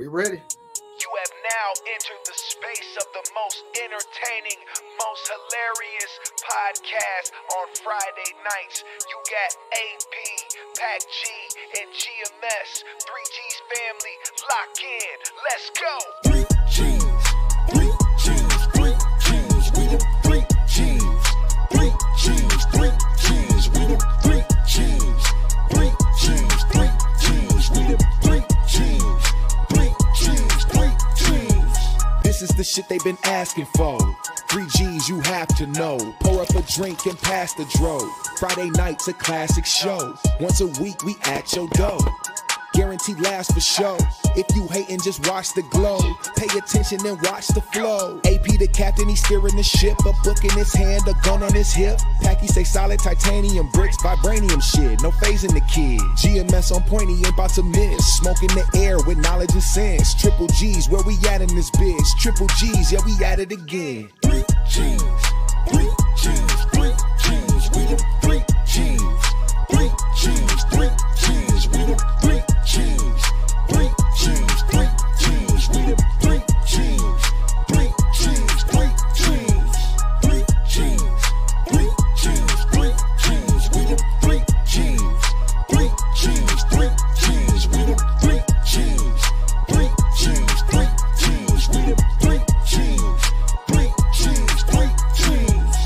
We ready? You have now entered the space of the most entertaining, most hilarious podcast on Friday nights. You got AP, Pac G, and GMS. 3G's family, lock in. Let's go. 3G's, 3G's, 3G's, we the 3G's, 3G's, 3G's, we the 3G's, 3G's, 3G's, we the 3G's, 3G's, 3G's. This is the shit they've been asking for. 3G's, you have to know. Pour up a drink and pass the dro. Friday night's a classic show. Once a week we at your door. Guaranteed laughs for show. If you hatin', just watch the glow. Pay attention and watch the flow. AP the captain, he's steering the ship. A book in his hand, a gun on his hip. Packy say solid titanium bricks, vibranium shit. No phasing the kid. GMS on point, he ain't about to miss. Smoke in the air with knowledge and sense. Triple G's, where we at in this bitch? Triple G's, yeah, we at it again. 3G's, 3G's, 3G's, we the 3G's, 3G's, 3G's, we the 3G's. 3G's, 3G's, we the 3G's, 3G's, 3G's, 3G's, 3G's, 3G's, we the 3G's, 3G's, 3G's, we the 3G's, 3G's, 3G's, we the 3G's, 3G's, 3G's.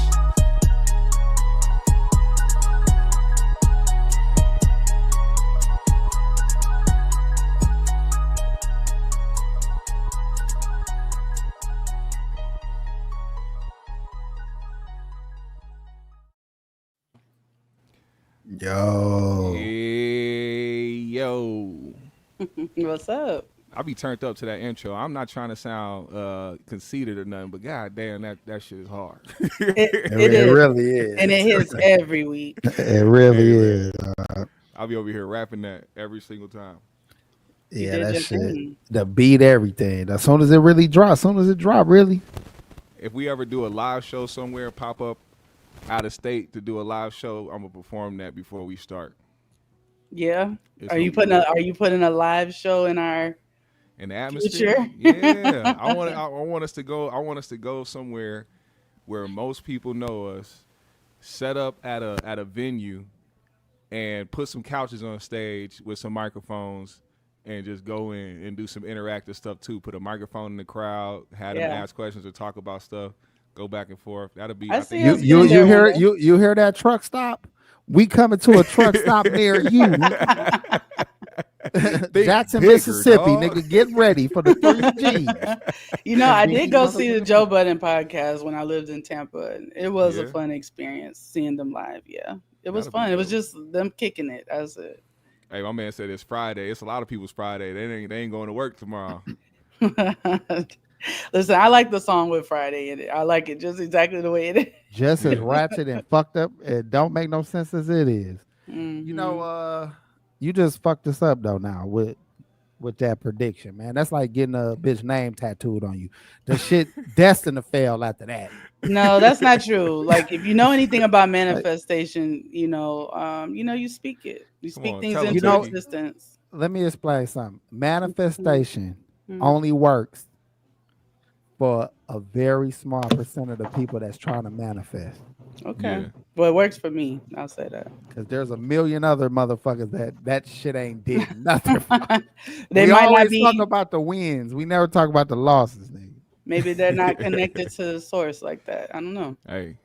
Yo. Hey, yo. What's up? I'll be turned up to that intro. I'm not trying to sound conceited or nothing, but god damn, that shit is hard. It really is. And it hits every week. It really is. I'll be over here rapping that every single time. Yeah, did that your shit. thing. The beat everything. As soon as it really drops, really. If we ever do a live show somewhere, pop up out of state to do a live show, I'm gonna perform that before we start. Yeah. It's Are you putting a live show in our in the atmosphere? future? Yeah. I want us to go somewhere where most people know us, set up at a venue and put some couches on stage with some microphones and just go in and do some interactive stuff too. Put a microphone in the crowd, have them ask questions or talk about stuff, go back and forth. That'll be You hear that truck stop? We coming to a truck stop near you. Jackson, Mississippi, dog. nigga, get ready for the 3G. You know, I did go see the Joe Budden podcast when I lived in Tampa. And it was Yeah. a fun experience seeing them live. Yeah. It was That'll fun. be It was dope. just them kicking it. That's it. Hey, my man said it's Friday. It's a lot of people's Friday. They ain't going to work tomorrow. Listen, I like the song with Friday in it. I like it just exactly the way it is. Just as ratchet and fucked up, it don't make no sense as it is. Mhm. You know, you just fucked us up though now with that prediction, man. That's like getting a bitch name tattooed on you. The shit destined to fail after that. No, that's not true. Like, if you know anything about manifestation, you speak it. You speak on, things tell 'em, into Teddy. existence. Let me explain something. Manifestation Mhm. only works for a very small percent of the people that's trying to manifest. Okay. Yeah. Well, it works for me. I'll say that. Because there's a million other motherfuckers that shit ain't did nothing. They we might always not be. talk about the wins. We never talk about the losses, nigga. Maybe they're not connected to the source like that. I don't know. Hey,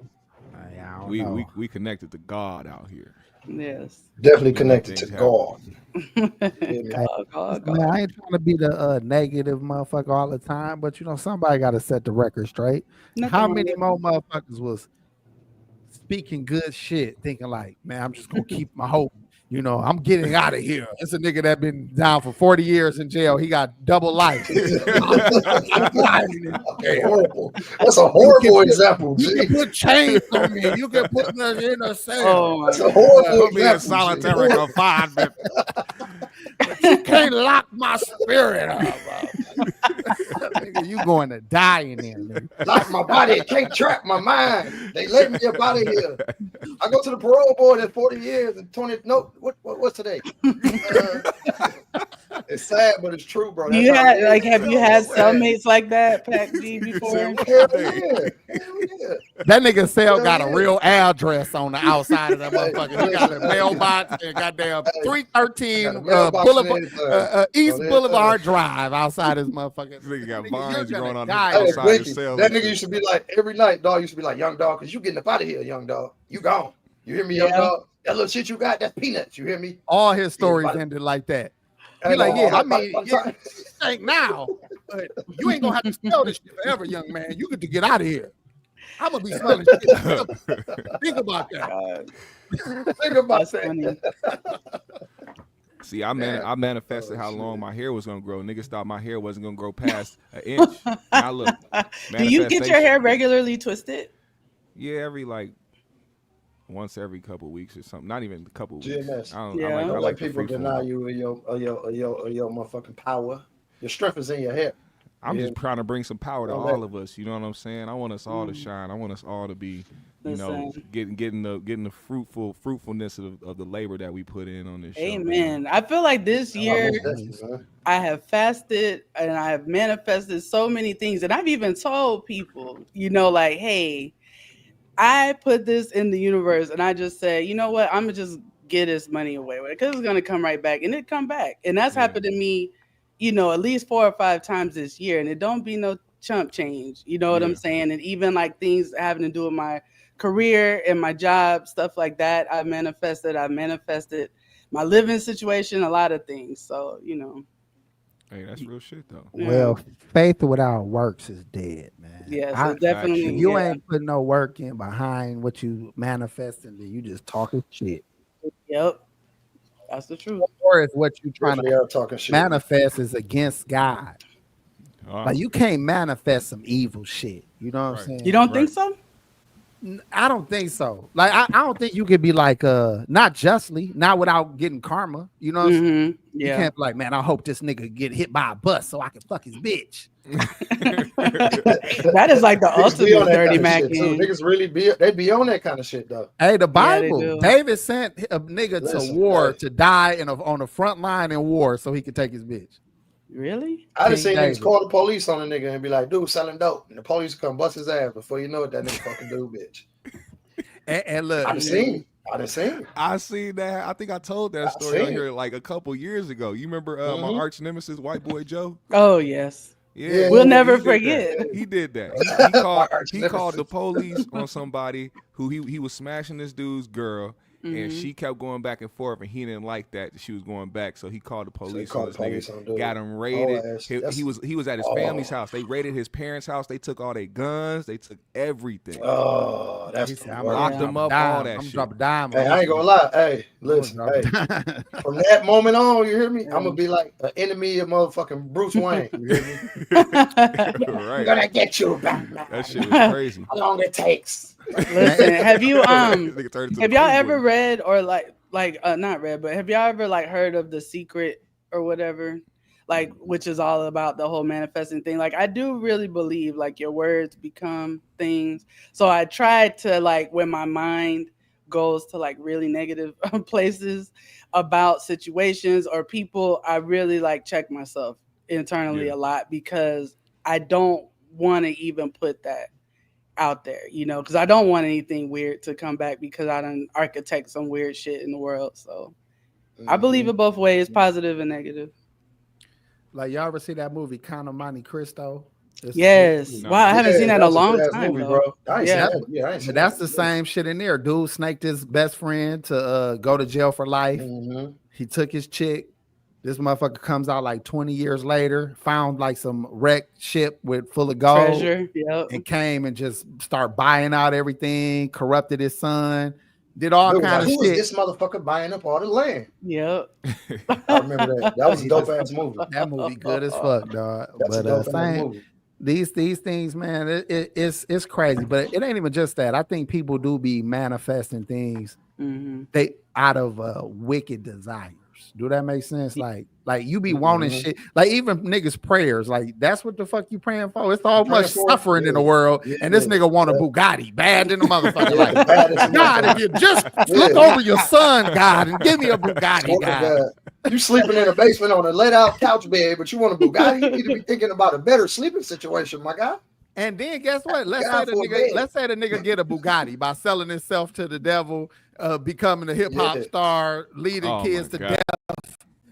I don't we know. we connected to God out here. Yes. Definitely Make connected to things God. God. Man, I ain't trying to be the negative motherfucker all the time, but somebody got to set the record straight. Nothing How wrong many with more motherfuckers was speaking good shit, thinking like, man, I'm just gonna keep my hope. I'm getting out of here. It's a nigga that been down for 40 years in jail. He got double life. Horrible. That's a horrible example, You G. can put chains on me. You can put me in a cell. Oh, That's a horrible Put me in example, G. solitary confinement. You can't lock my spirit up. Nigga, you going to die in there, nigga. Lock my body, can't trap my mind. They let me up out of here. I go to the parole board at 40 years and 20. No, what's today? It's sad, but it's true, bro. You That's how had it like, is. have you had Right. cellmates like that, Pac G, before? Hell yeah. Hell yeah. That nigga cell got a Yeah. real address on the outside of that motherfucker. He got a mailbox and goddamn 313 Got a mailbox Boulevard, and everything. East Oh, yeah. Boulevard Drive outside his motherfucker. This nigga got Nigga, vines you're growing gonna on die. Hey, outside the Quincy, cell. that nigga used to be like, every night, dog used to be like, young dog, because you getting up out of here, young dog. You gone. You hear me, young Yeah. dog? That little shit you got, that's peanuts. You hear me? All his stories buddy. ended like that. He Hey, like, no, yeah, I by mean, the yeah, time- think now, but you ain't gonna have to smell this shit forever, young man. You get to get out of here. I'm gonna be smelling shit. Think about that. God, Think about that's that. funny. See, I manifested how long my hair was gonna grow. Niggas thought my hair wasn't gonna grow past an inch. Now look, Do you get your manifestation. hair regularly twisted? Yeah, every like once every couple weeks or something. Not even a couple weeks. GMS. I Yeah. like, Don't I let like the people free deny form. you of your motherfucking power. Your strength is in your hair. I'm Yeah. just trying to bring some power to Don't all let- of us. You know what I'm saying? I want us all to shine. I want us all to be, you know, Listen. getting the fruitfulness of the labor that we put in on this show. man. Amen. I feel like this year Almost definitely, man. I have fasted and I have manifested so many things. And I've even told people, you know, like, hey, I put this in the universe and I just said, you know what, I'm gonna just get this money away with it because it's gonna come right back. And it come back. And that's Yeah. happened to me, you know, at least 4 or 5 times this year. And it don't be no chump change. You know what Yeah. I'm saying? And even like things having to do with my career and my job, stuff like that, I manifested my living situation, a lot of things. So, you know. Hey, that's real shit though. Yeah. Well, faith without works is dead, man. Yeah, I- so definitely. if you yeah. ain't putting no work in behind what you manifesting, then you just talking shit. Yep. That's the truth. Or is what you trying Really to are talking shit. manifest is against God. Like you can't manifest some evil shit. You know what Right. I'm saying? You don't think so? I don't think so. Like I don't think you could be like not justly, not without getting karma. You know what I'm saying? Mhm. You Yeah. can't be like, man, I hope this nigga get hit by a bus so I can fuck his bitch. That is like the Niggas be on ultimate that dirty kind of Mac shit, too. game. Niggas really be on that kind of shit though. Hey, the they Bible, do. David sent a nigga Listen, to war hey. to die on the front line in war so he could take his bitch. Really? I just King seen niggas David. call the police on a nigga and be like, dude, selling dope. And the police come bust his ass before you know it, that nigga fucking dude, bitch. And look, I done seen. I seen that. I think I told that I story on seen here like a couple years ago. You remember my Mhm. arch nemesis, White Boy Joe? Oh, yes. Yeah, We'll he never he did that. forget. He did that. Arch He called the nemesis. police on somebody who he was smashing this dude's girl, and Mhm. she kept going back and forth, and he didn't like that she was going back, so he called the police called on this the police nigga, on dude. got him raided. ass. He That's- was at his family's house. They raided his parents' house. They took all their guns. They took everything. Oh, that's he said, the I'm worst. locked them up, all that I'm shit. drop a dime. Hey, I ain't gonna lie. Hey, listen. Hey, from that moment on, you hear me? I'm gonna be like an enemy of motherfucking Bruce Wayne. You hear me? I'm Right. gonna get you, Batman. That shit was crazy. How long it takes? Listen, have you Nigga turned into have the y'all Penguin. ever read or not read, but have y'all ever like heard of The Secret or whatever? Like, which is all about the whole manifesting thing. Like, I do really believe like your words become things. So I try to like when my mind goes to like really negative places about situations or people, I really like check myself internally Yeah. a lot because I don't want to even put that out there, you know, because I don't want anything weird to come back because I done architect some weird shit in the world. So I believe it both ways, positive and negative. Like y'all ever see that movie Count of Monte Cristo? It's- Yes. No. Wow, I haven't seen that in a that's long good-ass time, movie, though. bro. I ain't Yeah. seen that. Yeah, I ain't seen But that's that. the same shit in there. Dude snaked his best friend to go to jail for life. Mhm. He took his chick. This motherfucker comes out like 20 years later, found like some wrecked ship with full of gold, Treasure. Yep. and came and just start buying out everything, corrupted his son, did all Dude, kind of who was shit. this motherfucker buying up all the land? Yep. I remember that. That was a dope ass movie. That movie good as fuck, dog. That's But a dope ass same, movie. these things, man, it's crazy. But it ain't even just that. I think people do be manifesting things hmm they out of wicked desires. Do that make sense? Like you be wanting Mhm. shit. Like even niggas' prayers. Like that's what the fuck you praying for. It's all Praying much for? suffering in the Yeah. world, Yeah. and this nigga want a Yeah. Bugatti bad in the motherfucker. Yeah, Like bad as a God, if motherfucker. you just Yeah. look over your son, God, and give me a Bugatti, Smoking God. God. You sleeping in a basement on a let out couch bed, but you want a Bugatti? You need to be thinking about a better sleeping situation, my guy. And then guess what? Let's God say the nigga get a Bugatti by selling himself to the devil, becoming a hip hop star, leading kids to death,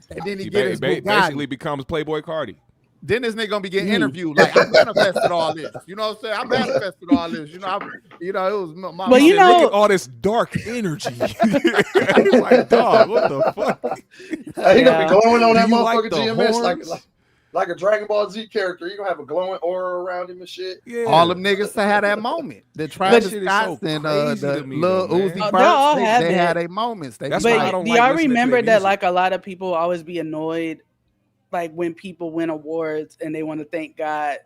and then he get his Bugatti. Basically becomes Playboy Cardi. Then this nigga gonna be getting interviewed. Like, I manifested all this. You know what I'm saying? I manifested all this. You know, it was my. But you know, look at all this dark energy. He's like, dog, what the fuck? He gonna be glowing on that motherfucker GMS like a Dragon Ball Z character. You gonna have a glowing aura around him and shit. Yeah. All them niggas to have that moment. The Travis Scotts and the Lil Uzi Vert, they had their moments. But do y'all remember that like a lot of people always be annoyed like when people win awards and they want to thank God,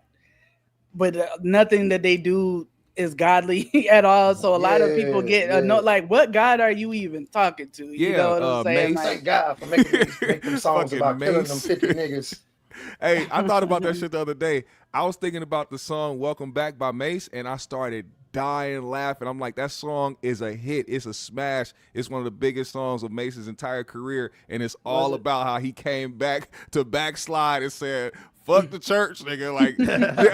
but nothing that they do is godly at all. So a lot of people get annoyed. Like, what God are you even talking to? You know what I'm saying? Like, thank God for making them songs about killing them 50 niggas. Hey, I thought about that shit the other day. I was thinking about the song "Welcome Back" by Mace, and I started dying laughing. I'm like, that song is a hit. It's a smash. It's one of the biggest songs of Mace's entire career, and it's all about how he came back to backslide and said, fuck the church, nigga. Like,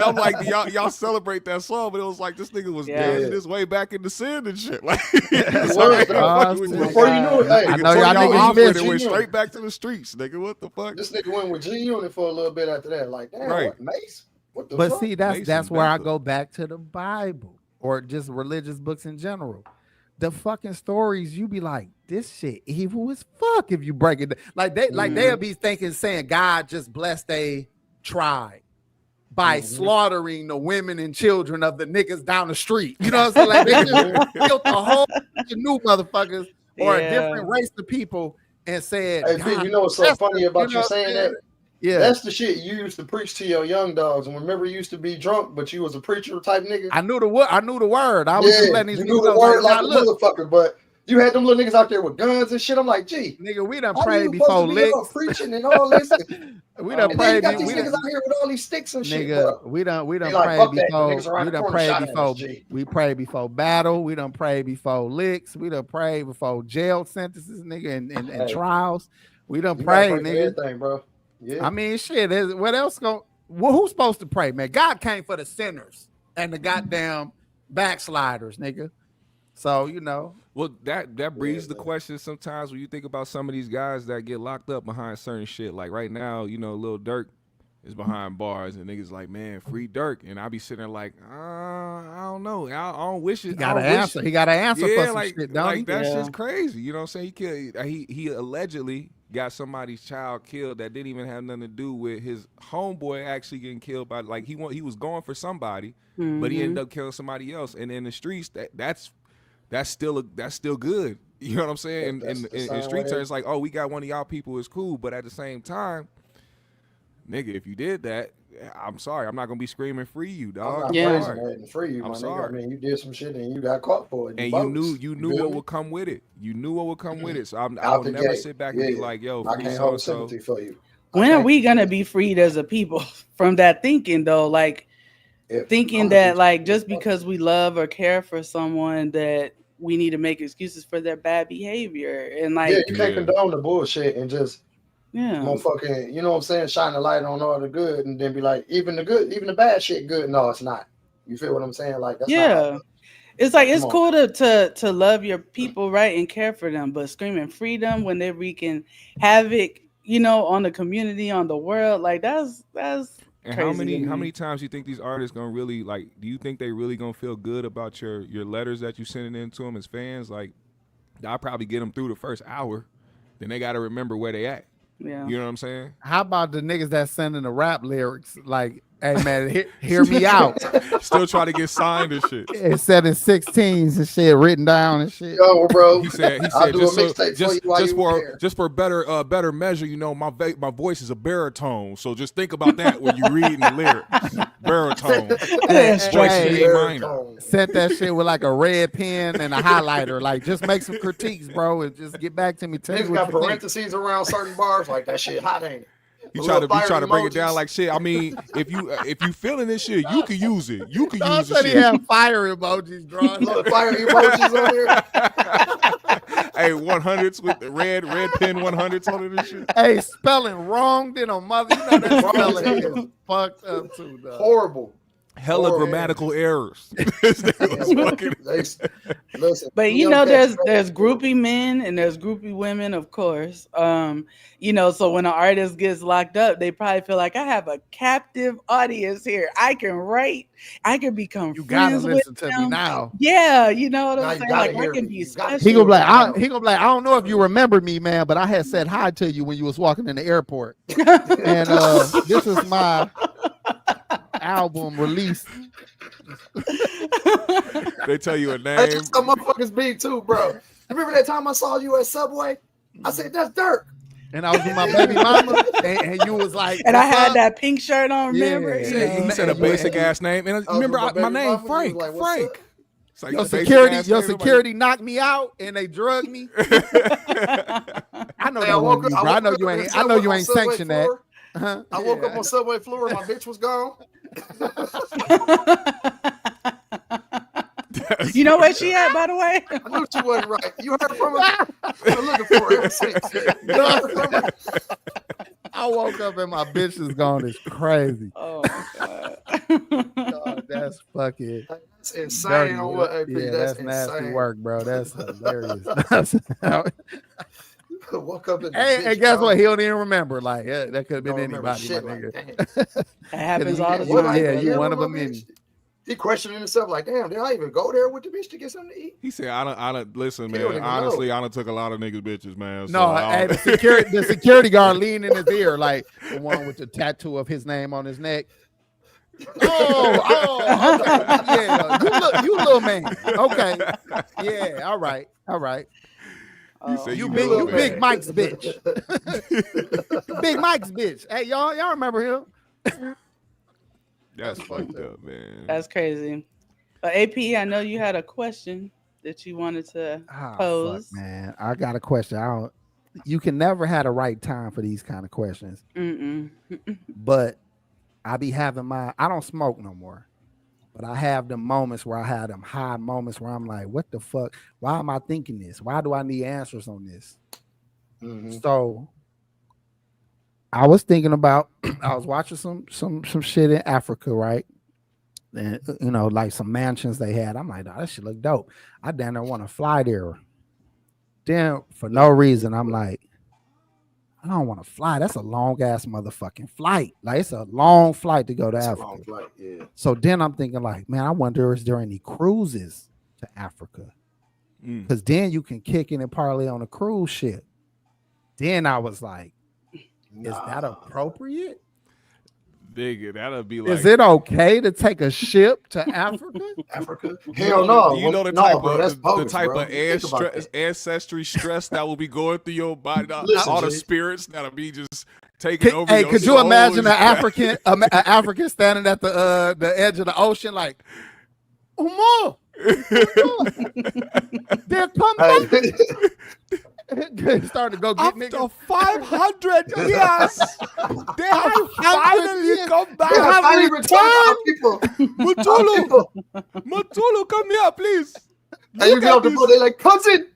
I'm like, y'all celebrate that song, but it was like this nigga was dancing his way back into sin and shit. Like, before you knew it, hey, I know y'all niggas went straight back to the streets, nigga. What the fuck? This nigga went with G Unit for a little bit after that. Like, damn, what, Mace? What the fuck? But see, that's where I go back to the Bible or just religious books in general. The fucking stories, you be like, this shit evil as fuck if you break it down. Like they'll be saying God just blessed a tribe by slaughtering the women and children of the niggas down the street. You know what I'm saying? Like they just killed a whole bunch of new motherfuckers or a different race of people and said, hey, you know what's so funny about you saying that? Yeah, that's the shit you used to preach to your young dogs. And remember, you used to be drunk, but you was a preacher type nigga. I knew the word. I was just letting these niggas know the word like a motherfucker, but you had them little niggas out there with guns and shit. I'm like, gee, nigga, we done prayed before licks. Preaching and all this. We done prayed. Got these niggas out here with all these sticks and shit. Nigga, we done prayed before. We done prayed before. We prayed before battle. We done prayed before licks. We done prayed before jail sentences, nigga, and trials. We done prayed, nigga. Everything, bro. Yeah. I mean, shit. What else who's supposed to pray, man? God came for the sinners and the goddamn backsliders, nigga. So, you know. Well, that breeds the question sometimes when you think about some of these guys that get locked up behind certain shit. Like right now, you know, Lil Durk is behind bars and niggas like, man, free Durk. And I be sitting there like, I don't know. I don't wish it. He got to answer. He got to answer for some shit, don't he? That shit's crazy. You know what I'm saying? He allegedly got somebody's child killed that didn't even have nothing to do with his homeboy actually getting killed by, like, he was going for somebody, but he ended up killing somebody else. And in the streets, that's still good. You know what I'm saying? And in street terms, it's like, oh, we got one of y'all people is cool, but at the same time, nigga, if you did that, I'm sorry, I'm not gonna be screaming free you, dog. Free you, I'm sorry. Nigga. I mean, you did some shit and you got caught for it. And you knew what would come with it. You knew what would come with it. So I'll never sit back and be like, yo, I can't hold sympathy for you. When are we gonna be freed as a people from that thinking though? Like thinking that like just because we love or care for someone that we need to make excuses for their bad behavior. And like you can't condone the bullshit and just motherfucking, you know what I'm saying, shine the light on all the good and then be like, even the bad shit good. No, it's not. You feel what I'm saying? Like that's not it's like it's cool to love your people, right, and care for them, but screaming freedom when they're wreaking havoc, you know, on the community, on the world, like that's and how many times you think these artists gonna really, like, do you think they really gonna feel good about your letters that you sending in to them as fans? Like, I'll probably get them through the first hour, then they gotta remember where they at. Yeah, you know what I'm saying? How about the niggas that sending the rap lyrics? Like, hey man, hear me out. Still try to get signed and shit. It said in 16s and shit written down and shit. Yo, bro. He said just for better measure, you know, my voice is a baritone. So just think about that when you reading the lyrics. Baritone. Set that shit with like a red pen and a highlighter. Like, just make some critiques, bro, and just get back to me. Niggas got parentheses around certain bars. Like, that shit hot, ain't it? You try to break it down like shit. I mean, if you feeling this shit, you can use it. You can use it. He have fire emojis drawn. Fire emojis on there. 100s with the red pen 100s on it and shit. Hey, spelling wrong then on mother. You know that spelling is fucked up too, dog. Horrible. Hella Horrible. grammatical errors. Listen, but you know, there's groupie men and there's groupie women, of course. You know, so when an artist gets locked up, they probably feel like, I have a captive audience here. I can write. I can become You gotta friends listen with to them. me now. Yeah, you know what Now I'm you saying? gotta Like, I hear can me. be You gotta special. He gonna be like, I don't know if you remember me, man, but I had said hi to you when you was walking in the airport. And this is my album release. They tell you a name. That's just some motherfuckers be too, bro. Remember that time I saw you at Subway? I said, that's Dirk. And I was with my baby mama, and you was like, And I "What's had up?" that pink shirt on, remember? Yeah. You know? He said a basic ass name. And remember with my my baby name, mama, he Frank. was like, "What's Frank. up?" It's like Your the basic security, ass your name, security knocked me out and they drugged me. I know Hey, that wasn't you, bro. I know woke you up ain't. on I know you Subway ain't sanctioned that. floor. Uh-huh. I woke up on Subway floor and my bitch was gone. You know where she at, by the way? I knew she wasn't right. You heard from her? I've been looking for her ever since. You heard from her? I woke up and my bitch is gone. It's crazy. Oh, my God. Dog, that's fucking That's insane dirty. on what AP. Yeah, that's nasty insane. work, bro. That's hilarious. Woke up and And guess what? He don't even remember. Like, yeah, that could have been Don't remember anybody, my shit, like, nigga. damn. That happens Yeah, all the you- time. yeah, brother. you one of my a many. bitch. He questioning himself like, damn, did I even go there with the bitch to get something to eat? He said, I don't listen, He don't man. even Honestly, know. I done took a lot of niggas bitches, man. So No, I hey, don't- the security guard leaned in his ear, like the one with the tattoo of his name on his neck. Oh, okay. Yeah, you little man. Okay, yeah, all right. You say You you big, little you big man. Mike's bitch. Big Mike's bitch. Hey, y'all remember him? That's fucked up, man. That's crazy. But AP, I know you had a question that you wanted to pose. Fuck, man, I got a question. You can never have the right time for these kind of questions. But I be having I don't smoke no more, but I have the moments where I have them high moments where I'm like, what the fuck? Why am I thinking this? Why do I need answers on this? So I was thinking about, I was watching some shit in Africa, right? And you know, like some mansions they had. I'm like, oh, that shit look dope. I damn near want to fly there. Then for no reason, I'm like, I don't want to fly. That's a long ass motherfucking flight. Like, it's a long flight to go to Africa. A long flight, yeah. So then I'm thinking like, man, I wonder is there any cruises to Africa? Because then you can kick in and parlay on a cruise ship. Then I was like, is that appropriate? Nigga, that'll be like. Is it okay to take a ship to Africa? Hell no. You know the No, type bro, that's of bogus, the type bro. of Think about that. ancestry stress that will be going through your body. Listen, all the G. spirits that'll be just taking over. Hey, your could you soul imagine and an African standing at the edge of the ocean like, Umar, they're coming. Started to go get niggas. 500 years, they have finally come back. They have finally returned our people. Mutulu, come here, please. And you get off the boat, they're like, cousin,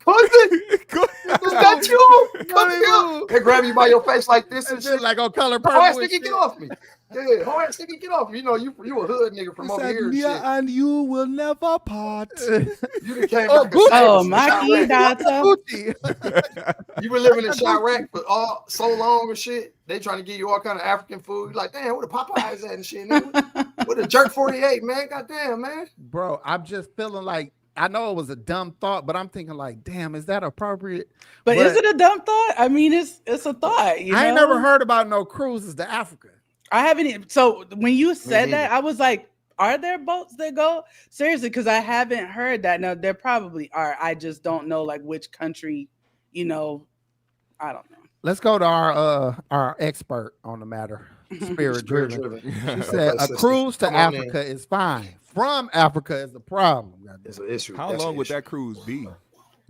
is that you? Come here. They grab you by your face like this and shit. Like on Color Whole ass Purple. and nigga, shit. get off me. Yeah, whole ass nigga, get off me. You know, you a hood nigga from over here and shit. and you will never part. You done came Oh, back Gucci. Oh, my Maki, Data. Gucci. You been living in Chirac for so long and shit. They trying to give you all kind of African food. You like, damn, where the Popeyes at and shit? Nigga? What the Jerk 48, man? Goddamn, man. Bro, I'm just feeling like, I know it was a dumb thought, but I'm thinking like, damn, is that appropriate? But is it a dumb thought? I mean, it's a thought. You I ain't know? never heard about no cruises to Africa. I haven't even. So when you said that, I was like, are there boats that go? Seriously, because I haven't heard that. Now, there probably are. I just don't know like which country, you know, I don't know. Let's go to our expert on the matter, Spirit Driven. She said a cruise to Africa is fine. From Africa is the problem. It's an issue. How long would that cruise be?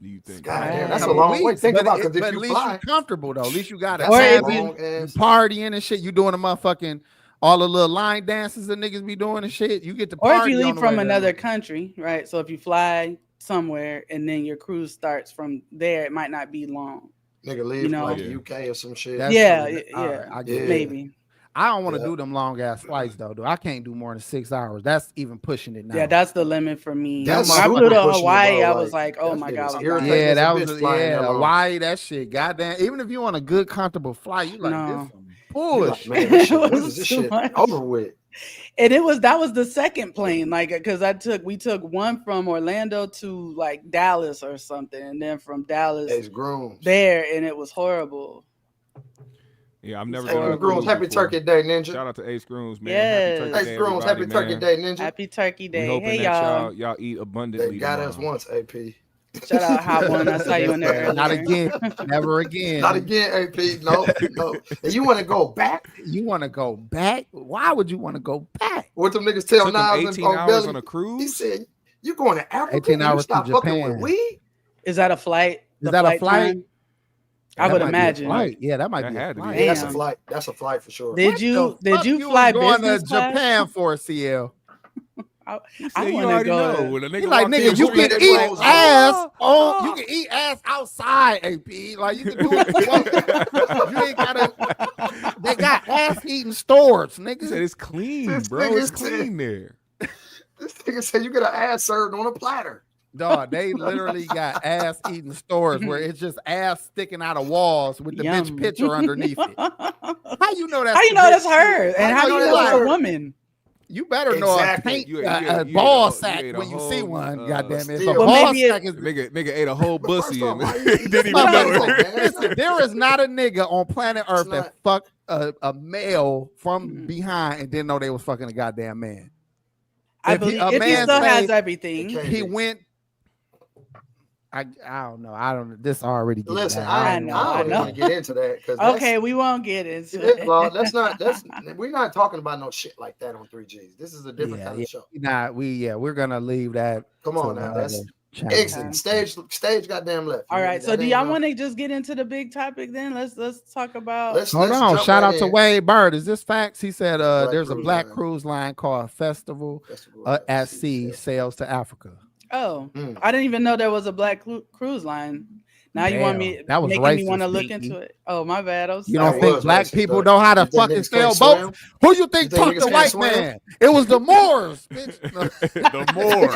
Do you think? God damn, that's a Couple long way. weeks, Think but about it- because if but you at least fly, you're comfortable though. At least you got it. Or if You you- partying and shit. You doing the motherfucking all the little line dances that niggas be doing and shit. You get to Or party if you on leave the from way another there. country, right? So if you fly somewhere, and then your cruise starts from there. It might not be long. Nigga leave like the UK or some shit. Maybe. I don't want to do them long ass flights though. I can't do more than 6 hours. That's even pushing it now. Yeah, that's the limit for me. That's I flew to Hawaii. I was like, oh my god. Yeah, that was Hawaii. That shit, goddamn. Even if you on a good, comfortable flight, you like this some bullshit. Like, man, this shit over with. And that was the second plane, like, because we took one from Orlando to like Dallas or something, and then from Dallas there, and it was horrible. Yeah, I'm never going to Grooms. Happy Turkey Day, Ninja. Shout out to Ace Grooms, man. Yes. Ace Grooms, happy Turkey Day, Ninja. Happy Turkey Day. We hoping that y'all eat abundantly. They got us once, AP. Shout out Hot One. I saw you in there. Not again. Never again. Not again, AP. No. And you want to go back? You want to go back? Why would you want to go back? What them niggas tell Nas 18 hours on a cruise? He said, you going to Africa? 18 hours to Japan. Is that a flight? Is that a flight? I would imagine. Yeah, that might be a flight. That's a flight. That's a flight for sure. Did you fly going business to class? Japan for CL? I you want to already go. know. When a nigga like, nigga, you can eat ass on. You can eat ass outside, AP. Like, you can do it. You ain't gotta. They got ass eating stores, nigga. He said it's clean, bro. It's clean there. This nigga said you get an ass served on a platter. Dog, they literally got ass eating stores where it's just ass sticking out of walls with the bitch picture underneath it. How you know that's? How you know that's her? And how you know it's a woman? You better know a paint a ball sack when you see one. Goddamn it! A ball sack is nigga ate a whole bussy and didn't even know it. There is not a nigga on planet Earth that fucked a male from behind and didn't know they was fucking a goddamn man. I believe if he still has everything. He went. I don't know. I don't. This already. Listen, I don't want to get into that. Okay, we won't get into it. Well, we're not talking about no shit like that on 3G's. This is a different kind of show. We're gonna leave that. Come on now, that's exit stage. Goddamn left. All right. So do y'all want to just get into the big topic then? Let's talk about. Hold on. Shout out to Wade Bird. Is this facts? He said there's a black cruise line called Festival at Sea sails to Africa. Oh, I didn't even know there was a black cruise line. Now you want me making me want to look into it. Oh, my bad. You don't think black people know how to fucking sail boats? Who you think taught the white man? It was the Moors. The Moors.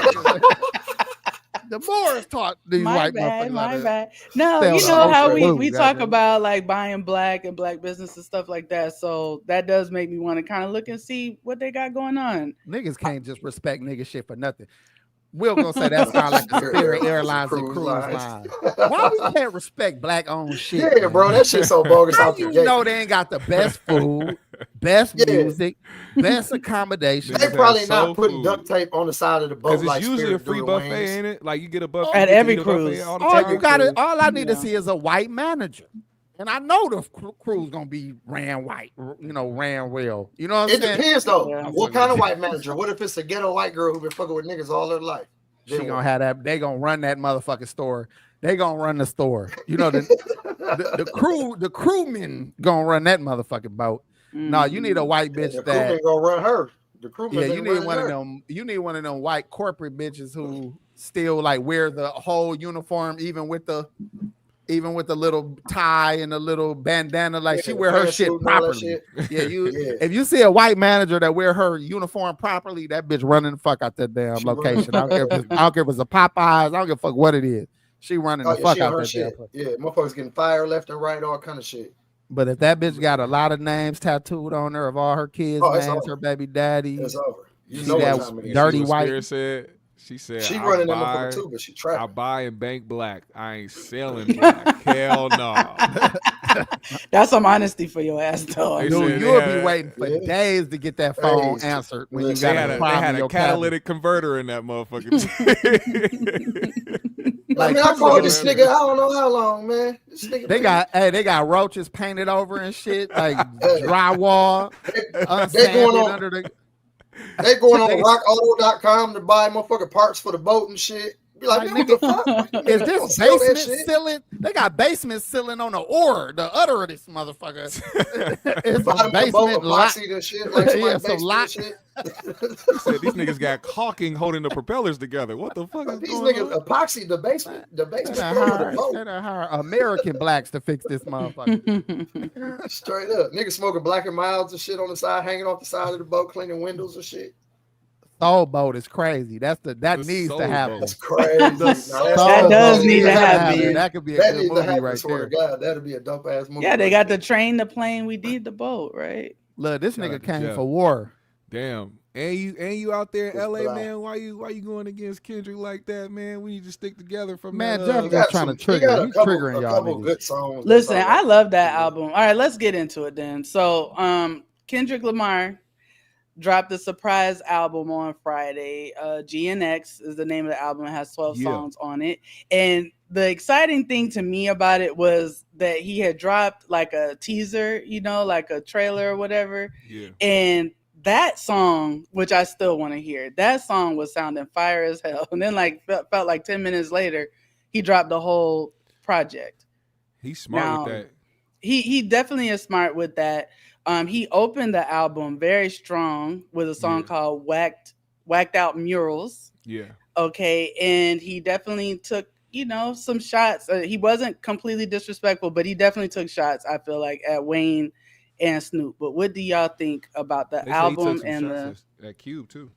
The Moors taught these white motherfuckers. My bad. No, you know how we talk about like buying black and black business and stuff like that. So that does make me want to kind of look and see what they got going on. Niggas can't just respect nigga shit for nothing. We're gonna say that sound like the Spirit Airlines and cruise lines. Why we can't respect black owned shit? Yeah, man? Bro, that shit's so bogus. How you know they ain't got the best food, best music, best accommodations? They probably not putting duct tape on the side of the boat. Because it's usually a free buffet, ain't it? Like you get a buffet at every cruise. All I need to see is a white manager. And I know the crew's gonna be ran white, ran well. You know what I'm saying? It depends though. Yeah. What kind of white manager? What if it's a ghetto white girl who been fucking with niggas all her life? She gonna have that. They gonna run that motherfucking store. They gonna run the store. You know the crewmen gonna run that motherfucking boat. No, you need a white bitch the crewmen gonna run her. The crewmen. Yeah, you need one of them. You need one of them white corporate bitches who still like wear the whole uniform, even with the little tie and the little bandana, like she wear her shit properly. If you see a white manager that wear her uniform properly, that bitch running the fuck out that damn location. I don't care if it's a Popeyes. I don't give a fuck what it is. She running the fuck out that shit. Yeah, motherfuckers getting fired left and right, all kind of shit. But if that bitch got a lot of names tattooed on her of all her kids' names, her baby daddy, it's over. You know that dirty white. She said, she running them motherfucker too, but she trapping. I buy and bank black. I ain't selling black. Hell no. That's some honesty for your ass, though. You'll be waiting for days to get that phone answered when you got a problem. They had a catalytic converter in that motherfucker. I called this nigga. I don't know how long, man. This nigga they got roaches painted over and shit, like drywall. They going on rockauto.com to buy motherfucking parts for the boat and shit. Be like, Like, nigga, what the fuck? Is Don't this sell that basement shit. ceiling? They got basement ceiling on the ore, the udder of this motherfucker. It's Bottom a of the boat, basement lot. epoxy and shit, like somebody Yeah, some basement lot. shit. He said these niggas got caulking holding the propellers together. What the fuck is These going niggas on? epoxy the basement They floor of the boat. done hire American blacks to fix this motherfucker. Straight up. Niggas smoking Black and Milds and shit on the side, hanging off the side of the boat, cleaning windows and shit. Soul boat is crazy. That needs Soul to happen. Boat. That's crazy. Now, That Soul does boat need to needs happen. That could be a that good needs to movie happen, right swear there. to God. That'd be a dope ass movie. Yeah, they got the train, the plane. We did the boat, right? Look, this Shout out nigga to came Jeff. for war. Damn. And you out there in Just LA, black. man? Why you going against Kendrick like that, man? We need to stick together from Man, that. Jeff He just got trying to he trigger. got He's triggering a y'all couple niggas. good songs. Listen, That's all I right. love that album. All right, let's get into it then. So, Kendrick Lamar dropped a surprise album on Friday. GNX is the name of the album. It has 12 songs on it. And the exciting thing to me about it was that he had dropped like a teaser, like a trailer or whatever. Yeah. And that song, which I still want to hear, that song was sounding fire as hell. And then felt like 10 minutes later, he dropped the whole project. He's smart Now, with that. He definitely is smart with that. He opened the album very strong with a song called Whacked Out Murals. Yeah. Okay. And he definitely took, some shots. He wasn't completely disrespectful, but he definitely took shots, I feel like, at Wayne and Snoop. But what do y'all think about the They say he album took some and shots at Cube too.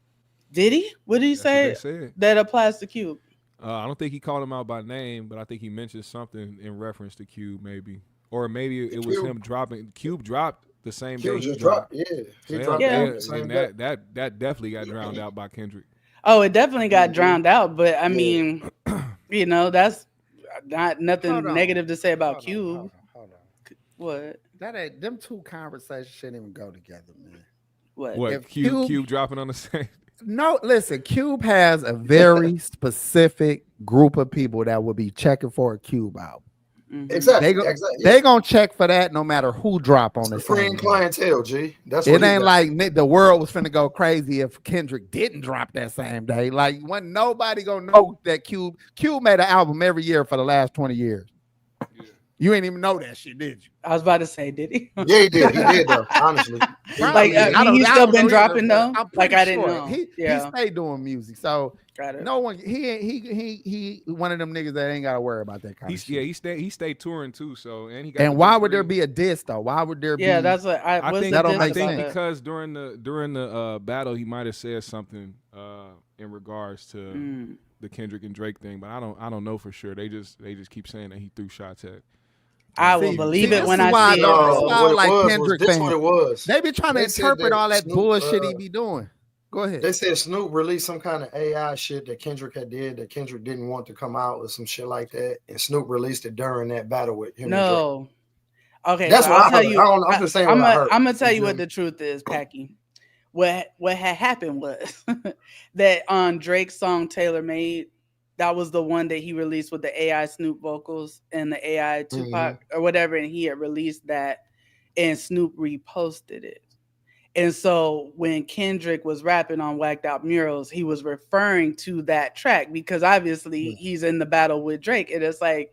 Did he? What did he That's what say they said. that applies to Cube? I don't think he called him out by name, but I think he mentioned something in reference to Cube, maybe, or maybe it was him dropping. Cube dropped the same day Cube he just dropped. dropped. Yeah. He So, dropped yeah, that the same and day. that definitely got drowned out by Kendrick. Oh, it definitely got drowned out. But I mean, that's nothing Hold on. negative to say about Cube. Hold on. What? That ain't them two conversations shouldn't even go together, man. What? If Cube dropping on the same? No, listen, Cube has a very specific group of people that will be checking for a Cube album. Mhm. Exactly. They gonna check for that no matter who drop on the Supreme same day. clientele, G. That's It what he ain't got. like the world was finna go crazy if Kendrick didn't drop that same day. Like, when nobody gonna know that Cube made an album every year for the last 20 years. You ain't even know that shit, did you? I was about to say, did he? Yeah, he did. He did though. Honestly. Like, he's still been dropping though. I'm Like, pretty I didn't sure. know. He Yeah. stayed doing music, so Got it. no one. He one of them niggas that ain't gotta worry about that kind of shit. He stayed touring too. So and he got. And why would there be a diss though? Why would there be? Yeah, that's what I think that don't diss make about sense. that? because during the battle he might have said something in regards to the Kendrick and Drake thing, but I don't know for sure. They just keep saying that he threw shots at. I will believe it when I see it. That's what why I it like was Kendrick this fans. what it was. They be trying to They said interpret that all that Snoop, bullshit he be doing. Go ahead. They said Snoop released some kind of AI shit that Kendrick had did that Kendrick didn't want to come out with some shit like that, and Snoop released it during that battle with him. No. Okay, That's so what I'll I tell heard. you. I'm just saying what I heard. I'm gonna tell you You what feel the truth is, Packy. What had happened was that on Drake's song "Tailor Made," that was the one that he released with the AI Snoop vocals and the AI Tupac or whatever, and he had released that, and Snoop reposted it. And so when Kendrick was rapping on Whacked Out Murals, he was referring to that track because obviously he's in the battle with Drake, and it's like,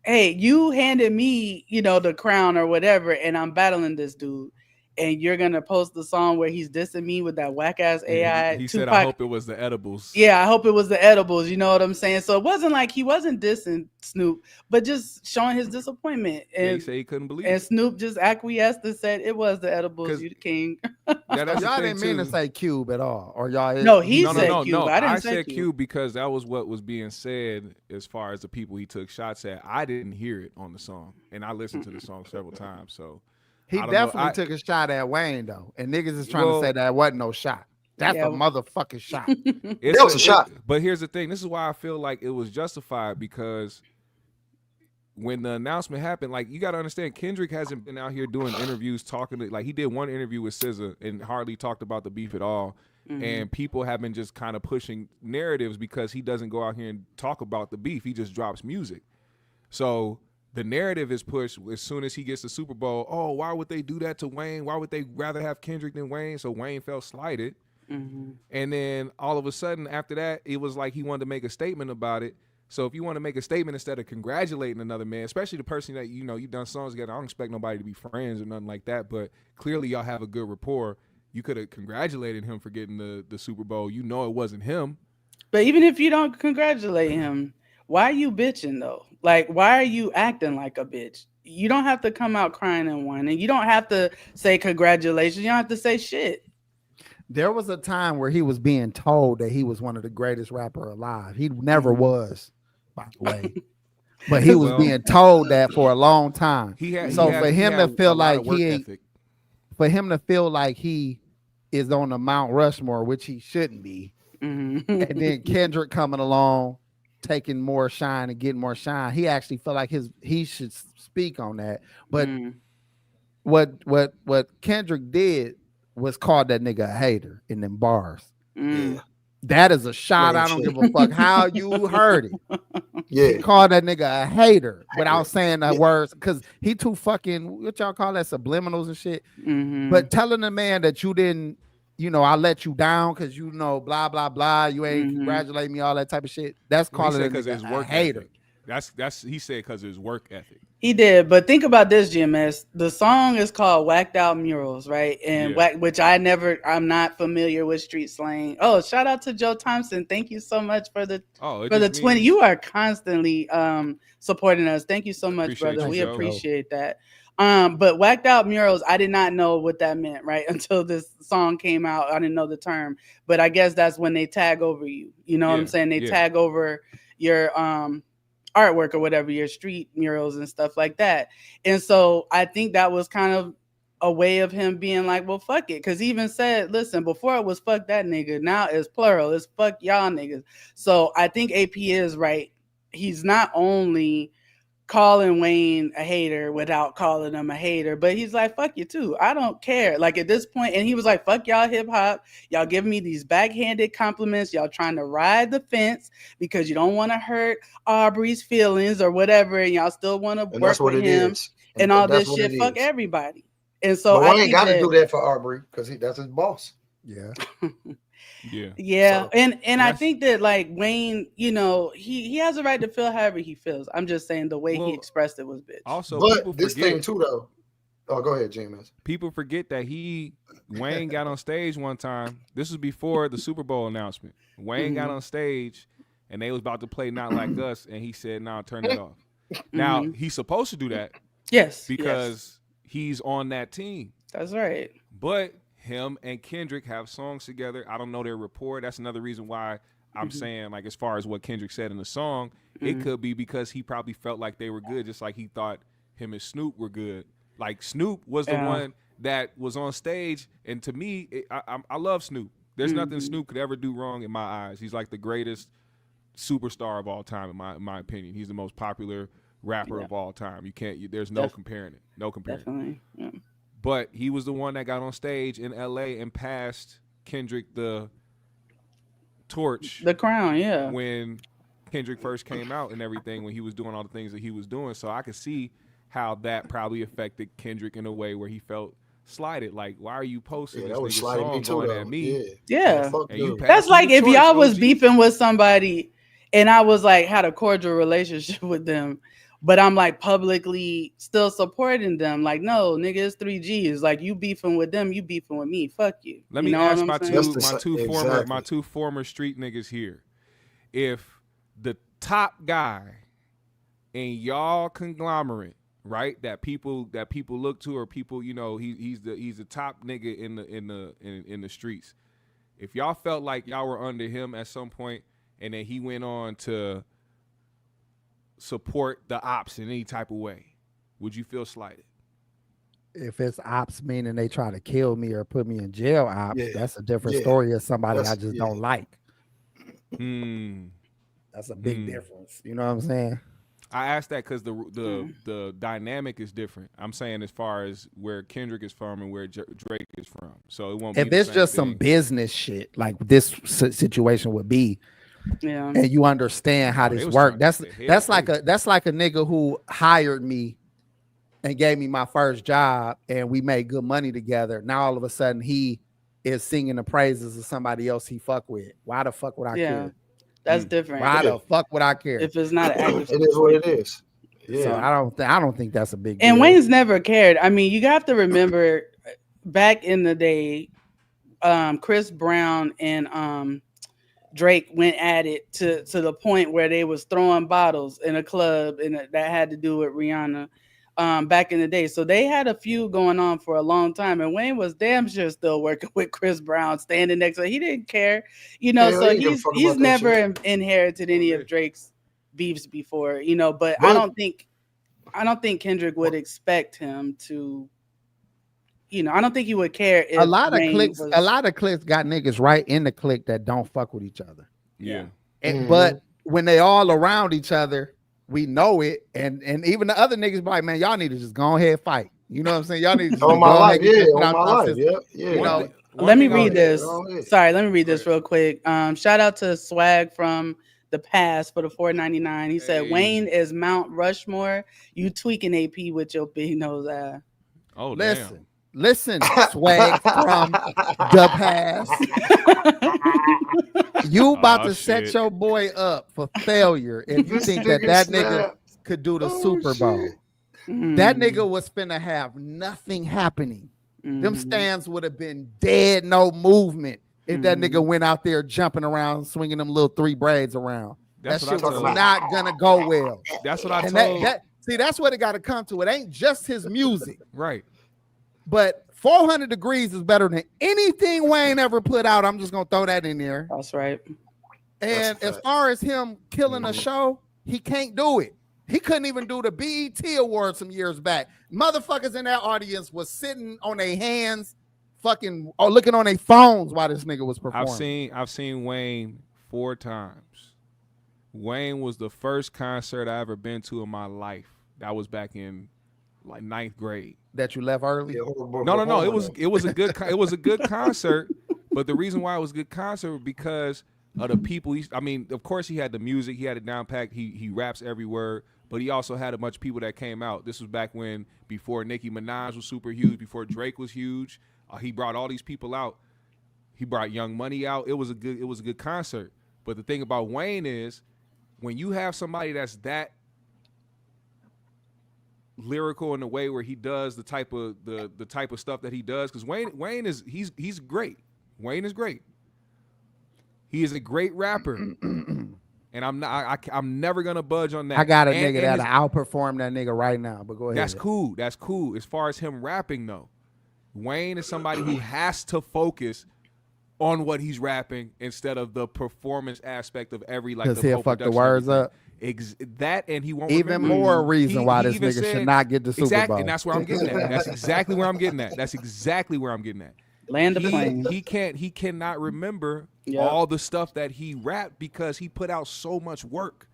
hey, you handed me, the crown or whatever, and I'm battling this dude. And you're gonna post the song where he's dissing me with that whack ass AI. He Tupac. said, "I hope it was the edibles." Yeah, I hope it was the edibles. You know what I'm saying? So it wasn't like he wasn't dissing Snoop, but just showing his disappointment. And he said he couldn't believe and it. Snoop just acquiesced and said it was the edibles. You the king. That's Y'all the didn't thing, mean to too. say Cube at all, or y'all? No, he No, said no, Cube. no. I didn't say said Cube. Cube because that was what was being said as far as the people he took shots at. I didn't hear it on the song, and I listened to the song several times. So He I don't definitely know. took a shot at Wayne though, and niggas is trying Well- to say that wasn't no shot. That's Yeah. a motherfucking shot. It's That was a shot. But here's the thing. This is why I feel like it was justified because when the announcement happened, like you got to understand, Kendrick hasn't been out here doing interviews talking to, like he did one interview with SZA and hardly talked about the beef at all. And people have been just kind of pushing narratives because he doesn't go out here and talk about the beef. He just drops music. So the narrative is pushed as soon as he gets the Super Bowl. Oh, why would they do that to Wayne? Why would they rather have Kendrick than Wayne? So Wayne felt slighted. And then all of a sudden after that, it was like he wanted to make a statement about it. So if you want to make a statement instead of congratulating another man, especially the person that, you know, you've done songs together, I don't expect nobody to be friends or nothing like that, but clearly y'all have a good rapport. You could have congratulated him for getting the Super Bowl. You know it wasn't him. But even if you don't congratulate him, why are you bitching though? Like, why are you acting like a bitch? You don't have to come out crying and whining. You don't have to say congratulations. You don't have to say shit. There was a time where he was being told that he was one of the greatest rapper alive. He never was, by the way. But he was being told that for a long time. For him to feel like he is on the Mount Rushmore, which he shouldn't be. And then Kendrick coming along, taking more shine and getting more shine. He actually felt like he should speak on that. But what Kendrick did was called that nigga a hater in them bars. That is a shot. I don't give a fuck how you heard it. He called that nigga a hater without saying the words, because he too fucking, what y'all call that, subliminals and shit. But telling the man that you didn't, you know, I let you down because, you know, blah blah blah, you ain't congratulate me, all that type of shit. That's calling it because his work hater. That's he said because of his work ethic. He did, but think about this, GMS. The song is called "Whacked Out Murals," right? And which I'm not familiar with street slang. Oh, shout out to Joe Thompson. Thank you so much for the 20. You are constantly supporting us. Thank you so much, brother. We appreciate that. But "Whacked Out Murals," I did not know what that meant, right? Until this song came out. I didn't know the term. But I guess that's when they tag over you. You know what I'm saying? They tag over your artwork or whatever, your street murals and stuff like that. And so I think that was kind of a way of him being like, well, fuck it. Because he even said, listen, before it was fuck that nigga. Now it's plural. It's fuck y'all niggas. So I think AP is right. He's not only calling Wayne a hater without calling him a hater, but he's like, fuck you too. I don't care. Like at this point, and he was like, fuck y'all hip hop. Y'all giving me these backhanded compliments. Y'all trying to ride the fence because you don't want to hurt Aubrey's feelings or whatever. And y'all still want to work with him and all this shit. Fuck everybody. And so I ain't got to do that for Aubrey because that's his boss. Yeah. So, and I think that like Wayne, you know, he has a right to feel however he feels. I'm just saying the way he expressed it was bitch. Also, but this thing too though. Oh, go ahead, James. People forget that Wayne got on stage one time. This was before the Super Bowl announcement. Wayne got on stage and they was about to play Not Like Us, and he said, "Nah, turn it off." Now he's supposed to do that. Yes, because he's on that team. That's right. But him and Kendrick have songs together. I don't know their rapport. That's another reason why I'm saying, like, as far as what Kendrick said in the song, it could be because he probably felt like they were good, just like he thought him and Snoop were good. Like, Snoop was the one that was on stage, and to me, I love Snoop. There's nothing Snoop could ever do wrong in my eyes. He's like the greatest superstar of all time, in my opinion. He's the most popular rapper of all time. You can't. There's no comparing it. No comparing. Definitely. Yeah. But he was the one that got on stage in L.A. and passed Kendrick the torch. The crown, yeah. When Kendrick first came out and everything, when he was doing all the things that he was doing. So I could see how that probably affected Kendrick in a way where he felt slighted. Like, why are you posting this nigga song going at me? Yeah. That's like if y'all was beefing with somebody and I was like, had a cordial relationship with them, but I'm like publicly still supporting them. Like, no, nigga, it's 3G's. Like, you beefing with them, you beefing with me. Fuck you. Let me ask my two former street niggas here. If the top guy in y'all conglomerate, right, that people look to, or people, you know, he's the top nigga in the streets. If y'all felt like y'all were under him at some point, and then he went on to support the ops in any type of way, would you feel slighted? If it's ops meaning they try to kill me or put me in jail, ops, that's a different story as somebody I just don't like. That's a big difference. You know what I'm saying? I asked that because the dynamic is different. I'm saying as far as where Kendrick is from and where Drake is from. So it won't be if it's just some business shit like this situation would be. Yeah, and you understand how this works. That's like a nigga who hired me and gave me my first job, and we made good money together. Now all of a sudden he is singing the praises of somebody else he fuck with. Why the fuck would I care? That's different. Why the fuck would I care? If it's not an active it is what it is. Yeah. So I don't think that's a big deal. And Wayne's never cared. I mean, you have to remember back in the day, Chris Brown and Drake went at it to the point where they was throwing bottles in a club, and that had to do with Rihanna back in the day. So they had a feud going on for a long time, and Wayne was damn sure still working with Chris Brown, standing next to him. He didn't care, so he's never inherited any of Drake's beefs before, but I don't think Kendrick would expect him to, I don't think he would care if a lot of clicks got niggas right in the clique that don't fuck with each other. Yeah. But when they all around each other, we know it, and even the other niggas be like, man, y'all need to just go ahead and fight. You know what I'm saying? Y'all need to just on my life, on my life. Yeah. Let me read this. Sorry, let me read this real quick. Shout out to Swag from the past for the $4.99. He said, Wayne is Mount Rushmore. You tweaking AP with your big nose ass. Oh, Listen, Swag from the past. You about to set your boy up for failure if you think that nigga could do the Super Bowl. That nigga was finna have nothing happening. Them stands would have been dead, no movement if that nigga went out there jumping around, swinging them little 3 braids around. That shit was not gonna go well. That's what I told. That's what it got to come to. It ain't just his music. Right. But 400 Degrees is better than anything Wayne ever put out. I'm just going to throw that in there. That's right. And as far as him killing a show, he can't do it. He couldn't even do the BET Awards some years back. Motherfuckers in that audience was sitting on their hands, looking on their phones while this nigga was performing. I've seen Wayne 4 times. Wayne was the first concert I ever been to in my life. That was back in like 9th grade. That you left early? No. It was a good concert. But the reason why it was a good concert was because of the people. Of course he had the music, he had it down packed. He raps every word, but he also had a bunch of people that came out. This was back before Nicki Minaj was super huge, before Drake was huge. He brought all these people out. He brought Young Money out. It was a good concert. But the thing about Wayne is, when you have somebody that's that lyrical in the way where he does the type of stuff that he does, because Wayne is he's great. Wayne is great. He is a great rapper, and I'm never gonna budge on that. I got a nigga that'll outperform that nigga right now. But go ahead. That's cool. That's cool. As far as him rapping though, Wayne is somebody who has to focus on what he's rapping instead of the performance aspect of every because he'll fuck the words up. That and he won't even remember. More reason why this nigga should not get the Super Bowl. And that's where I'm getting at. That's exactly where I'm getting at. Land the plane. He cannot remember all the stuff that he rapped because he put out so much work.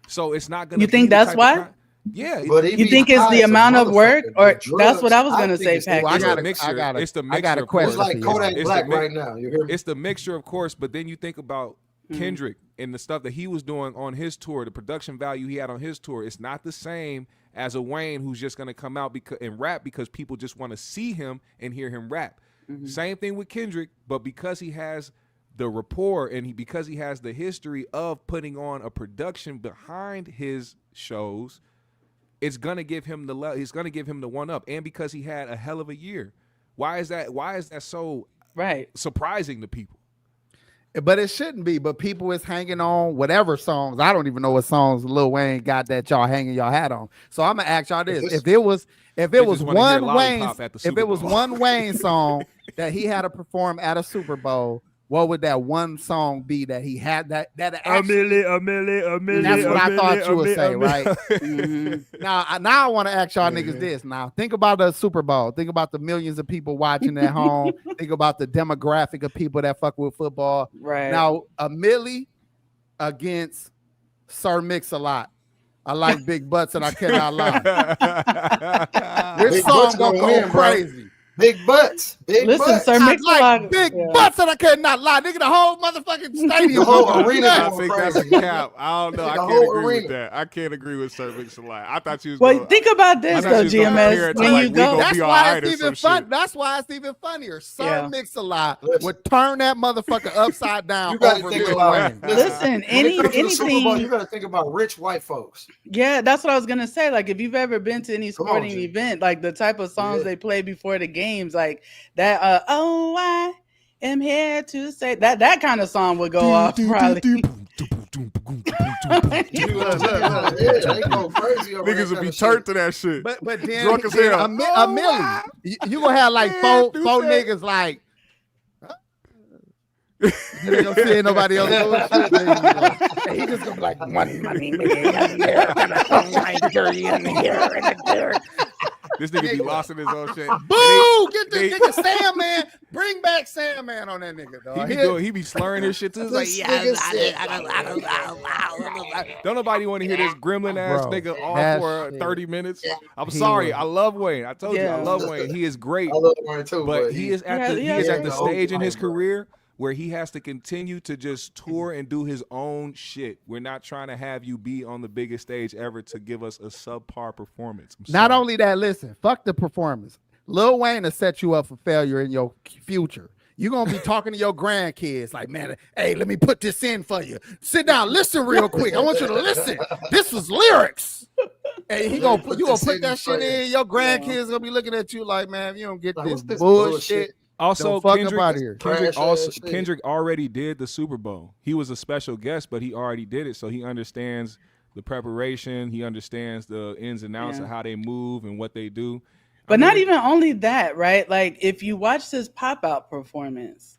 So it's not gonna. You think that's why? Yeah. You think it's the amount of work, or that's what I was gonna say, Pac? It's the mixture. It's the mixture. I got a question. It's like Kodak Black right now. You hear me? It's the mixture, of course, but then you think about Kendrick and the stuff that he was doing on his tour, the production value he had on his tour. It's not the same as a Wayne who's just going to come out and rap because people just want to see him and hear him rap. Same thing with Kendrick, but because he has the rapport and because he has the history of putting on a production behind his shows, it's going to give him the one up, and because he had a hell of a year. Why is that so surprising to people? But it shouldn't be. But people is hanging on whatever songs. I don't even know what songs Lil Wayne got that y'all hanging y'all hat on. So I'm gonna ask y'all this: if it was one Wayne song that he had to perform at a Super Bowl, what would that one song be that he had that actually, a million? That's what I thought you would say, right? Now I want to ask y'all niggas this. Now think about the Super Bowl. Think about the millions of people watching at home. Think about the demographic of people that fuck with football. Right now, a milli against Sir Mix-a-Lot. I like big butts and I cannot lie. Which song gonna go crazy? Big butts. Big Listen, butts. sir, I Mix like big butts and I could not lie. Nigga, the whole motherfucking stadium. The whole going arena nuts. I think that's a cap. I don't know. I The can't whole agree with arena. that. I can't agree with Sir Mix-a-Lot. I thought you was Well, gonna, think about this I thought though, you was gonna compare GMS. it to, When like, you we go, gonna That's be all why right it's or even some fun. shit. That's why it's even funnier. Sir Yeah. Mix-a-Lot Listen. would turn that motherfucker upside down. You gotta over think Lil about Wayne. listen, When it comes to the Super Bowl, anything. you gotta think about rich white folks. Yeah, that's what I was gonna say. Like, if you've ever been to any Come on, sporting G. event, like the type of songs Yeah. they play before the games, like that. Oh, I am here to say that kind of song would go off probably. Yeah, they go crazy over Niggas that would be kind of turned shit. to that shit. But then, Drunk as then hell. a milli. You gonna have like four niggas like. You ain't gonna see nobody else doing shit. Then you go, he just gonna be like money, This nigga be lost in his own shit. Boo! Get this nigga Sandman. Bring back Sandman on that nigga, dog. He be slurring his shit too. It's like, This yeah, nigga said- don't nobody want to hear this gremlin ass Bro, nigga all that for shit. 30 minutes. I'm He sorry. was- I love Wayne. I told you I Yeah. love Wayne. He is great. I love Wayne too, But he is at the he he is has at the the stage in old his time, bro. career where he has to continue to just tour and do his own shit. We're not trying to have you be on the biggest stage ever to give us a subpar performance. I'm Not sorry. only that, listen, fuck the performance. Lil Wayne will set you up for failure in your future. You're gonna be talking to your grandkids like, man, hey, let me put this in for you. Sit down, listen real quick. I want you to listen. This is lyrics. And you gonna put that shit in. Your grandkids gonna be looking at you like, man, if you don't get Like, this what's this bullshit. Also, Don't fuck up outta here. Trash-ass shit. Kendrick already did the Super Bowl. He was a special guest, but he already did it, so he understands the preparation. He understands the ins and outs Yeah. of how they move and what they do. But not even only that, right? Like, if you watch his pop-out performance,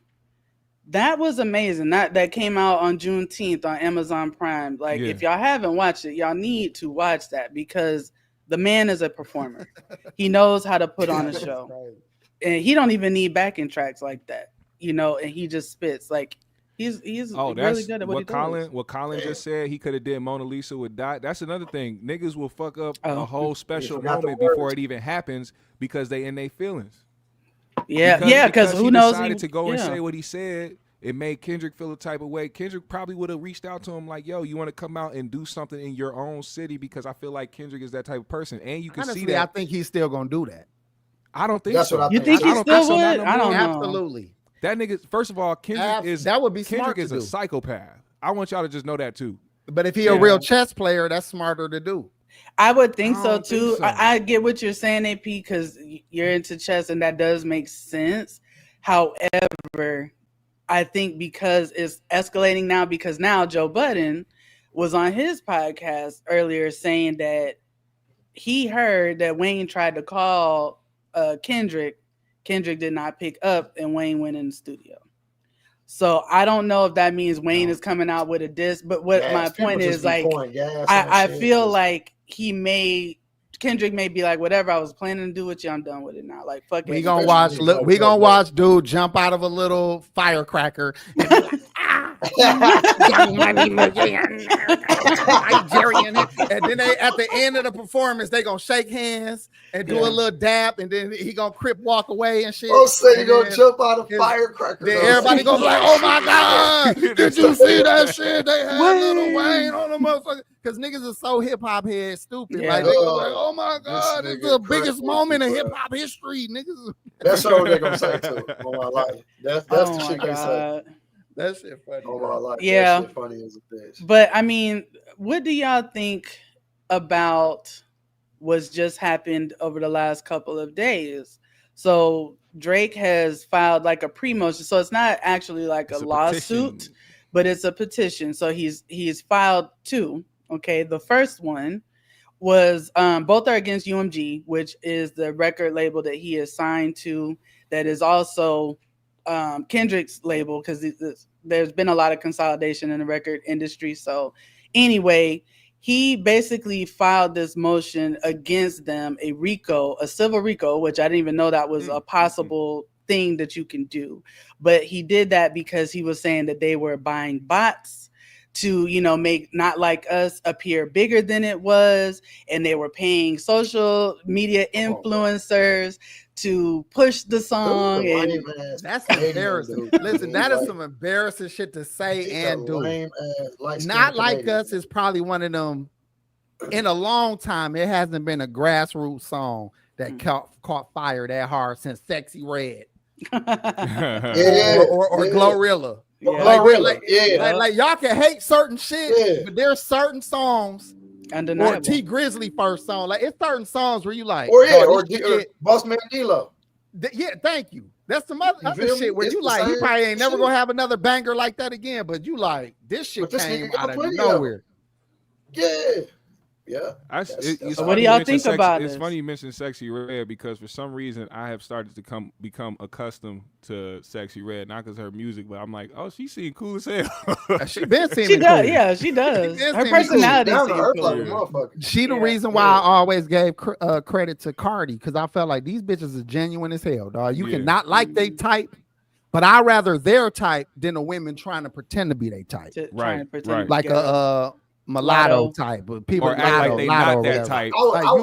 that was amazing. That came out on Juneteenth on Amazon Prime. Like, if y'all haven't watched it, y'all need to watch that because the man is a performer. He knows how to put on a show. And he don't even need backing tracks like that, and he just spits. Like, he's really good at what he does. What Colin just said, he could have did Mona Lisa with Dot. That's another thing. Niggas will fuck up a whole special forgot the moment before words. it even happens because they in their feelings. Because who he knows? decided to go and say what he said. It made Kendrick feel a type of way. Kendrick probably would have reached out to him like, yo, you want to come out and do something in your own city? Because I feel like Kendrick is that type of person. And you can Honestly, see that. I think he's still gonna do that. I don't think That's so. what I You think. think he I don't still think so, not would? no I don't more. know. Absolutely. That nigga, first of all, Kendrick is That would be smart Kendrick is to a do. psychopath. I want y'all to just know that too. But if he a real chess player, that's smarter to do. I would think I so don't think too. so. I get what you're saying, AP, because you're into chess and that does make sense. However, I think because it's escalating now, because now Joe Budden was on his podcast earlier saying that he heard that Wayne tried to call Kendrick. Kendrick did not pick up, and Wayne went in the studio. So I don't know if that means Wayne is coming out with a diss, but what my point is, like, I feel like Kendrick may be like, whatever I was planning to do with you, I'm done with it now. Like, fuck it. We gonna watch dude jump out of a little firecracker. And be like, Nigerian. And then they at the end of the performance, they gonna shake hands and do a little dap, and then he gonna crip walk away and shit. Oh, say he And gonna then- jump out of firecracker. Then everybody gonna be like, "Oh my god, did you see that shit? They had Lil Wayne on the motherfucker." Because niggas are so hip hop head stupid. Yeah. Like they go like, "Oh my god, This it's nigga the biggest crazy, moment in bro. hip hop history, niggas." That's all they're gonna say too. Oh my life. That's Oh the my shit they say. God. That shit funny. Oh my life. Yeah. That shit funny as a bitch. But I mean, what do y'all think about what's just happened over the last couple of days? So Drake has filed like a pre-motion. So it's not actually like It's a a lawsuit, petition. but it's a petition. So he's filed two. Okay. The first one was both are against UMG, which is the record label that he is signed to, that is also Kendrick's label, because there's been a lot of consolidation in the record industry. So anyway, he basically filed this motion against them, a RICO, a civil RICO, which I didn't even know that was a possible thing that you can do. But he did that because he was saying that they were buying bots, to, you know, make Not Like Us appear bigger than it was. And they were paying social media influencers to push the song. And that's embarrassing. Listen, that is some embarrassing shit to say and do. Not Like Us is probably one of them. In a long time, it hasn't been a grassroots song that caught fire that hard since Sexy Red. or Glorilla. Like y'all can hate certain shit, but there's certain songs. Undeniable. Or T Grizzly first song. Like it's certain songs where you like, or Boss Man D-Lo. Yeah, thank you. That's some other shit where you like, he probably ain't never gonna have another banger like that again. But you like, this shit came out of nowhere. Yeah. What do y'all think about it? It's funny you mentioned Sexy Red because for some reason I have started to become accustomed to Sexy Red, not because of her music, but I'm like, oh, she seems cool as hell. She been seeming she does, cool. Yeah, she does. Her personality seems cool. She the reason why I always gave credit to Cardi, because I felt like these bitches are genuine as hell, dog. You cannot like they type, but I'd rather their type than the women trying to pretend to be they type. Right. Like a mulatto type, but people act like they not that type,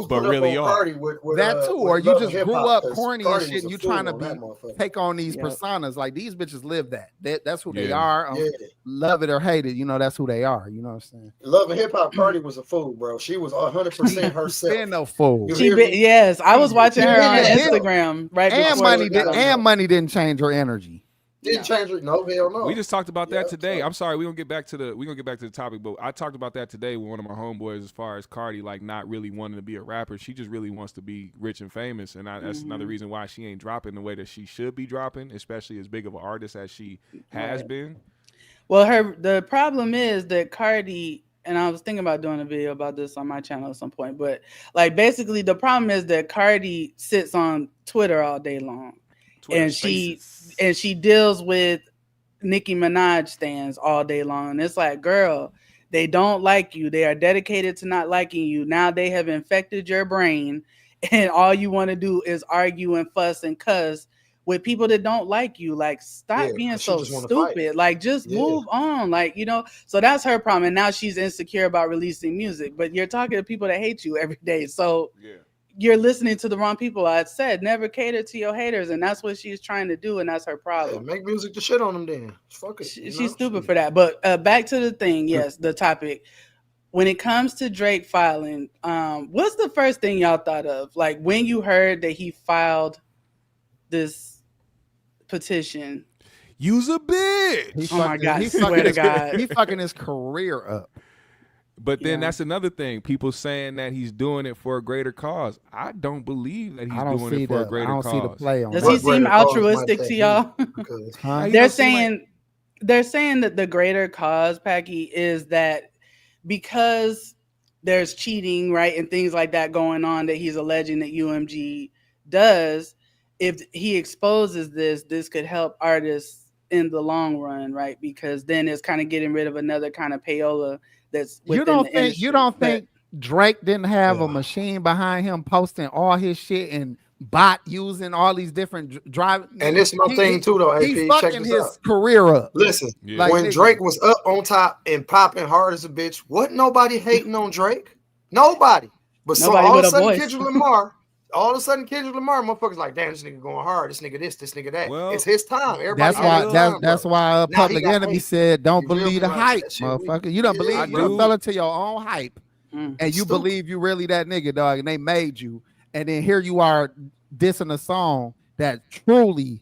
but really are. That too, or you just grew up corny and shit, and you trying to take on these personas. Like these bitches live that. That's who they are. Love it or hate it, you know, that's who they are. You know what I'm saying? Love and Hip Hop Cardi was a fool, bro. She was 100% herself. Been no fool. Yes, I was watching her on Instagram right before. And money didn't change her energy. Didn't change it. No, hell no. We just talked about that today. I'm sorry, we're gonna get back to the topic, but I talked about that today with one of my homeboys as far as Cardi like not really wanting to be a rapper. She just really wants to be rich and famous, and that's another reason why she ain't dropping the way that she should be dropping, especially as big of an artist as she has been. Well, the problem is that Cardi, and I was thinking about doing a video about this on my channel at some point, but like basically the problem is that Cardi sits on Twitter all day long. And she deals with Nicki Minaj stands all day long. And it's like, girl, they don't like you. They are dedicated to not liking you. Now they have infected your brain, and all you want to do is argue and fuss and cuss with people that don't like you. Like, stop being so stupid. Like, just move on. Like, you know, so that's her problem. And now she's insecure about releasing music. But you're talking to people that hate you every day. So you're listening to the wrong people. I said, never cater to your haters, and that's what she's trying to do, and that's her problem. Make music to shit on them then. Fuck it. She's stupid for that. But back to the thing, the topic. When it comes to Drake filing, what's the first thing y'all thought of? Like when you heard that he filed this petition? Use a bitch. Oh my God, swear to God. He fucking his career up. But then that's another thing. People saying that he's doing it for a greater cause. I don't believe that he's doing it for a greater cause. I don't see the play on that. Does he seem altruistic to y'all? They're saying that the greater cause, Packy, is that because there's cheating, right, and things like that going on that he's alleging that UMG does, if he exposes this could help artists in the long run, right? Because then it's kind of getting rid of another kind of payola. You don't think Drake didn't have a machine behind him posting all his shit and bot using all these different drive? And this is my thing too, though. AP, he's fucking his career up. Listen, when Drake was up on top and popping hard as a bitch, wasn't nobody hating on Drake? Nobody. But so all of a sudden, Kendrick Lamar. All of a sudden, Kendrick Lamar, motherfuckers like, damn, this nigga going hard. This nigga this nigga that. Well, it's his time. That's why Public Enemy said, "Don't believe the hype, motherfucker. You don't believe you fell into your own hype, and you believe you really that nigga, dog. And they made you, and then here you are dissing a song that truly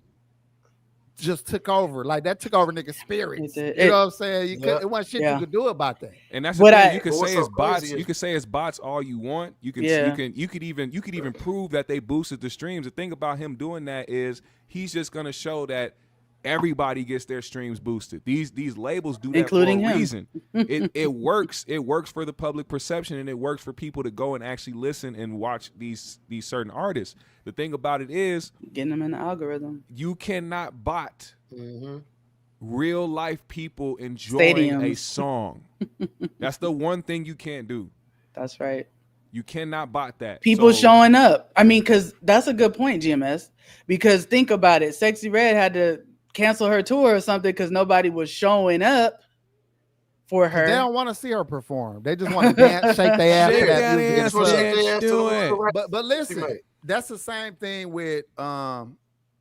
just took over. Like that took over niggas' spirits. You know what I'm saying? It wasn't shit you could do about that. And that's the thing. You could say it's bots. You could say it's bots all you want. You could even prove that they boosted the streams. The thing about him doing that is he's just gonna show that everybody gets their streams boosted. These labels do that, including for a reason. It works. It works for the public perception, and it works for people to go and actually listen and watch these certain artists. The thing about it is getting them in the algorithm. You cannot bot real life people enjoying a song. That's the one thing you can't do. That's right. You cannot bot that. People showing up. I mean, because that's a good point, GMS. Because think about it. Sexy Red had to cancel her tour or something because nobody was showing up. for her. They don't want to see her perform. They just want to dance, shake their ass to that music. But listen, that's the same thing with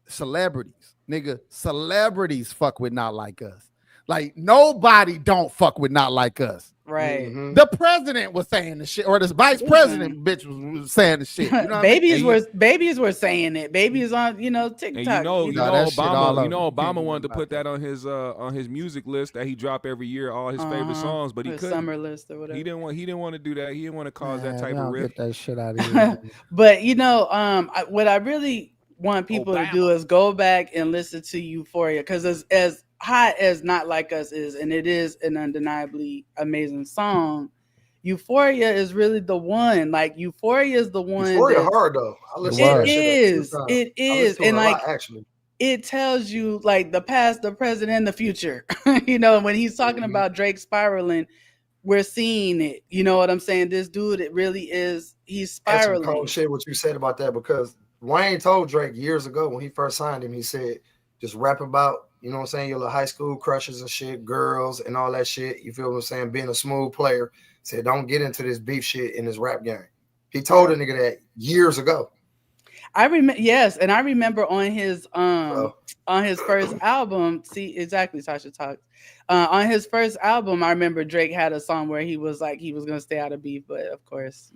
celebrities. Nigga, celebrities fuck with Not Like Us. Like nobody don't fuck with Not Like Us. Right. Mm-hmm. The president was saying the shit, or the vice president bitch was saying the shit. You know babies were saying it. Babies on, TikTok. And Obama wanted to put that on his music list that he dropped every year, all his favorite songs, but he couldn't. Summer list or whatever. He didn't want to do that. He didn't want to cause that type of rift. Get that shit out of here. But what I really want people to do is go back and listen to Euphoria, because as hot as Not Like Us is, and it is an undeniably amazing song, Euphoria is really the one. Like Euphoria is the one. Euphoria hard though. It is, and like actually, it tells you like the past, the present, and the future. When he's talking about Drake spiraling, we're seeing it. You know what I'm saying? This dude, it really is. He's spiraling. That's some cold shit what you said about that, because Wayne told Drake years ago when he first signed him, he said, just rap about, you know what I'm saying, your little high school crushes and shit, girls and all that shit. You feel what I'm saying? Being a smooth player. Said, don't get into this beef shit in this rap game. He told a nigga that years ago. I remember on his first album. See, exactly, Tasha talks. On his first album, I remember Drake had a song where he was like he was gonna stay out of beef, but of course,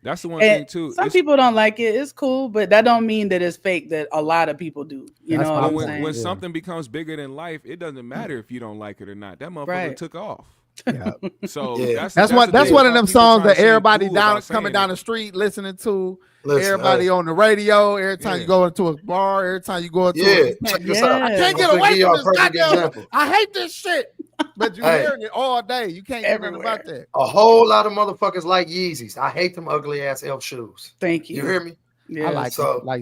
that's the one thing too. Some people don't like it. It's cool, but that don't mean that it's fake. That a lot of people do. You know what I'm saying? When something becomes bigger than life, it doesn't matter if you don't like it or not. That motherfucker took off. Yeah. So that's one of them songs that everybody coming down the street listening to. Everybody on the radio. Every time you go into a bar. Every time you go into I can't get away from this goddamn. I hate this shit. But you're hearing it all day. You can't get nothing about that. A whole lot of motherfuckers like Yeezys. I hate them ugly ass elf shoes. Thank you. You hear me? Yeah. I like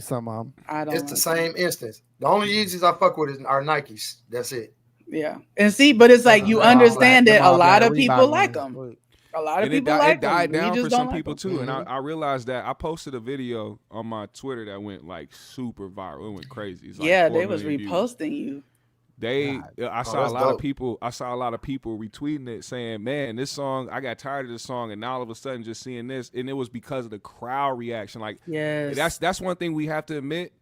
some of them. It's the same instance. The only Yeezys I fuck with are Nikes. That's it. Yeah. And see, but it's like you understand that a lot of people like them. A lot of people like them. It died down for some people too. And I realized that I posted a video on my Twitter that went like super viral. It went crazy. They was reposting you. I saw a lot of people retweeting it saying, man, this song, I got tired of this song, and now all of a sudden just seeing this, and it was because of the crowd reaction. Like, that's one thing we have to admit.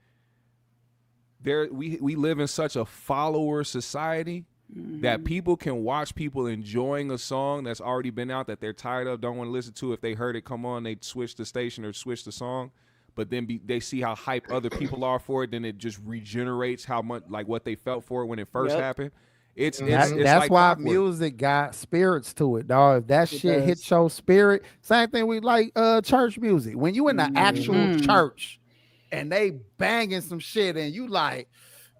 We live in such a follower society that people can watch people enjoying a song that's already been out that they're tired of, don't want to listen to. If they heard it come on, they switch the station or switch the song. But then they see how hype other people are for it, then it just regenerates how much like what they felt for it when it first happened. It's that's like why music got spirits to it, dog. If that shit hits your spirit, same thing with like church music. When you in the actual church and they banging some shit and you like,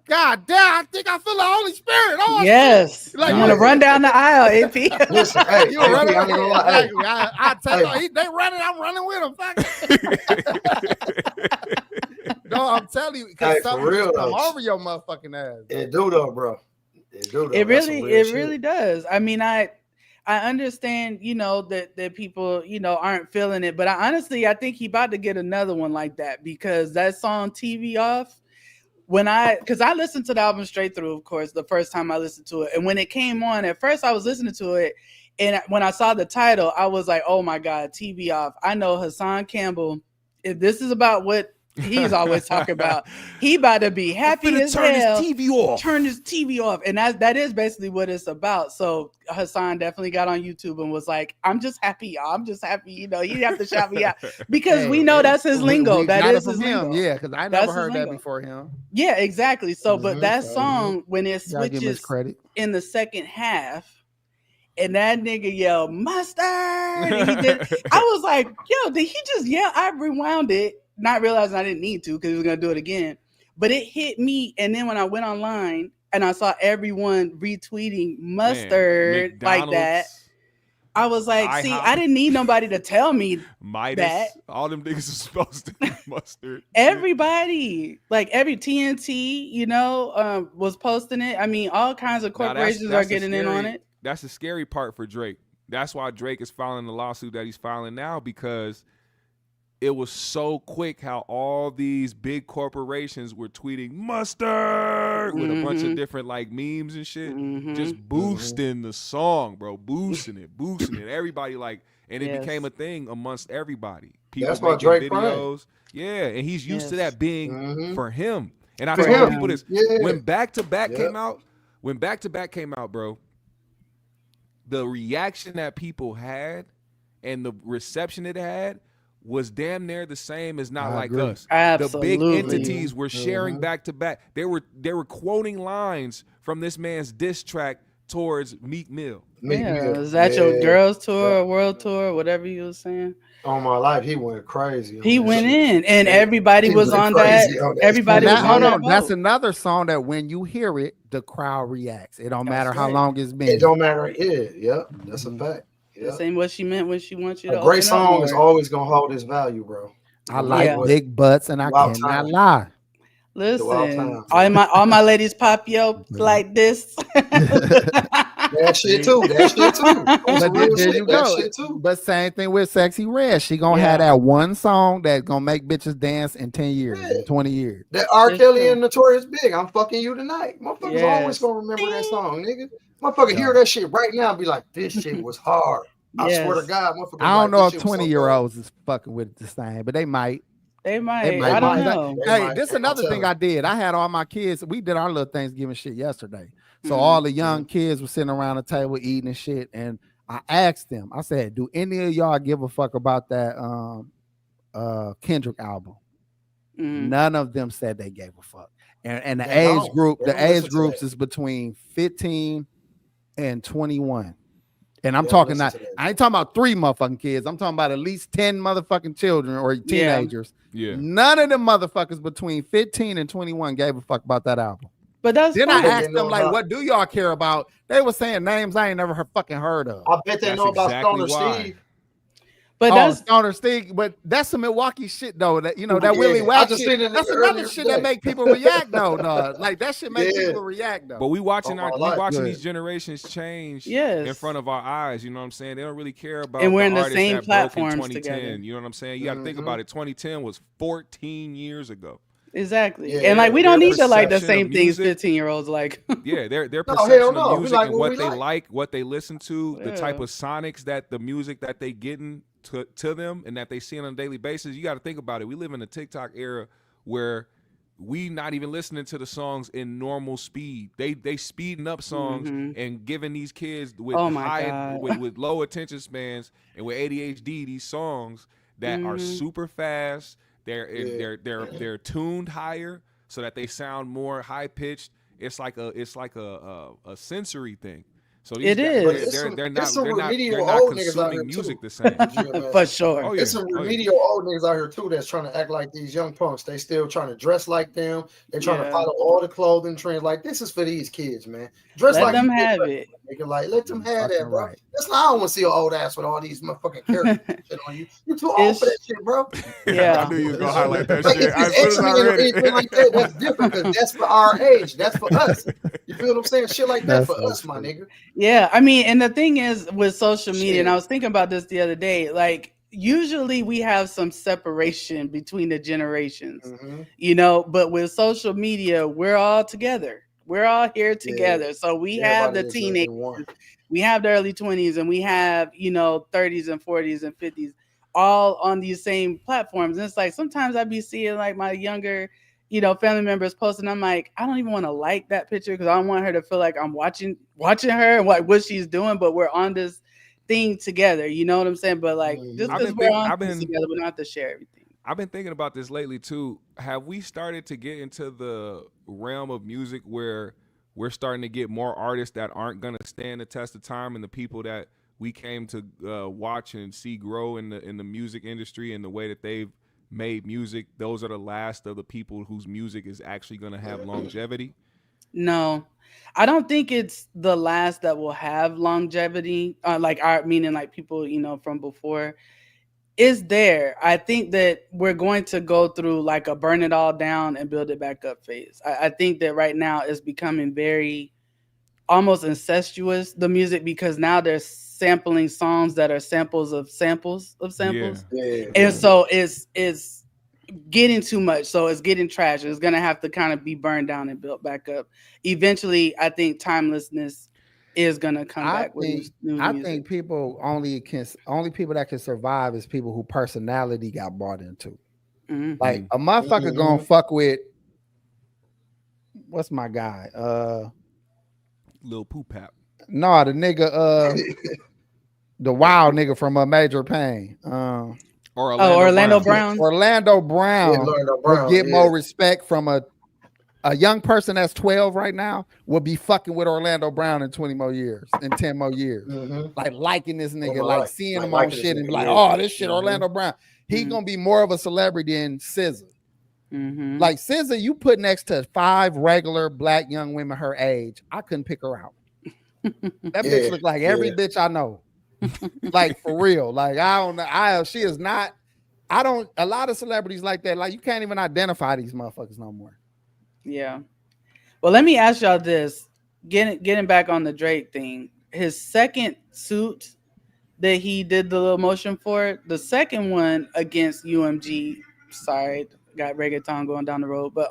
God damn, I think I feel the Holy Spirit. Oh, yes. Like, you want to run down the aisle, AP. Listen, hey, you running? I tell you, they running, I'm running with them. No, I'm telling you, because something come over your motherfucking ass. It do though, bro. It really does. I mean, I understand, that people, aren't feeling it, but I think he about to get another one like that, because that song TV Off, because I listened to the album straight through, of course, the first time I listened to it. And when it came on, at first I was listening to it. And when I saw the title, I was like, oh my God, TV Off. I know Hassan Campbell, if this is about what he's always talking about, he about to be happy as hell. Turn his TV off. And that is basically what it's about. So Hassan definitely got on YouTube and was like, I'm just happy, y'all. I'm just happy. You have to shout me out. Because we know that's his lingo. That is his lingo. Yeah, because I never heard that before him. Yeah, exactly. So, but that song, when it switches in the second half, and that nigga yelled, mustard. I was like, yo, did he just yell? I rewound it, not realizing I didn't need to because he was going to do it again. But it hit me. And then when I went online and I saw everyone retweeting mustard like that, I was like, I didn't need nobody to tell me that. All them niggas are supposed to be mustard. Everybody, like every TNT, was posting it. I mean, all kinds of corporations are getting in on it. That's the scary part for Drake. That's why Drake is filing the lawsuit that he's filing now, because it was so quick how all these big corporations were tweeting mustard. shirt with a bunch of different like memes and shit, just boosting the song, bro, boosting it. Everybody like, and it became a thing amongst everybody. People That's why making Drake videos, and he's used to that being for him. And I For tell him. people this: when Back to Back came out, bro, the reaction that people had and the reception it had was damn near the same as Not Like Us. Absolutely. The big entities were sharing back to back. They were quoting lines from this man's diss track towards Meek Mill. Is that your girls tour, world tour, whatever you was saying? All my life, he went crazy. He went in, and everybody was on that. Everybody was on that. That's another song that when you hear it, the crowd reacts. It don't matter how long it's been. It don't matter. Yeah, that's a fact. The same what she meant when she wants you to. A great song is always gonna hold its value, bro. I like big butts, and I cannot lie. Listen, all my ladies pop yo like this. That shit too. But there you go. But same thing with Sexy Red. She gonna have that one song that's gonna make bitches dance in 10 years, 20 years. That R. Kelly and Notorious Big. I'm fucking you tonight. Motherfuckers always gonna remember that song, nigga. Motherfucker hear that shit right now and be like, this shit was hard. I swear to God, motherfucker. I don't know if 20-year-olds is fucking with it the same, but they might. They might. I don't know. Hey, this is another thing I did. I had all my kids. We did our little Thanksgiving shit yesterday. So all the young kids were sitting around the table eating and shit. And I asked them, I said, do any of y'all give a fuck about that Kendrick album? None of them said they gave a fuck. And the age groups is between 15 and 21. And I'm talking not, I ain't talking about 3 motherfucking kids. I'm talking about at least 10 motherfucking children or teenagers. Yeah. None of them motherfuckers between 15 and 21 gave a fuck about that album. But that's then I asked them, like, what do y'all care about? They were saying names I ain't never fucking heard of. I bet they know about Stoner Steve. But that's Stoner Steve, but that's some Milwaukee shit though. That that Willie Wack shit. That's another shit that make people react though. No, like that shit make people react though. But we watching these generations change in front of our eyes. You know what I'm saying? They don't really care about. And we're in the same platforms together. You know what I'm saying? You got to think about it. 2010 was 14 years ago. Exactly. And like we don't need to like the same things 15-year-olds like. Yeah, their perception of music and what they like, what they listen to, the type of sonics that the music that they getting to them and that they see on a daily basis. You got to think about it. We live in a TikTok era where we not even listening to the songs in normal speed. They speeding up songs and giving these kids with with low attention spans and with ADHD these songs that are super fast. They're tuned higher so that they sound more high pitched. It's like a sensory thing. So they're not consuming music the same. For sure. Oh, yeah. There's some remedial old niggas out here too that's trying to act like these young punks. They still trying to dress like them. They're trying to follow all the clothing trends. Like this is for these kids, man. Dress let like them have it. Like let them have that, bro. That's not. I don't want to see an old ass with all these motherfucking characters shit on you. You too old for that shit, bro. Yeah. I knew you was gonna highlight that like, shit. Anything like that, that's different because that's for our age. That's for us. You feel what I'm saying? Shit like that for us, my nigga. Yeah, I mean, and the thing is with social media, and I was thinking about this the other day, like usually we have some separation between the generations, but with social media, we're all together. We're all here together. So we have the teenagers, we have the early 20s, and we have, 30s and 40s and 50s all on these same platforms. And it's like sometimes I'd be seeing like my younger family members posting. I'm like, I don't even want to like that picture because I don't want her to feel like I'm watching her and what she's doing, but we're on this thing together. You know what I'm saying? But like, just because we're on this together, we don't have to share everything. I've been thinking about this lately too. Have we started to get into the realm of music where we're starting to get more artists that aren't going to stand the test of time, and the people that we came to watch and see grow in the music industry and the way that they've made music, those are the last of the people whose music is actually going to have longevity? No, I don't think it's the last that will have longevity. Meaning like people, from before. Is there. I think that we're going to go through like a burn it all down and build it back up phase. I think that right now it's becoming very almost incestuous, the music, because now they're sampling songs that are samples of samples of samples. Yeah. And so it's getting too much, so it's getting trash. It's gonna have to kind of be burned down and built back up. Eventually, I think timelessness is gonna come back with new music. I think people only people that can survive is people who personality got bought into. Like a motherfucker gonna fuck with what's my guy? Lil Poopap. No, the nigga the wild nigga from Major Pain. Orlando Brown. Orlando Brown will get more respect from a young person that's 12 right now will be fucking with Orlando Brown in 20 more years, in 10 more years. Like liking this nigga, like seeing him on shit and be like, oh, this shit, Orlando Brown. He gonna be more of a celebrity than SZA. Like SZA, you put next to 5 regular black young women her age, I couldn't pick her out. That bitch look like every bitch I know. Like for real. Like I don't know. She is not. I don't. A lot of celebrities like that. Like you can't even identify these motherfuckers no more. Yeah. Well, let me ask y'all this. Getting back on the Drake thing. His second suit that he did the little motion for, the second one against UMG. Sorry, got reggaeton going down the road, but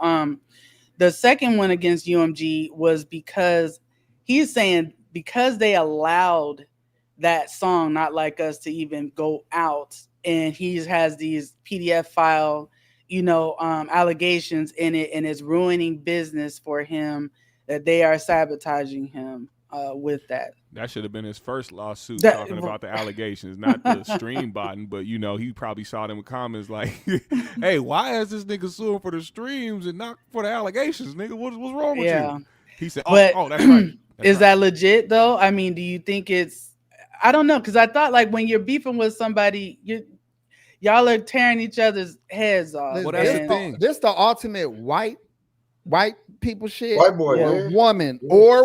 the second one against UMG was because he's saying because they allowed that song Not Like Us to even go out, and he has these PDF file, allegations in it, and it's ruining business for him, that they are sabotaging him with that. That should have been his first lawsuit, talking about the allegations, not the stream botting. But he probably saw them comments like, "Hey, why is this nigga suing for the streams and not for the allegations, nigga? What's wrong with you?" He said, "Oh, that's right." Is that legit though? I mean, do you think it's? I don't know, because I thought like when you're beefing with somebody, y'all are tearing each other's heads off. Well, that's the thing. This the ultimate white people shit. White boy, or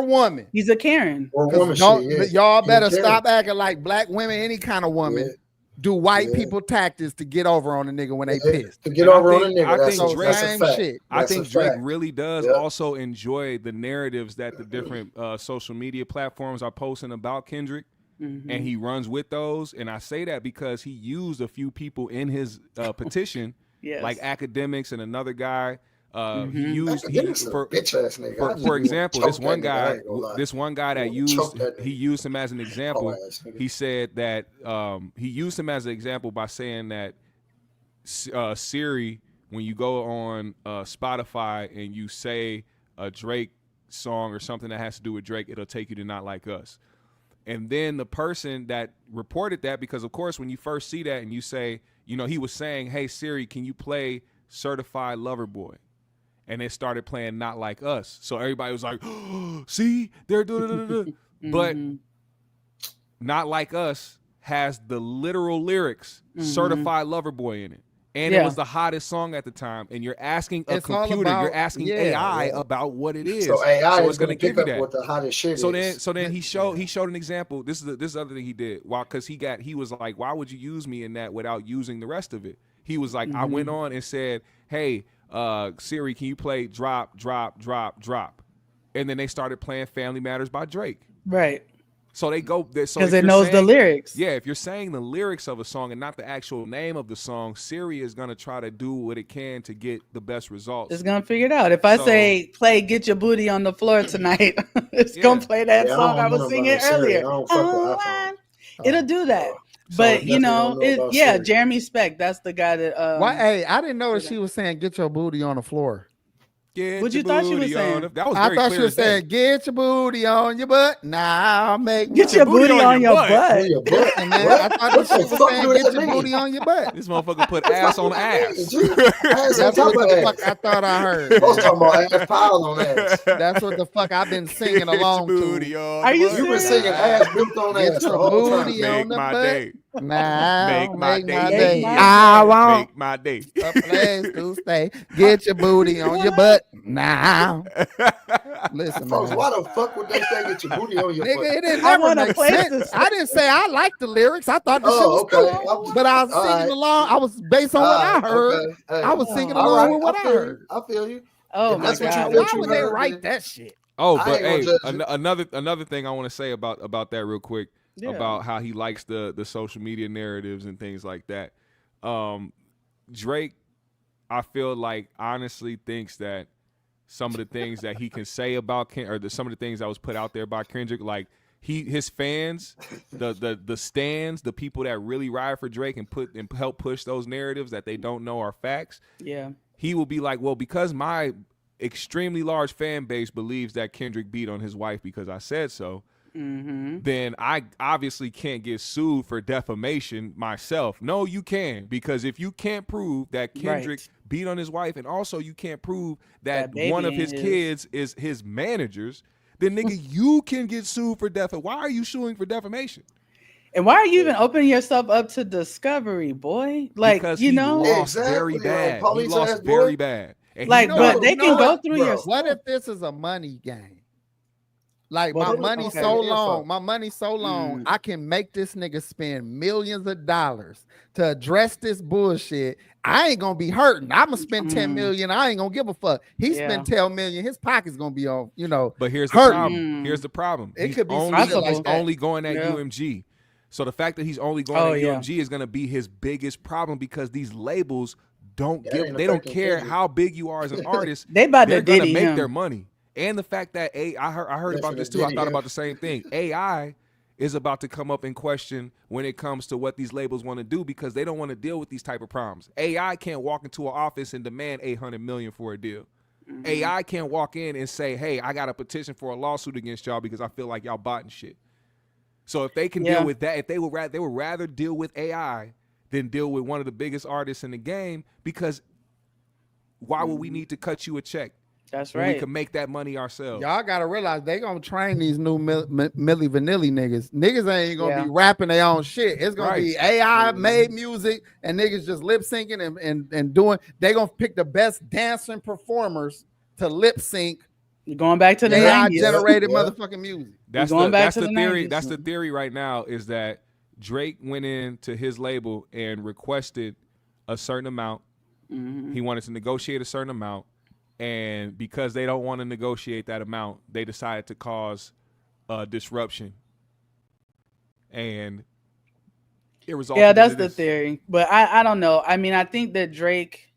woman. He's a Karen. Or woman shit. Y'all better stop acting like black women, any kind of woman. Do white people tactics to get over on a nigga when they pissed? To get over on a nigga. I think Drake really does also enjoy the narratives that the different social media platforms are posting about Kendrick. And he runs with those, and I say that because he used a few people in his petition, like academics and another guy. He used for example, this one guy that used him as an example. He said that he used him as an example by saying that Siri, when you go on Spotify and you say a Drake song or something that has to do with Drake, it'll take you to Not Like Us. And then the person that reported that, because of course when you first see that and you say, he was saying, "Hey Siri, can you play Certified Lover Boy?" And it started playing Not Like Us. So everybody was like, "Oh, see, they're doing it." But Not Like Us has the literal lyrics, Certified Lover Boy in it. And it was the hottest song at the time. And you're asking a computer, you're asking AI about what it is. So AI is going to give you that. What the hottest shit is. So then he showed an example. This is other thing he did. Because he was like, "Why would you use me in that without using the rest of it?" He was like, I went on and said, "Hey, Siri, can you play drop, drop, drop, drop?" And then they started playing Family Matters by Drake. Right. So they go because it knows the lyrics. Yeah, if you're saying the lyrics of a song and not the actual name of the song, Siri is gonna try to do what it can to get the best results. It's gonna figure it out. If I say play "Get Your Booty on the Floor Tonight," it's gonna play that song I was singing earlier. It'll do that. But Jeremy Speck, that's the guy that. Hey, I didn't know that she was saying "Get your booty on the floor." What you thought she was saying? I thought she was saying, "Get your booty on your butt now, get your booty on your butt." Man, I thought she was saying, "Get your booty on your butt." This motherfucker put ass on ass. That's what the fuck I thought I heard. Talking about ass pile on ass. That's what the fuck I've been singing along to. Are you serious? You been singing ass built on ass the whole time. Make my day. Now, make my day. I want make my day. A place to stay. Get your booty on your butt now. Listen, folks, why the fuck would they say "Get your booty on your butt"? It didn't never make sense. I didn't say I liked the lyrics. I thought the shit was cool, but I was singing along. I was based on what I heard. I was singing along with what I heard. I feel you. Oh my God! Why would they write that shit? Oh, but hey, another thing I want to say about that real quick. About how he likes the social media narratives and things like that. Drake, I feel like honestly thinks that some of the things that he can say about some of the things that was put out there by Kendrick, like his fans, the stands, the people that really ride for Drake and help push those narratives that they don't know are facts. Yeah. He will be like, well, because my extremely large fan base believes that Kendrick beat on his wife because I said so, then I obviously can't get sued for defamation myself. No, you can, because if you can't prove that Kendrick beat on his wife, and also you can't prove that one of his kids is his managers, then nigga, you can get sued for defamation. Why are you suing for defamation? And why are you even opening yourself up to discovery, boy? Like, because you know, lost very bad. He lost very bad. And like, but they can go through your stuff. What if this is a money game? Like, my money's so long, I can make this nigga spend millions of dollars to address this bullshit. I ain't gonna be hurting. I'm gonna spend 10 million. I ain't gonna give a fuck. He spent 10 million. His pocket's gonna be on, you know. But here's the problem. Here's the problem. It could be only going at UMG. So the fact that he's only going at UMG is gonna be his biggest problem, because these labels don't care how big you are as an artist. They're gonna make their money. And the fact that I heard about this too. I thought about the same thing. AI is about to come up in question when it comes to what these labels want to do, because they don't want to deal with these type of problems. AI can't walk into an office and demand $800 million for a deal. AI can't walk in and say, hey, I got a petition for a lawsuit against y'all because I feel like y'all botting shit. So if they can deal with that, if they would rather deal with AI than deal with one of the biggest artists in the game, because why would we need to cut you a check? That's right. We can make that money ourselves. Y'all gotta realize they gonna train these new Milli Vanilli niggas. Niggas ain't gonna be rapping their own shit. It's gonna be AI made music, and niggas just lip syncing and doing. They gonna pick the best dancing performers to lip sync. You're going back to the AI generated motherfucking music. That's the theory. 90s. That's the theory right now, is that Drake went into his label and requested a certain amount. He wanted to negotiate a certain amount. And because they don't want to negotiate that amount, they decided to cause disruption. And it resulted. Yeah, that's the theory. But I don't know. I mean, I think that Drake,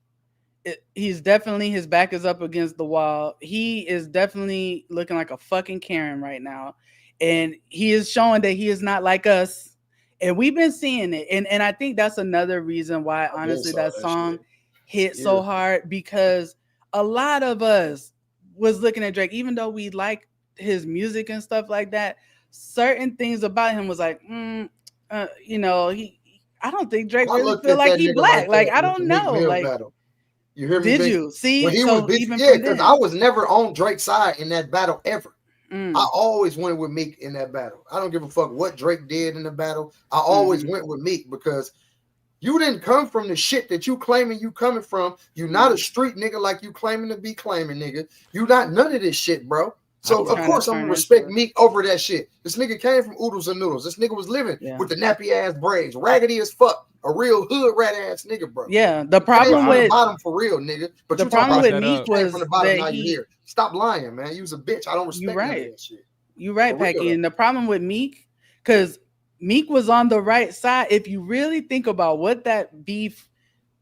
he's definitely, his back is up against the wall. He is definitely looking like a fucking Karen right now. And he is showing that he is not like us. And we've been seeing it. And I think that's another reason why, honestly, that song hit so hard, because a lot of us was looking at Drake, even though we like his music and stuff like that, certain things about him was like, you know, I don't think Drake really feel like he black. Like, I don't know. Like, you hear me? Did you see? When he was because I was never on Drake's side in that battle ever. I always went with Meek in that battle. I don't give a fuck what Drake did in the battle. I always went with Meek, because you didn't come from the shit that you claiming you coming from. You not a street nigga like you claiming to be claiming, nigga. You not none of this shit, bro. So of course I'm gonna respect Meek over that shit. This nigga came from oodles and noodles. This nigga was living with the nappy ass braids, raggedy as fuck, a real hood rat ass nigga, bro. Yeah, the problem with the bottom for real, nigga. But the problem with Meek was from the bottom, now you here. Stop lying, man. You was a bitch. I don't respect that shit. You right, Packy. And the problem with Meek, because Meek was on the right side. If you really think about what that beef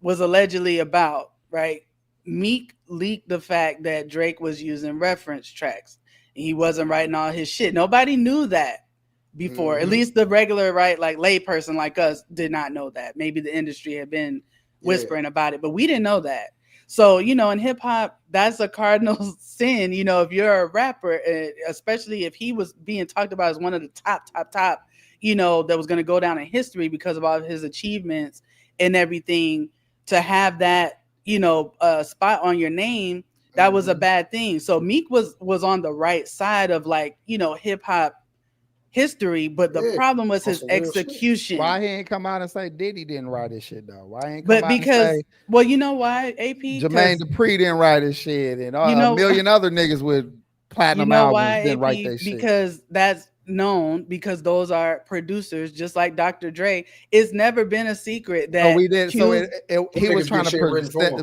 was allegedly about, right? Meek leaked the fact that Drake was using reference tracks. He wasn't writing all his shit. Nobody knew that before. At least the regular, right, like lay person like us did not know that. Maybe the industry had been whispering about it, but we didn't know that. So, you know, in hip hop, that's a cardinal sin. You know, if you're a rapper, especially if he was being talked about as one of the top, you know, that was going to go down in history because of all of his achievements and everything, to have that, you know, spot on your name, that was a bad thing. So Meek was on the right side of, like, you know, hip hop history, but the problem was his execution. Why he ain't come out and say Diddy didn't write his shit though? Why ain't come out and say, well, you know why, AP? Jermaine Dupri didn't write his shit, and a million other niggas with platinum albums didn't write their shit. Because that's known, because those are producers, just like Dr. Dre. It's never been a secret that we did. He was trying to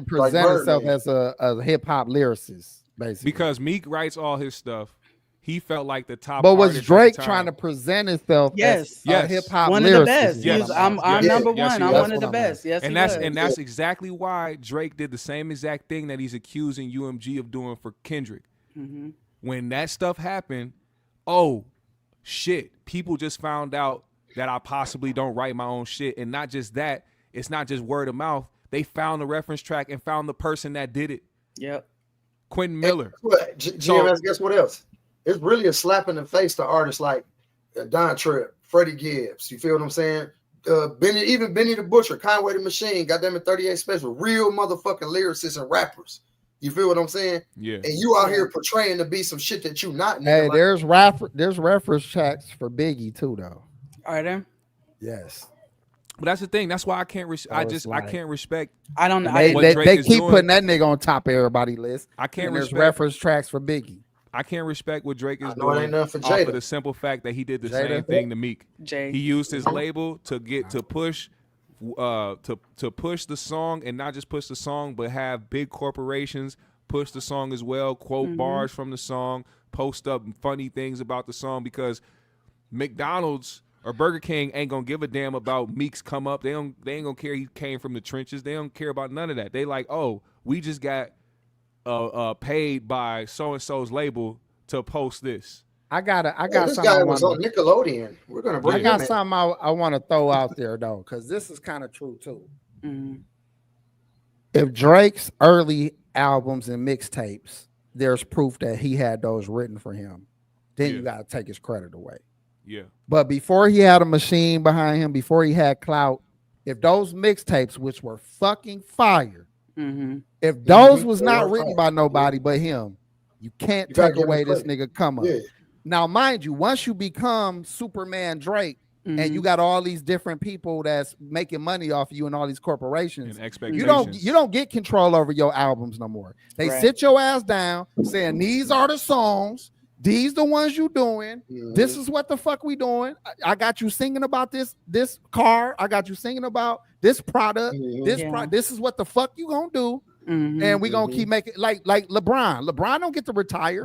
present himself as a hip hop lyricist, basically. Because Meek writes all his stuff, he felt like the top. But was artist Drake at the trying to time. present himself Yes. as a hip hop One of the lyricist? best. is He what was, I'm I'm saying. number Yes, one. he I'm was. one of the best. Yes, And he was. that's exactly why Drake did the same exact thing that he's accusing UMG of doing for Kendrick. Mm-hmm. When that stuff happened, oh shit, people just found out that I possibly don't write my own shit. And not just that, it's not just word of mouth. They found the reference track and found the person that did it. Yep. Quentin Miller. GMS, guess what else? It's really a slap in the face to artists like Don Tripp, Freddie Gibbs. You feel what I'm saying? Benny the Butcher, Conway the Machine, goddamn it, 38 Special, real motherfucking lyricists and rappers. You feel what I'm saying? Yeah. And you out here portraying to be some shit that you not. Hey, Like, there's reference tracks for Biggie too, though. Are there? Yes. But that's the thing. That's why I can't. I can't respect. I don't know. They keep putting that nigga on top of everybody's list. I can't There's respect reference tracks for Biggie. I can't respect what Drake is ain't doing nothing for off Jada. of the simple fact that he did the Jada. same thing to Meek. Jay. He used his label to push the song, and not just push the song, but have big corporations push the song as well, quote bars from the song, post up funny things about the song, because McDonald's or Burger King ain't gonna give a damn about Meek's come up. They ain't gonna care he came from the trenches. They don't care about none of that. They like, oh, we just got paid by so and so's label to post this. I got this something. guy was on Nickelodeon. We're gonna bring I got him in. something I want to throw out there though, because this is kind of true too. Mhm. If Drake's early albums and mixtapes, there's proof that he had those written for him, then you got to take his credit away. Yeah. But before he had a machine behind him, before he had clout, if those mixtapes, which were fucking fire, if those was not written by nobody but him, you can't take away this nigga come up. Yeah. Now, mind you, once you become Superman Drake, and you got all these different people that's making money off you and all these corporations, And expectations. you don't get control over your albums no more. They sit your ass down saying, these are the songs, these the ones you doing, this is what the fuck we doing. I got you singing about this car, I got you singing about this product, this is what the fuck you gonna do. And we gonna keep making like LeBron don't get to retire.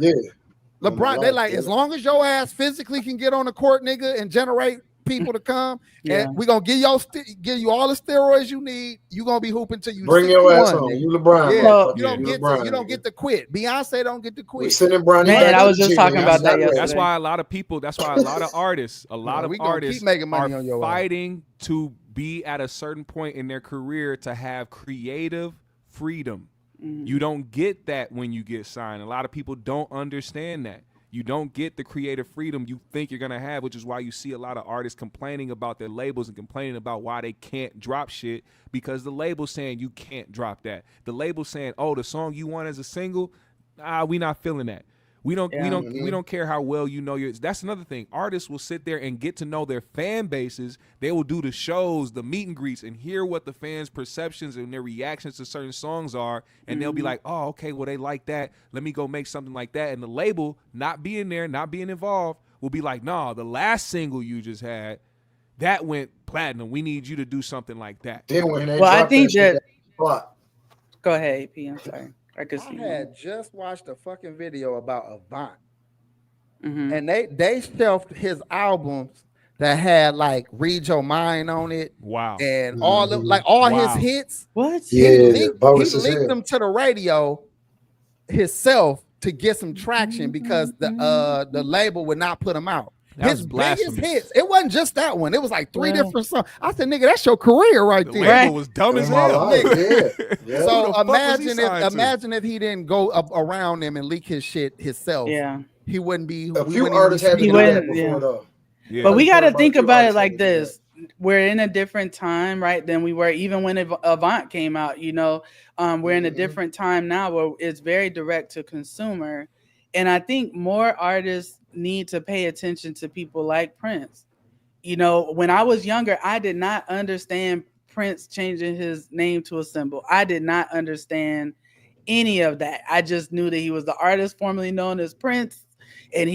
LeBron, they like, as long as your ass physically can get on the court, nigga, and generate people to come, and we gonna give you all the steroids you need. You gonna be hooping till you bring your ass on. You LeBron. Yeah, you don't get to quit. Beyonce don't get to quit. Man, I was just talking about that yesterday. That's why a lot of people. That's why a lot of artists. Artists keep making money are on your fighting to be at a certain point in their career to have creative freedom. You don't get that when you get signed. A lot of people don't understand that. You don't get the creative freedom you think you're going to have, which is why you see a lot of artists complaining about their labels and complaining about why they can't drop shit, because the label's saying you can't drop that. The label's saying, oh, the song you want as a single, we not feeling that. We don't care how well you know your. That's another thing. Artists will sit there and get to know their fan bases. They will do the shows, the meet and greets, and hear what the fans' perceptions and their reactions to certain songs are, and they'll be like, "Oh, okay, well they like that. Let me go make something like that." And the label, not being there, not being involved, will be like, "Nah, the last single you just had, that went platinum. We need you to do something like that." Well, I think that. Go ahead, AP. I'm sorry. I had just watched a fucking video about Avant, and they shelved his albums that had like "Read Your Mind" on it. Wow, and all of all his hits. What? He linked them to the radio himself to get some traction because the label would not put them out. His biggest hits, it wasn't just that one. It was like 3 different songs. I said, nigga, that's your career right there. The label was dumb as hell. So imagine if he didn't go up around him and leak his shit himself. Yeah. He wouldn't be. A few artists had to do that before, though. Yeah. But we got to think about it like this. We're in a different time, right, than we were even when Avant came out. You know, we're in a different time now where it's very direct to consumer. And I think more artists need to pay attention to people like Prince. You know, when I was younger, I did not understand Prince changing his name to a symbol. I did not understand any of that. I just knew that he was the artist formerly known as Prince, and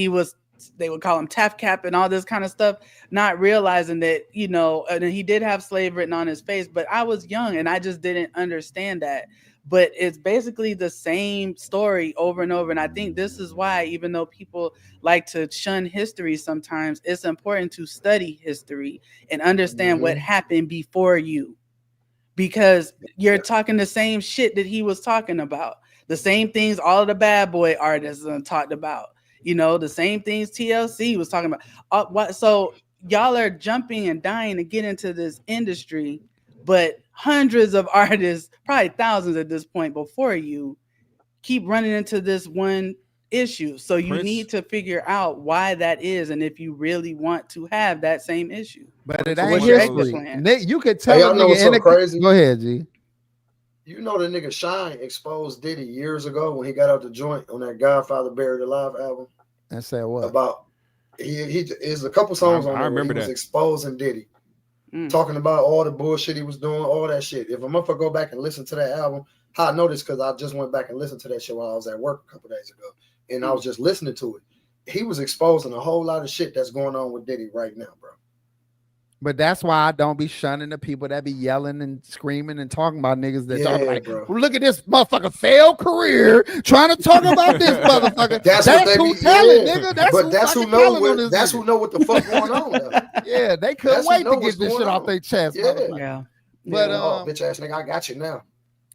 they would call him Tap Cap and all this kind of stuff, not realizing that, you know, and he did have slave written on his face, but I was young and I just didn't understand that. but it's basically the same story over and over. And I think this is why, even though people like to shun history sometimes, it's important to study history and understand what happened before you, because you're talking the same shit that he was talking about, the same things all of the bad boy artists talked about, you know, the same things TLC was talking about. So y'all are jumping and dying to get into this industry, but hundreds of artists, probably thousands at this point before you, keep running into this one issue. So you need to figure out why that is, and if you really want to have that same issue. But it ain't history. Nick, you could tell. Hey, y'all know what's so crazy? Go ahead, G. You know the nigga Shine exposed Diddy years ago when he got out the joint on that Godfather Buried Alive album. And said what? About he is a couple songs on there. I remember that. He was exposing Diddy. Talking about all the bullshit he was doing, all that shit. If a motherfucker go back and listen to that album, how I know this because I just went back and listened to that shit while I was at work a couple days ago, and I was just listening to it. He was exposing a whole lot of shit that's going on with Diddy right now, bro. But that's why I don't be shunning the people that be yelling and screaming and talking about niggas that talk like, well, look at this motherfucker failed career trying to talk about this motherfucker. That's who telling, nigga. That's who know. That's who know what the fuck going on. Though. Yeah, they couldn't wait to get this shit off their chest. Yeah. But bitch ass nigga, I got you now.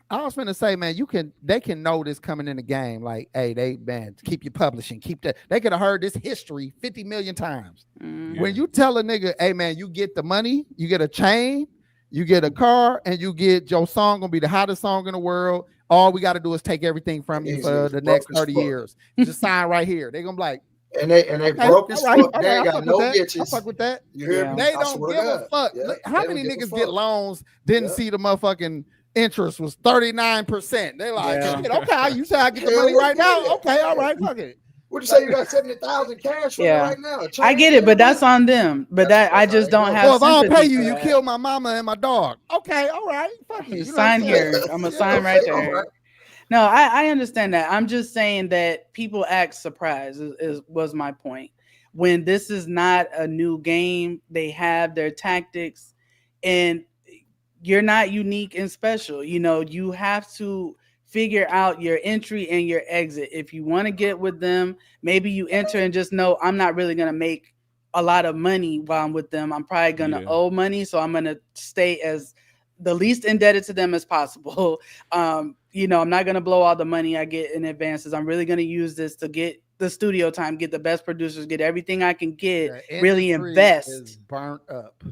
I was gonna say, man, they can know this coming in the game. Like, hey, keep your publishing, keep that. They could have heard this history 50 million times. When you tell a nigga, hey man, you get the money, you get a chain, you get a car, and you get your song gonna be the hottest song in the world. All we got to do is take everything from you for the next 30 years. Just sign right here. They gonna be like, and they broke as fuck. They ain't got no bitches. I fuck with that. You hear me? They don't give a fuck. How many niggas get loans? Didn't see the motherfucking interest was 39%. They're like, okay, you say I get the money right now? Okay, all right, fuck it. What you say? You got 70,000 cash for right now? I get it, but that's on them. But that I just don't have. Well, if I don't pay you, you kill my mama and my dog. Okay, all right, fuck you. Sign here. I'm gonna sign right there. No, I understand that. I'm just saying that people act surprised. Was my point. When this is not a new game, they have their tactics, and you're not unique and special. You know, you have to figure out your entry and your exit. If you want to get with them, maybe you enter and just know I'm not really going to make a lot of money while I'm with them. I'm probably going to owe money. So I'm going to stay as the least indebted to them as possible. You know, I'm not going to blow all the money I get in advances. I'm really going to use this to get the studio time, get the best producers, get everything I can get, really invest. Is burnt up.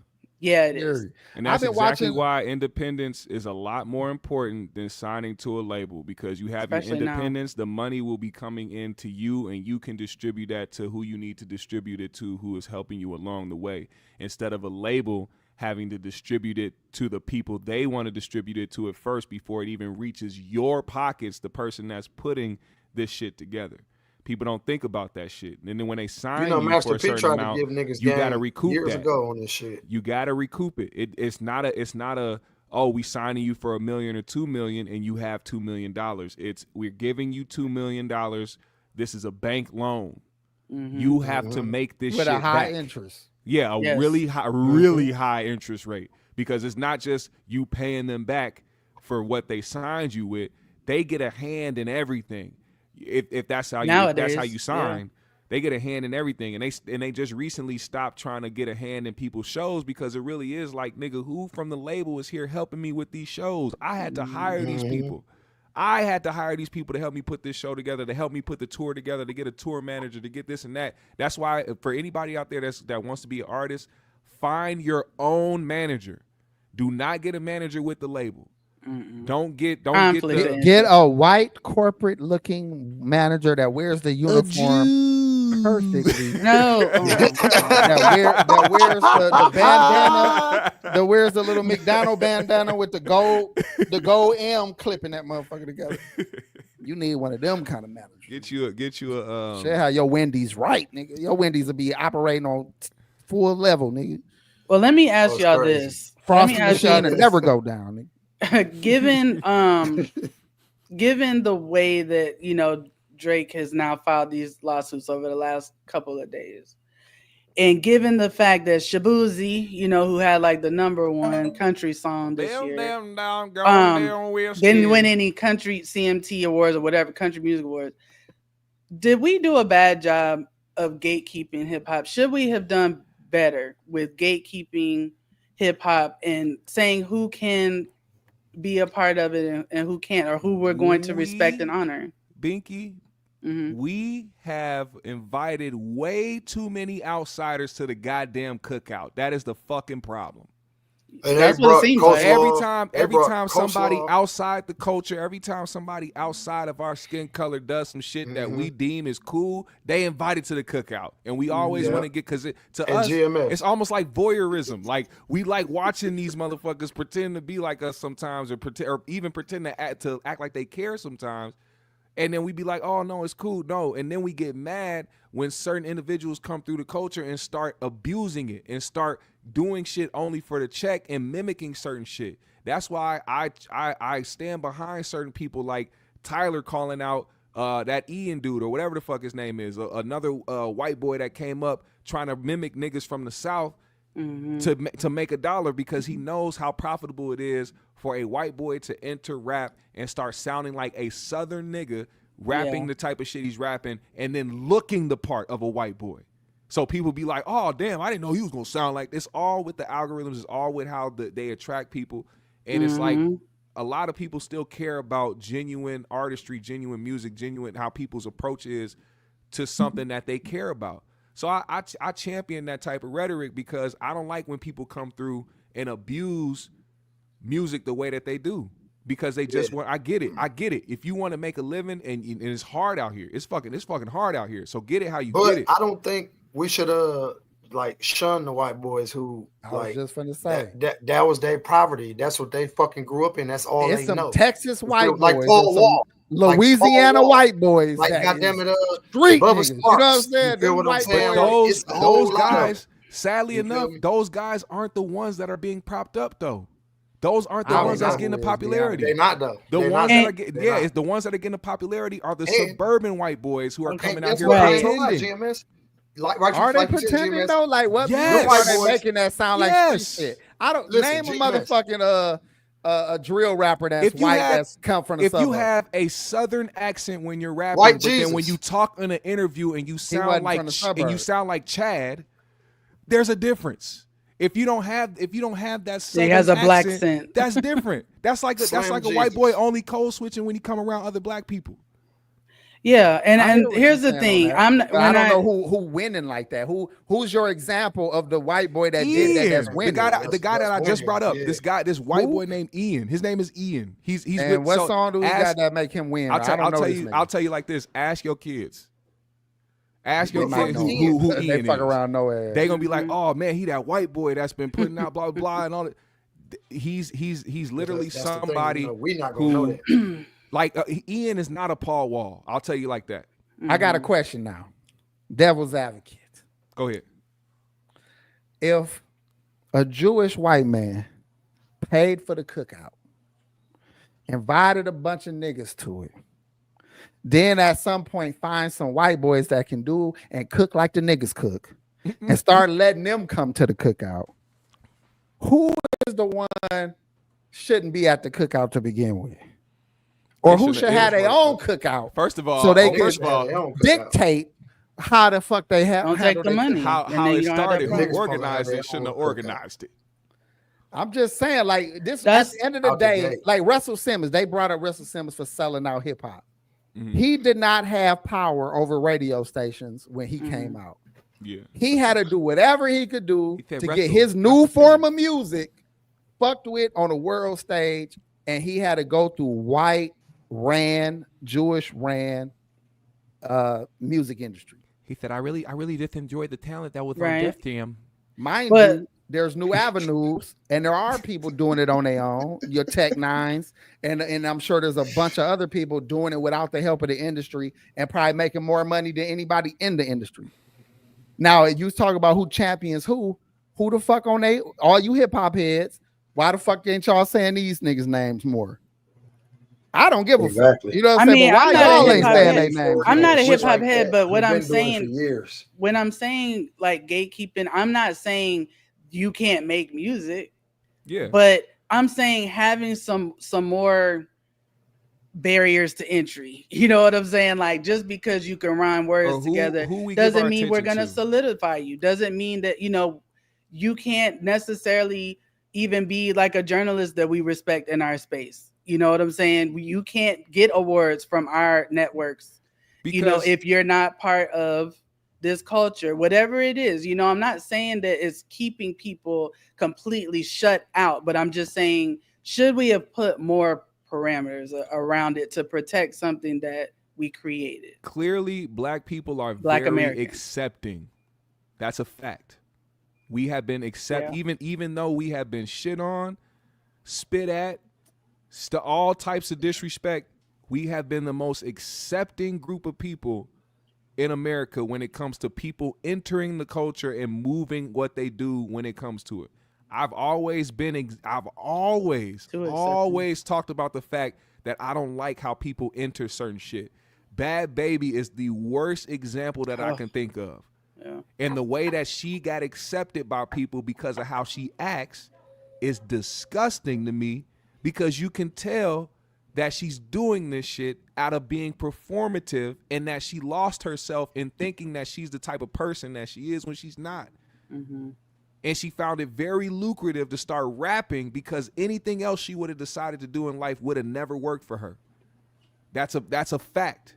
Yeah, it is. And that's exactly why independence is a lot more important than signing to a label, because you have your independence, the money will be coming in to you, and you can distribute that to who you need to distribute it to, who is helping you along the way, instead of a label having to distribute it to the people they want to distribute it to at first before it even reaches your pockets, the person that's putting this shit together. People don't think about that shit. And then when they sign you for a certain amount, you got to recoup years ago on this shit. You got to recoup it. It's not a oh, we signing you for $1 million or $2 million and you have $2 million. It's we're giving you $2 million. This is a bank loan. You have to make this with shit a high back. Interest. Yeah, a really high interest rate, because it's not just you paying them back for what they signed you with. They get a hand in everything. If that's how you sign, they get a hand in everything, and they just recently stopped trying to get a hand in people's shows, because it really is like, nigga, who from the label is here helping me with these shows? I had to hire these people. I had to hire these people to help me put this show together, to help me put the tour together, to get a tour manager, to get this and that. That's why for anybody out there that wants to be an artist, find your own manager. Do not get a manager with the label. Don't get a white corporate looking manager that wears the uniform perfectly. No, that wears the bandana, that wears the little McDonald bandana with the gold M clipping that motherfucker together. You need one of them kind of managers. Get you a share how your Wendy's right, nigga. Your Wendy's will be operating on full level, nigga. Well, let me ask y'all this. Frosty machine will never go down, nigga. Given the way that, you know, Drake has now filed these lawsuits over the last couple of days, And given the fact that Shabuzi, you know, who had like the #1 country song this year, didn't win any country CMT awards or whatever, country music awards. Did we do a bad job of gatekeeping hip hop? Should we have done better with gatekeeping hip hop and saying who can be a part of it and who can't, or who we're going to respect and honor? Binky, we have invited way too many outsiders to the goddamn cookout. That is the fucking problem. That's what it seems like. Every time somebody outside the culture, every time somebody outside of our skin color does some shit that we deem is cool, they invited to the cookout, and we always want to get, because to us GMS. It's almost like voyeurism. Like, we like watching these motherfuckers pretend to be like us sometimes, or even pretend to act like they care sometimes. And then we be like, oh, no, it's cool. No. And then we get mad when certain individuals come through the culture and start abusing it and start doing shit only for the check and mimicking certain shit. That's why I stand behind certain people like Tyler calling out that Ian dude or whatever the fuck his name is, another white boy that came up trying to mimic niggas from the South to make $1, because he knows how profitable it is for a white boy to enter rap and start sounding like a Southern nigga, rapping the type of shit he's rapping, and then looking the part of a white boy. So people be like, oh, damn, I didn't know he was going to sound like this. All with the algorithms, it's all with how they attract people. And it's like a lot of people still care about genuine artistry, genuine music, genuine how people's approach is to something that they care about. So I champion that type of rhetoric, because I don't like when people come through and abuse music the way that they do, because they just want. I get it. If you want to make a living, and it's hard out here, it's fucking hard out here. So get it how you get it. I don't think we should like shun the white boys who I was just finna say that was their poverty. That's what they fucking grew up in. That's all it's they some know. Texas white boys, like Paul Wall, Louisiana white boys, like goddamn it, street Bubba niggas. Sparks. You know what I'm saying? You feel what I'm saying? But those guys, sadly enough, those guys aren't the ones that are being propped up though. Those aren't the ones that's getting the popularity. They're not though. The ones that are getting, it's the ones that are getting the popularity are the suburban white boys who are coming out here pretending. Are they pretending though? Like what? Yes. Are they making that sound like shit? I don't name a motherfucking a drill rapper that's white that's come from the suburbs. If you have a Southern accent when you're rapping, but then when you talk in an interview and you sound like Chad, there's a difference. If you don't have that Southern he has a accent, black accent. That's different. That's like a white boy only code switching when he come around other black people. Yeah, and here's the thing. I don't know who winning like that. Who's your example of the white boy that did that that's winning? The guy that I just brought up. Yeah. This white boy named Ian. His name is Ian. He's and with, what so song do he got that make him win? I'll tell you like this. Ask your kids. Ask your kids who Ian they fuck is. Around no ass. They gonna be like, oh man, he that white boy that's been putting out blah blah blah and all that. He's literally somebody we're not gonna know that. Like Ian is not a Paul Wall. I'll tell you like that. I got a question now. Devil's advocate. Go ahead. If a Jewish white man paid for the cookout, invited a bunch of niggas to it, then at some point find some white boys that can do and cook like the niggas cook, and start letting them come to the cookout, who is the one shouldn't be at the cookout to begin with? Or who should have their own cookout? First of all, so they can dictate how the fuck they have. Don't take the money. How it started, who organized it, shouldn't have organized it. I'm just saying, like this. At the end of the day, like Russell Simmons, they brought up Russell Simmons for selling out hip hop. He did not have power over radio stations when he came out. Yeah, he had to do whatever he could do to get his new form of music fucked with on a world stage, and he had to go through white Jewish music industry. He said, I really just enjoyed the talent that was on Def Jam. Mind you, there's new avenues, and there are people doing it on their own. Your Tech Nines, and I'm sure there's a bunch of other people doing it without the help of the industry, and probably making more money than anybody in the industry. Now, you talk about who champions who the fuck on all you hip hop heads? Why the fuck ain't y'all saying these niggas' names more? I don't give a fuck. Exactly. You know what I I'm saying? mean, But I'm why not a y'all ain't hip-hop saying head. their names? I'm not a Shit hip hop like head, that. but what We've I'm been doing it saying, for years. when I'm saying like gatekeeping, I'm not saying you can't make music. Yeah. But I'm saying having some more barriers to entry. You know what I'm saying? Like, just because you can rhyme words together doesn't mean we're gonna solidify you. Doesn't mean that, you know, you can't necessarily even be like a journalist that we respect in our space. You know what I'm saying? You can't get awards from our networks, because, you know, if you're not part of this culture, whatever it is. You know, I'm not saying that it's keeping people completely shut out, but I'm just saying, should we have put more parameters around it to protect something that we created? Clearly, Black people are very accepting. That's a fact. We have been even though we have been shit on, spit at, all types of disrespect, we have been the most accepting group of people in America when it comes to people entering the culture and moving what they do when it comes to it. I've always talked about the fact that I don't like how people enter certain shit. Bad Baby is the worst example that I can think of. Yeah. And the way that she got accepted by people because of how she acts is disgusting to me, because you can tell that she's doing this shit out of being performative, and that she lost herself in thinking that she's the type of person that she is when she's not. Mm-hmm. And she found it very lucrative to start rapping, because anything else she would have decided to do in life would have never worked for her. That's a fact.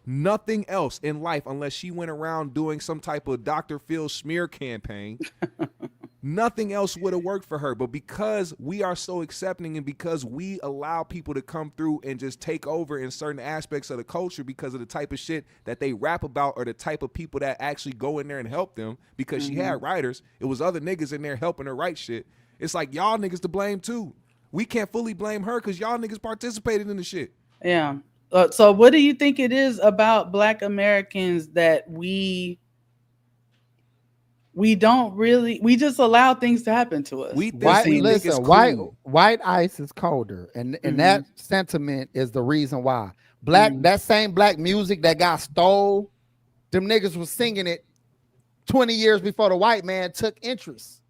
Nothing else in life, unless she went around doing some type of Dr. Phil smear campaign, nothing else would have worked for her. But because we are so accepting, and because we allow people to come through and just take over in certain aspects of the culture because of the type of shit that they rap about, or the type of people that actually go in there and help them, because she had writers, it was other niggas in there helping her write shit. It's like, y'all niggas to blame too. We can't fully blame her because y'all niggas participated in the shit. Yeah. So what do you think it is about Black Americans that we don't really, we just allow things to happen to us? White ice is colder, and that sentiment is the reason why. That same black music that got stole, them niggas was singing it 20 years before the white man took interest.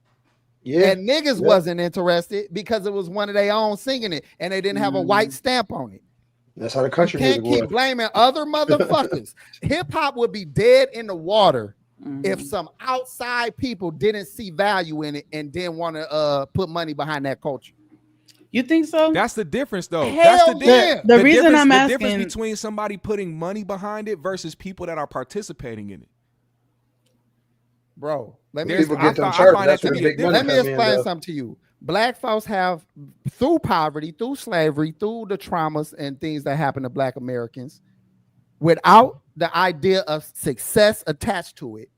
Yeah, and niggas wasn't interested because it was one of their own singing it, and they didn't have a white stamp on it. That's how the country music was. You can't keep blaming other motherfuckers. Hip hop would be dead in the water if some outside people didn't see value in it and didn't want to put money behind that culture. You think so? That's the difference, though. Hell yeah. The reason I'm asking, the difference between somebody putting money behind it versus people that are participating in it. Bro, let me explain something to you. Black folks have, through poverty, through slavery, through the traumas and things that happen to Black Americans, without the idea of success attached to it,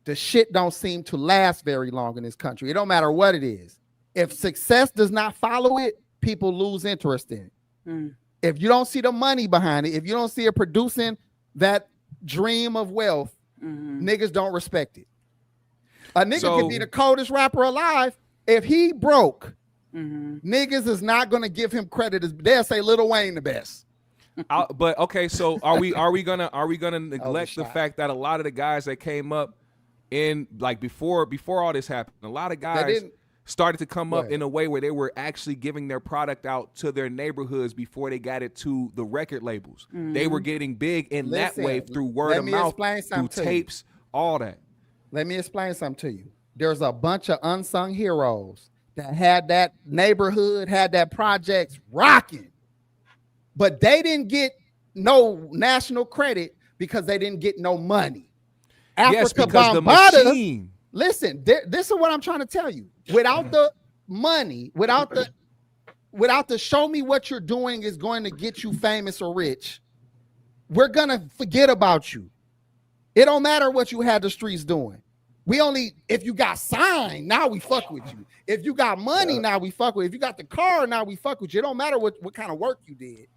the shit don't seem to last very long in this country. It don't matter what it is. If success does not follow it, people lose interest in it. If you don't see the money behind it, if you don't see it producing that dream of wealth, niggas don't respect it. A nigga could be the coldest rapper alive. If he broke, niggas is not gonna give him credit. They'll say Lil Wayne the best. But okay, so are we gonna neglect the fact that a lot of the guys that came up in, like, before all this happened, a lot of guys started to come up in a way where they were actually giving their product out to their neighborhoods before they got it to the record labels. They were getting big in that way through word of mouth, through tapes, all that. Let me explain something to you. There's a bunch of unsung heroes that had that neighborhood, had that projects rocking, but they didn't get no national credit because they didn't get no money. Yes, because the machine. Listen, this is what I'm trying to tell you. Without the money, without the show me what you're doing is going to get you famous or rich, we're gonna forget about you. It don't matter what you had the streets doing. If you got signed, now we fuck with you. If you got money, now we fuck with you. If you got the car, now we fuck with you. It don't matter what kind of work you did.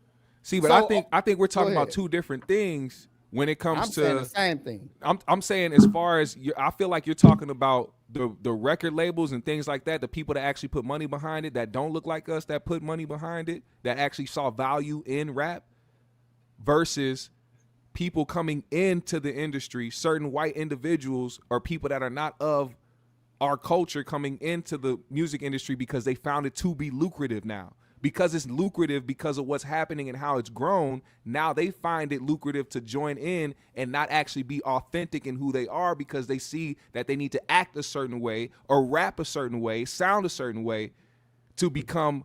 See, but I think we're talking about two different things when it comes I'm to saying the same thing. I'm saying as far as I feel like you're talking about the record labels and things like that, the people that actually put money behind it, that don't look like us, that put money behind it, that actually saw value in rap, versus people coming into the industry, certain white individuals or people that are not of our culture coming into the music industry because they found it to be lucrative now. Because it's lucrative because of what's happening and how it's grown, now they find it lucrative to join in and not actually be authentic in who they are because they see that they need to act a certain way or rap a certain way, sound a certain way to become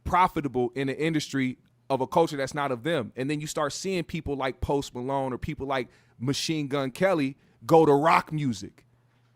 profitable in the industry of a culture that's not of them. And then you start seeing people like Post Malone or people like Machine Gun Kelly go to rock music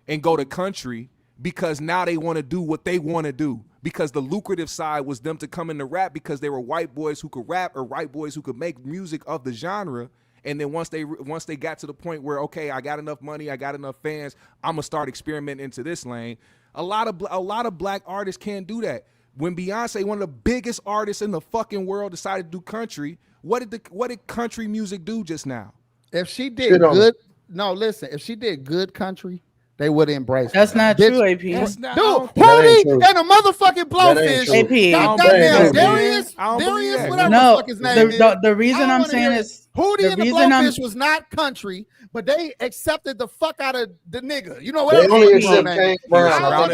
and go to country because now they want to do what they want to do. Because the lucrative side was them to come into rap because they were white boys who could rap or white boys who could make music of the genre. And then once they got to the point where, okay, I got enough money, I got enough fans, I'm gonna start experimenting into this lane. A lot of black artists can't do that. When Beyonce, one of the biggest artists in the fucking world, decided to do country, what did country music do just now? If she did good, no, listen, if she did good country, they would embrace. That's her. not true, AP. Dude, Hootie and a motherfucking blowfish. AP. Goddamn, Darius, whatever the fuck his name is. The reason I'm saying is Hootie and the blowfish was not country, but they accepted the fuck out of the nigga. You know what? They only accept Kane Brown.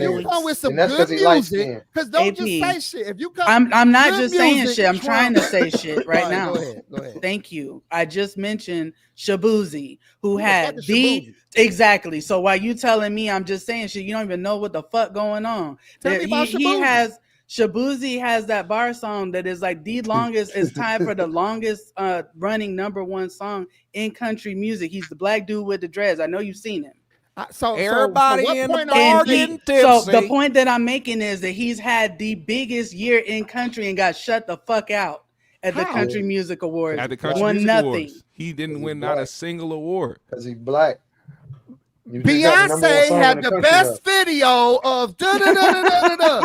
You come with some good music, because don't just say shit. If you come, I'm not just saying shit. I'm trying to say shit right now. Go ahead. Thank you. I just mentioned Shabuzi, who had the exactly. So while you telling me I'm just saying shit, you don't even know what the fuck going on. Tell me about Shabuzi. Shabuzi has that bar song that is like the longest. It's tied for the longest running #1 song in country music. He's the black dude with the dreads. I know you've seen him. Everybody in the bargain. So the point that I'm making is that he's had the biggest year in country and got shut the fuck out at the Country Music Awards. At the Country Music Awards, he didn't win not a single award because he's black. Beyonce had the best video of da da da da da da.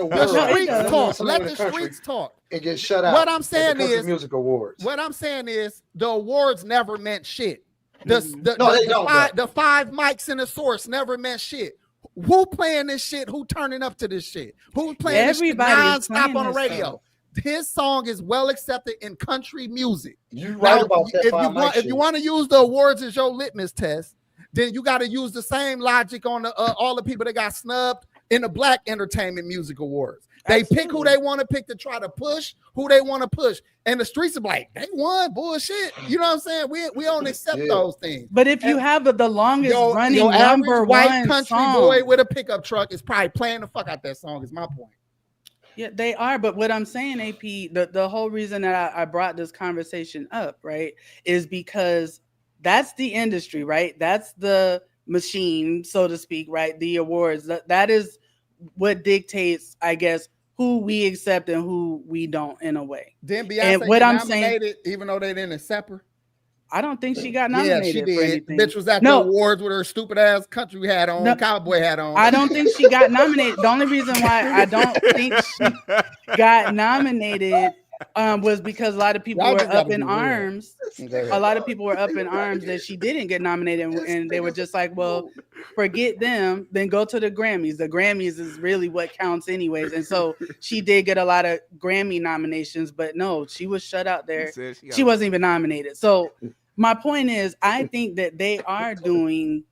The streets talk. Let the streets talk. And get shut out. What I'm saying is, music awards. What I'm saying is, the awards never meant shit. No, they don't. The 5 mics in the source never meant shit. Who playing this shit? Who turning up to this shit? Who's playing this shit non-stop on the radio? His song is well accepted in country music. You're right about that. If you want to use the awards as your litmus test, then you got to use the same logic on the all the people that got snubbed in the Black Entertainment Music Awards. They pick who they want to pick to try to push who they want to push, and the streets are like, they won bullshit. You know what I'm saying? We don't accept those things. But if you have the longest running #1 white country song, boy with a pickup truck is probably playing the fuck out that song. Is my point. Yeah, they are. But what I'm saying, AP, the whole reason that I brought this conversation up, right, is because that's the industry, right? That's the machine, so to speak, right? The awards. That is what dictates, I guess, who we accept and who we don't, in a way. Then Beyonce and what I'm saying, even though they didn't accept her. I don't think she got nominated. Yeah, she did. For anything. Bitch was at the awards with her stupid ass country hat on, cowboy hat on. I don't think she got nominated. The only reason why I don't think she got nominated was because a lot of people were up in arms. A lot of people were up in arms that she didn't get nominated, and they were just like, well, forget them, then go to the Grammys. The Grammys is really what counts anyways. And so she did get a lot of Grammy nominations, but no, she was shut out there. She wasn't even nominated. So my point is, I think that they are doing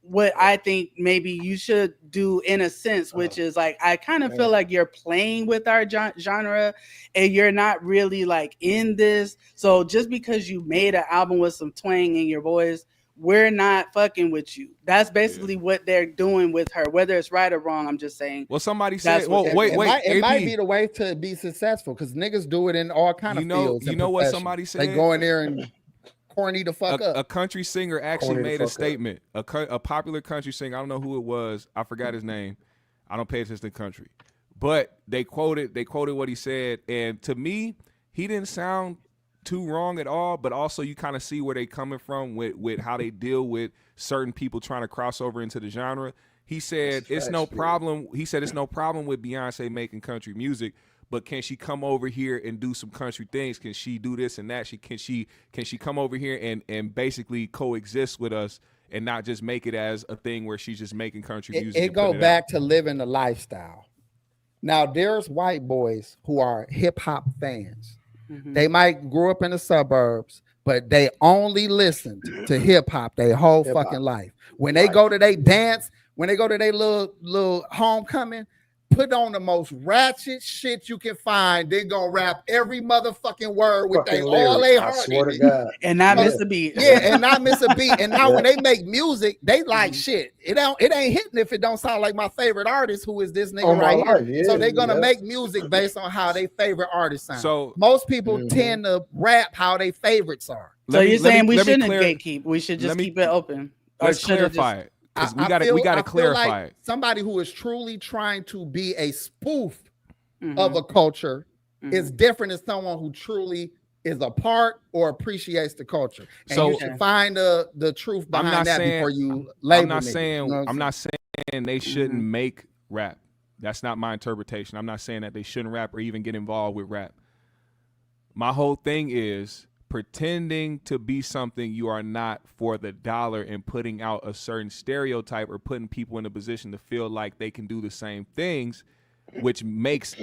what I think maybe you should do in a sense, which is like, I kind of feel like you're playing with our genre and you're not really like in this. So just because you made an album with some twang in your voice, we're not fucking with you. That's basically what they're doing with her, whether it's right or wrong. I'm just saying. Well, somebody said, well, wait. It might be the way to be successful because niggas do it in all kind of fields. You know what somebody said? They go in there and corny the fuck up. A country singer actually made a statement. A popular country singer, I don't know who it was. I forgot his name. I don't pay attention to country. But they quoted what he said. And to me, he didn't sound too wrong at all, but also you kind of see where they coming from with how they deal with certain people trying to cross over into the genre. He said it's no problem. He said it's no problem with Beyonce making country music, but can she come over here and do some country things? Can she do this and that? Can she come over here and basically coexist with us and not just make it as a thing where she's just making country music? It go back to living the lifestyle. Now there's white boys who are hip hop fans. They might grow up in the suburbs, but they only listen to hip hop their whole fucking life. When they go to their dance, when they go to their little homecoming, put on the most ratchet shit you can find. They gonna rap every motherfucking word with all they heart. Swear to God. And not miss a beat. Yeah, and not miss a beat. And now when they make music, they like shit. It ain't hitting if it don't sound like my favorite artist, who is this nigga right here. Yeah, so they're gonna make music based on how their favorite artist sound. So most people tend to rap how their favorites are. So you're saying we shouldn't gatekeep. We should just keep it open. Let's clarify it. Because we got to clarify it. Somebody who is truly trying to be a spoof of a culture is different than someone who truly is a part or appreciates the culture. And so you should find the truth behind that before you label it. I'm not saying they shouldn't make rap. That's not my interpretation. I'm not saying that they shouldn't rap or even get involved with rap. My whole thing is pretending to be something you are not for the dollar and putting out a certain stereotype or putting people in a position to feel like they can do the same things, which makes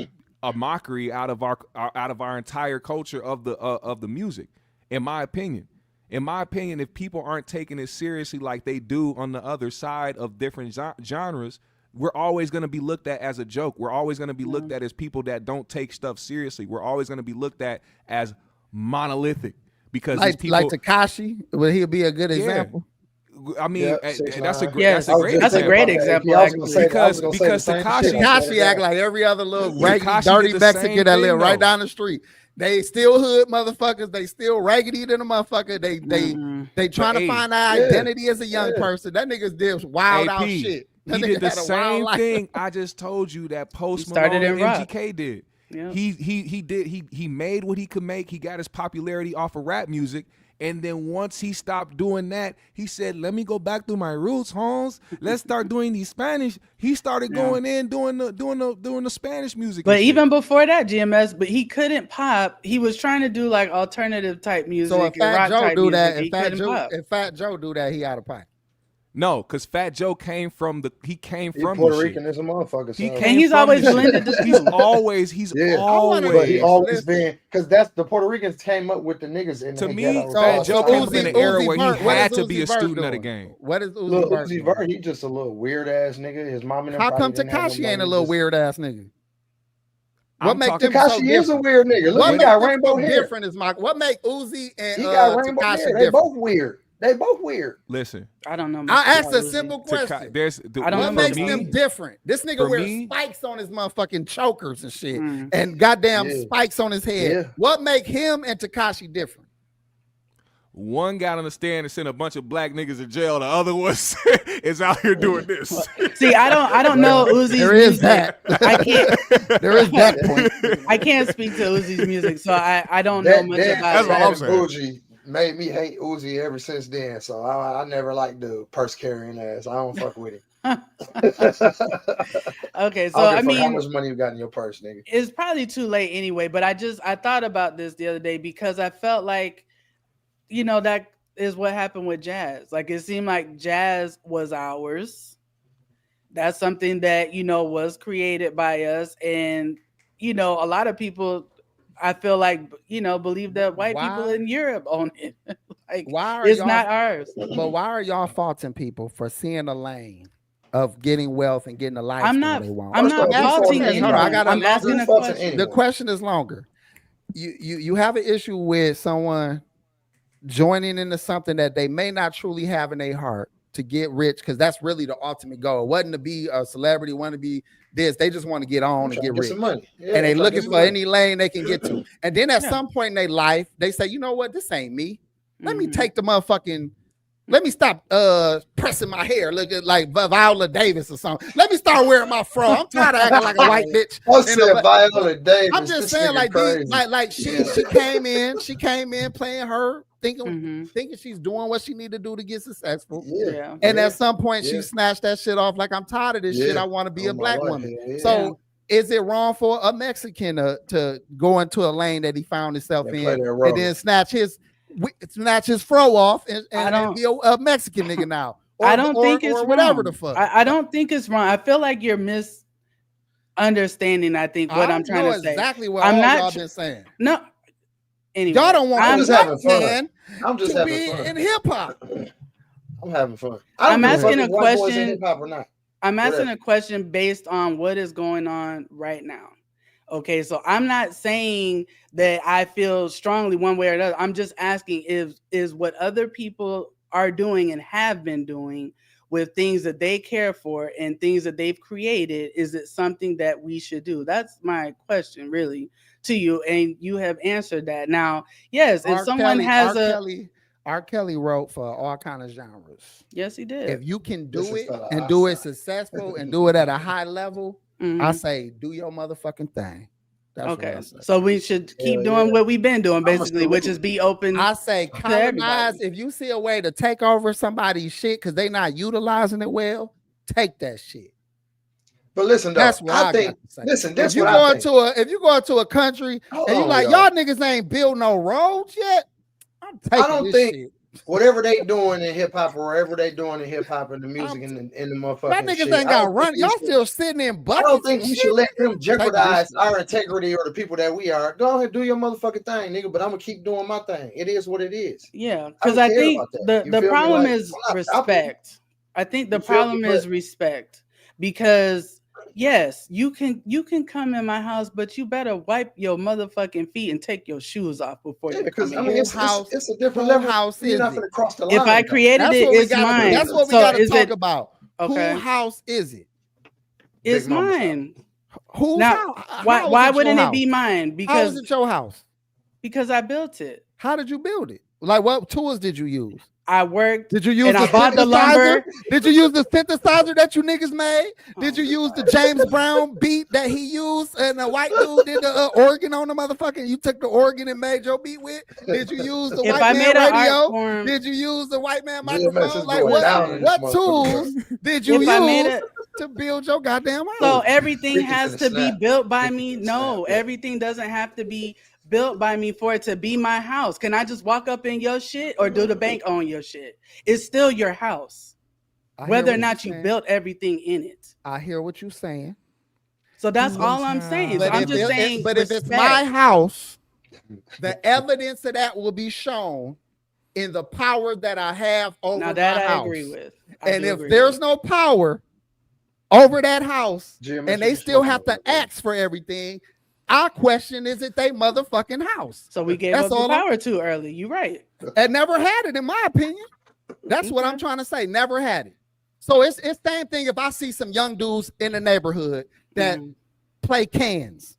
a mockery out of our entire culture of the music. In my opinion, if people aren't taking it seriously like they do on the other side of different genres, we're always going to be looked at as a joke. We're always going to be looked at as people that don't take stuff seriously. We're always going to be looked at as monolithic because like Tekashi, will he be a good example? I mean, that's a great example. Because Tekashi act like every other little raggedy, dirty Mexican that live right down the street. They still hood motherfuckers. They still raggedy than a motherfucker. They trying to find their identity as a young person. That nigga's did wild out shit. He did the same thing I just told you that Post Malone and MGK did. Yeah. He made what he could make. He got his popularity off of rap music. And then once he stopped doing that, he said, let me go back to my roots, Hous. Let's start doing these Spanish. He started going in doing the Spanish music. But even before that, GMS, but he couldn't pop. He was trying to do like alternative type music. So if Fat Joe do that, if Fat Joe do that, he out of pocket. No, because Fat Joe came from Puerto Rican as a motherfucker. He's always blended the He's always but he always been, because that's the Puerto Ricans came up with the niggas in to me. Fat Joe came up in an era where he had to be a student of the game. What is Uzi Vert? He just a little weird ass nigga. His mom and how come Tekashi ain't a little weird ass nigga? What makes Tekashi is a weird nigga. Look, he got rainbow hair. Different is what make Uzi and he got rainbow hair. They both weird. They both weird. Listen, I don't know. I asked a simple question. What makes them different? This nigga wears spikes on his motherfucking chokers and shit, and goddamn spikes on his head. Yeah. What make him and Tekashi different? One got on the stand and sent a bunch of black niggas to jail. The other one is out here doing this. See, I don't know Uzi's there is music. That. I can't. There is that point. I can't speak to Uzi's music, so I don't know much about that's what I'm saying. Made me hate Uzi ever since then, so I never liked the purse carrying ass. I don't fuck with him. Okay, so I mean, how much money you got in your purse, nigga? It's probably too late anyway. But I thought about this the other day because I felt like, that is what happened with jazz. Like it seemed like jazz was ours. That's something that was created by us, and a lot of people, I feel like, believe that white people in Europe own it. Like, it's not ours. But why are y'all faulting people for seeing a lane of getting wealth and getting a lifestyle they want? I'm not faulting anyone. I'm asking a question. The question is longer. You have an issue with someone joining into something that they may not truly have in their heart to get rich, because that's really the ultimate goal. It wasn't to be a celebrity, want to be this. They just want to get on and get rich. Some money. Yeah, and they looking for any lane they can get to. And then at some point in their life, they say, you know what, this ain't me. Let me take the motherfucking, let me stop pressing my hair looking like Viola Davis or something. Let me start wearing my fro. I'm tired of acting like a white bitch. Viola Davis. I'm just saying, like she came in playing her, thinking she's doing what she need to do to get successful. And at some point she snatched that shit off. Like, I'm tired of this shit. I want to be a black woman. So Is it wrong for a Mexican to go into a lane that he found himself in and then snatch his fro off and be a Mexican nigga now? I don't think it's whatever wrong. The fuck. I don't think it's wrong. I feel like you're misunderstanding. I think what I'm trying to say. Exactly what y'all been saying. No. Anyway, y'all don't want I'm just having fun. I'm just having fun in hip hop. I'm having fun. I'm asking a question. Hip hop or not. I'm asking a question based on what is going on right now. Okay, so I'm not saying that I feel strongly one way or another. I'm just asking is what other people are doing and have been doing with things that they care for and things that they've created, is it something that we should do? That's my question really to you, and you have answered that. Now, yes, if someone has R. Kelly wrote for all kinds of genres. Yes, he did. If you can do it and do it successful and do it at a high level, I say do your motherfucking thing. That's okay. So we should keep doing what we've been doing, basically, which is be open. I say colonize. If you see a way to take over somebody's shit because they're not utilizing it well, take that shit. But listen, though, that's what I think. Listen, if you go into a country and you like y'all niggas ain't built no roads yet, I don't think shit. Whatever they doing in hip hop or whatever they doing in hip hop and the music and the motherfucking that niggas shit, ain't got run. Y'all still sitting in buckets. I don't think we should let them jeopardize our integrity or the people that we are. Go ahead, do your motherfucking thing, nigga. But I'm gonna keep doing my thing. It is what it is. Yeah, because I think the problem is respect. I think the problem is respect because. Yes, you can come in my house, but you better wipe your motherfucking feet and take your shoes off before you come in. I mean, it's a different level. House You're not gonna cross the line. If I created it, it's mine. That's what we gotta talk about. Okay. Whose house is it? It's mine. Whose house? Why wouldn't it be mine? Because how is it your house? Because I built it. How did you build it? Like what tools did you use? I worked. Did you use I bought the lumber? Did you use the synthesizer that you niggas made? Did you use the James Brown beat that he used and the white dude did the organ on the motherfucker? You took the organ and made your beat with? Did you use the white man radio? Did you use the white man microphone? Like what tools did you use to build your goddamn house? So everything has to be built by me? No, everything doesn't have to be built by me for it to be my house. Can I just walk up in your shit or do the bank own your shit? It's still your house, whether or not you built everything in it. I hear what you're saying. So that's all I'm saying. So I'm just saying. But if it's my house, the evidence of that will be shown in the power that I have over my house. I agree with. And if there's no power over that house and they still have to ask for everything, our question is it they motherfucking house. So we gave up the power too early. You're right. And never had it, in my opinion. That's what I'm trying to say. Never had it. So it's same thing if I see some young dudes in the neighborhood that play cans.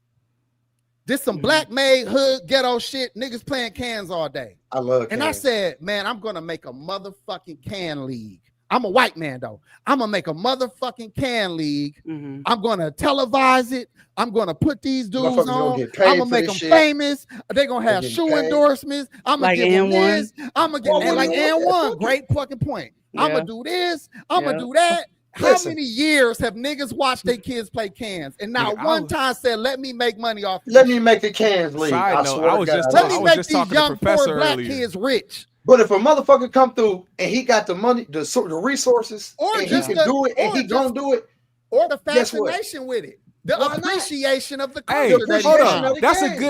This some black made hood ghetto shit. Niggas playing cans all day. I love cans. And I said, man, I'm gonna make a motherfucking can league. I'm a white man though. I'm gonna make a motherfucking can league. I'm gonna televise it. I'm gonna put these dudes on. I'm gonna make them famous. They're gonna have shoe endorsements. I'm gonna give them this. I'm gonna get like N1. Great fucking point. I'm gonna do this. I'm gonna do that. How many years have niggas watched their kids play cans and not one time said, "Let me make money off"? Let me make the cans league. I was just let me make these young poor black kids rich. But if a motherfucker come through and he got the money, the resources, and he can do it, and he gonna do it, or the fascination with it, the appreciation of the culture. Hey, hold on.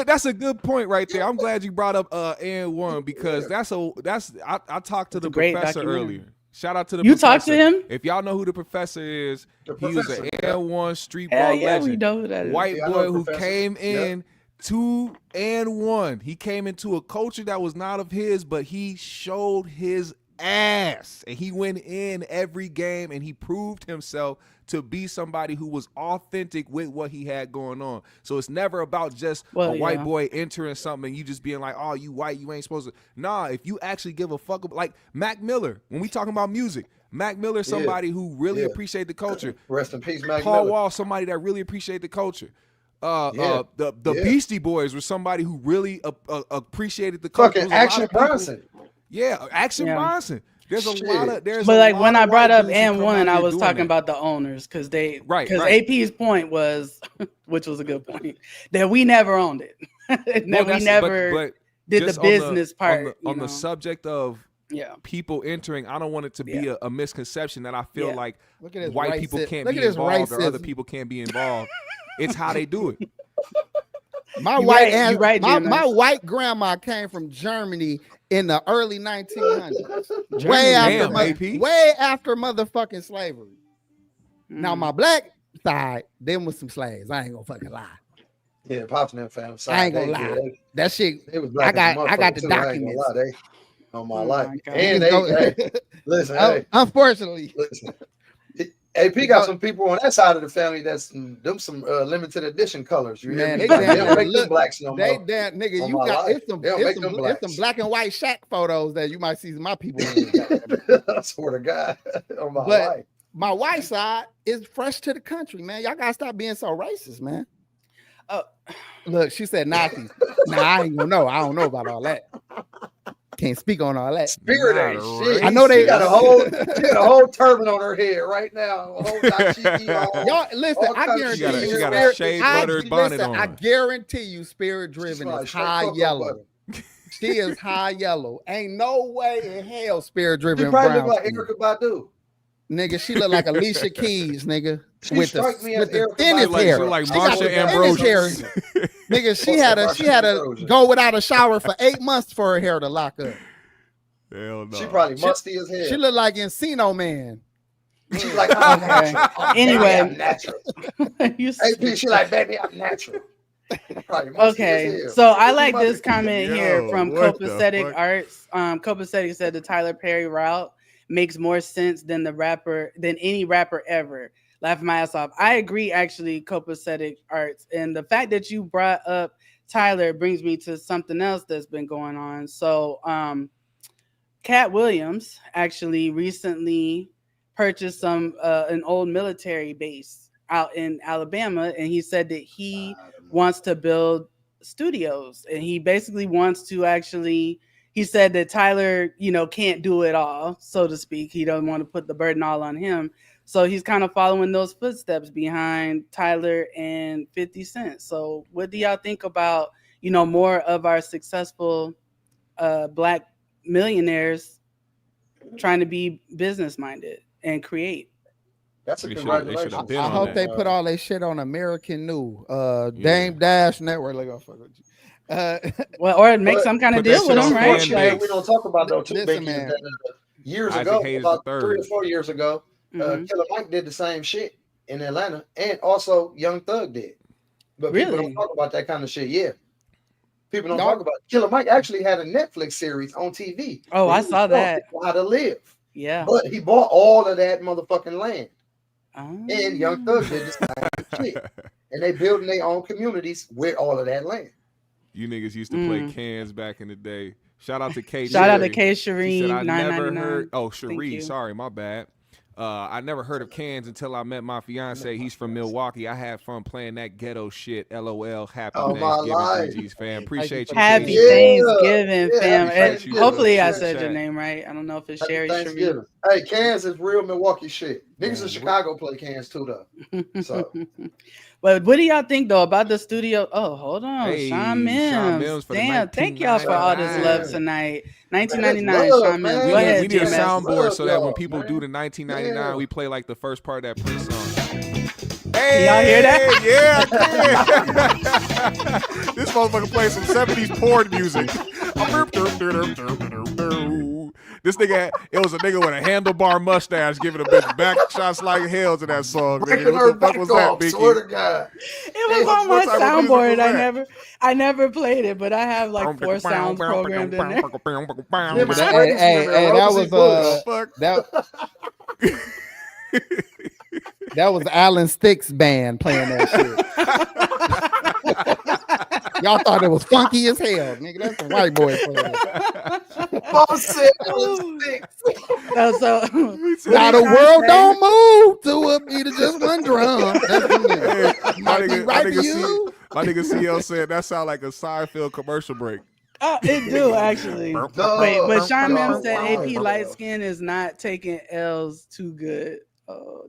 That's a good point right there. I'm glad you brought up N1 because I talked to the professor earlier. Shout out to the professor. You talked to him? If y'all know who the professor is, he was an N1 street ball legend. We know who that is. White boy who came in. 2 and 1. He came into a culture that was not of his, but he showed his ass. And he went in every game and he proved himself to be somebody who was authentic with what he had going on. So it's never about just a white boy entering something and you just being like, oh, you white, you ain't supposed to. Nah, if you actually give a fuck, like Mac Miller, when we talking about music, Mac Miller, somebody who really appreciate the culture. Rest in peace, Mac Paul Miller. Wall, somebody that really appreciate the culture. The Beastie Boys were somebody who really appreciated the culture. Fucking Action Bronson. Action Bronson. There's a lot of there's. But a like lot when of I brought white up dudes who and come one, out I here was doing talking that. about the owners because Right. AP's point was, which was a good point, that we never owned it. That we never did the business part. On the subject of people entering, I don't want it to be a misconception that I feel like white people can't be involved or other people can't be involved. It's how they do it. My white grandma came from Germany in the early 1900s, way after motherfucking slavery. Now my black side, them was some slaves. I ain't gonna fucking lie. Yeah, Pops and them family. I ain't gonna lie. That shit. It was I got the documents. On my life. And they listen. Unfortunately, listen. AP got some people on that side of the family that's them some limited edition colors. You hear me? They don't make them blacks no more. They damn nigga, you got it's some black and white Shaq photos that you might see my people in. I swear to God, on my life. My white side is fresh to the country, man. Y'all gotta stop being so racist, man. Look, she said Nazis. Nah, I ain't gonna know. I don't know about all that. Can't speak on all that. Spirit ain't shit. I know they got a whole turban on her head right now. A whole on. Y'all listen, I guarantee you, she got a shade buttered bonnet on. I guarantee you, Spirit Driven is high yellow. She is high yellow. Ain't no way in hell Spirit Driven. She probably look like Erykah Badu. Nigga, she look like Alicia Keys, nigga. With the thinnest hair. Like Marsha Ambrosius. Nigga, she had to go without a shower for 8 months for her hair to lock up. Hell no. She probably musty as hell. She look like Encino Man. She's like, I'm natural. Anyway, I'm natural. AP, she like, baby, I'm natural. Okay, so I like this comment here from Copacetic Arts. Copacetic said the Tyler Perry route makes more sense than any rapper ever. Laughing my ass off. I agree, actually, Copacetic Arts. And the fact that you brought up Tyler brings me to something else that's been going on. So Katt Williams actually recently purchased an old military base out in Alabama, and he said that he wants to build studios, and he basically wants to actually. He said that Tyler, can't do it all, so to speak. He doesn't want to put the burden all on him. So he's kind of following those footsteps behind Tyler and 50 Cent. So what do y'all think about, more of our successful black millionaires trying to be business minded and create? That's a congratulations. I hope they put all their shit on American New Dame Dash Network. Like, oh, fuck with you. Or make some kind of deal with them, right? We don't talk about those two things. Years ago, about 3 or 4 years ago, Killer Mike did the same shit in Atlanta, and also Young Thug did. But people don't talk about that kind of shit. Yeah, people don't talk about it. Killer Mike actually had a Netflix series on TV. Oh, I saw that. How to live. Yeah, but he bought all of that motherfucking land. And Young Thug did the same shit, and they building their own communities with all of that land. You niggas used to play cans back in the day. Shout out to K. Shout out to K. Shireen. I never heard. Oh, Shireen. Sorry, my bad. I never heard of cans until I met my fiance. He's from Milwaukee. I had fun playing that ghetto shit. LOL. Happy Thanksgiving, 3G's fam. Appreciate you. Happy Thanksgiving, fam. And hopefully I said your name right. I don't know if it's Sherry. Shireen. Hey, cans is real Milwaukee shit. Niggas in Chicago play cans too, though. So. But what do y'all think though about the studio? Oh, hold on, hey, Sean Mims. Damn, thank y'all for all this love tonight. 1999, Sean Mims. Go ahead, we need a soundboard so that when people do the 1999, we play like the first part of that Prince song. Hey, y'all hear that? Yeah. This motherfucker plays some 70s porn music. This nigga, it was a nigga with a handlebar mustache giving a bitch back shots like hell to that song. Nigga. What the fuck was that, Binky? Swear to God. It was on my soundboard. I never played it, but I have like 4 sounds programmed in there. That was Alan Stick's band playing that shit. Y'all thought it was funky as hell, nigga. That's a white boy playing. Mom said Alan Sticks. Now the world don't move to a beat of just one drum. That's my nigga CL said that sound like a Seinfeld commercial break. It do actually. No, Wait, but Sean no, Mims said no, AP no. light skin is not taking L's too good.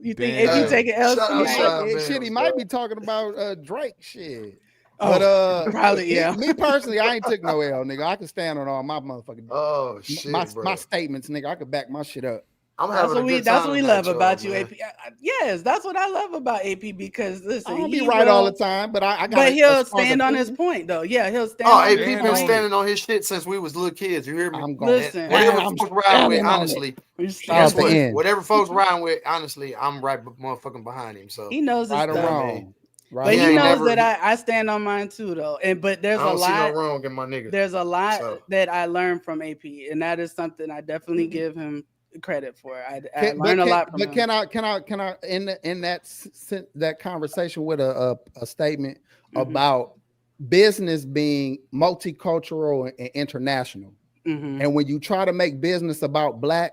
You think Damn. AP taking L's Shut too up, good? Sean. Shit, man, he bro. might be talking about Drake shit. Oh, But probably, yeah. Me personally, I ain't took no L, nigga. I can stand on all my motherfucking Oh shit, bro. my statements, nigga. I could back my shit up. I'm That's having what a we good that's time what we tonight, love about y'all, you, man. AP. Yes, that's what I love about AP because listen, I don't he be right will- all the time, but I got. But he'll stand on his point though. Yeah, he'll stand. Oh, on AP his been point. standing on his shit since we was little kids. You hear me? I'm going. Listen, Whatever I'm folks ride standing with, on honestly. We Guess Start the what? end. Whatever folks riding with, honestly, I'm right motherfucking behind him. So he knows his right or stuff. wrong. Right. But He he ain't knows never- that I stand on mine too though. But there's I a don't see no lot. wrong in my nigga. There's a lot So. that I learned from AP, and that is something I definitely give him credit for. I Can- but learned a can- lot from But him. can I in that conversation with a statement about business being multicultural and international, Mhm. and when you try to make business about black,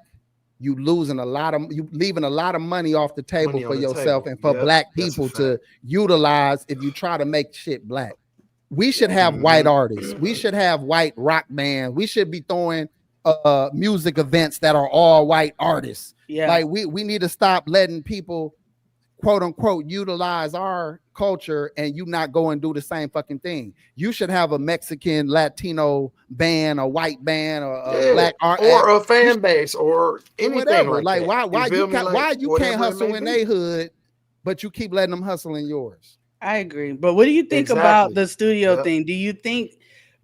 you leaving a lot of money off the table Money on for the yourself table. and for Yep, black that's a people fact. to utilize if you try to make shit black. We should have white artists. We should have white rock bands. We should be throwing music events that are all white artists. Yeah. Like we need to stop letting people quote unquote utilize our culture and you not go and do the same fucking thing. You should have a Mexican, Latino band, a white band, or a black art or a fan base or anything whatever. like that. Why feel you me? can't, Like, why you can't whatever it hustle may in be. their hood, but you keep letting them hustle in yours? I agree. But what do you think about Exactly. the studio Yep. thing? Do you think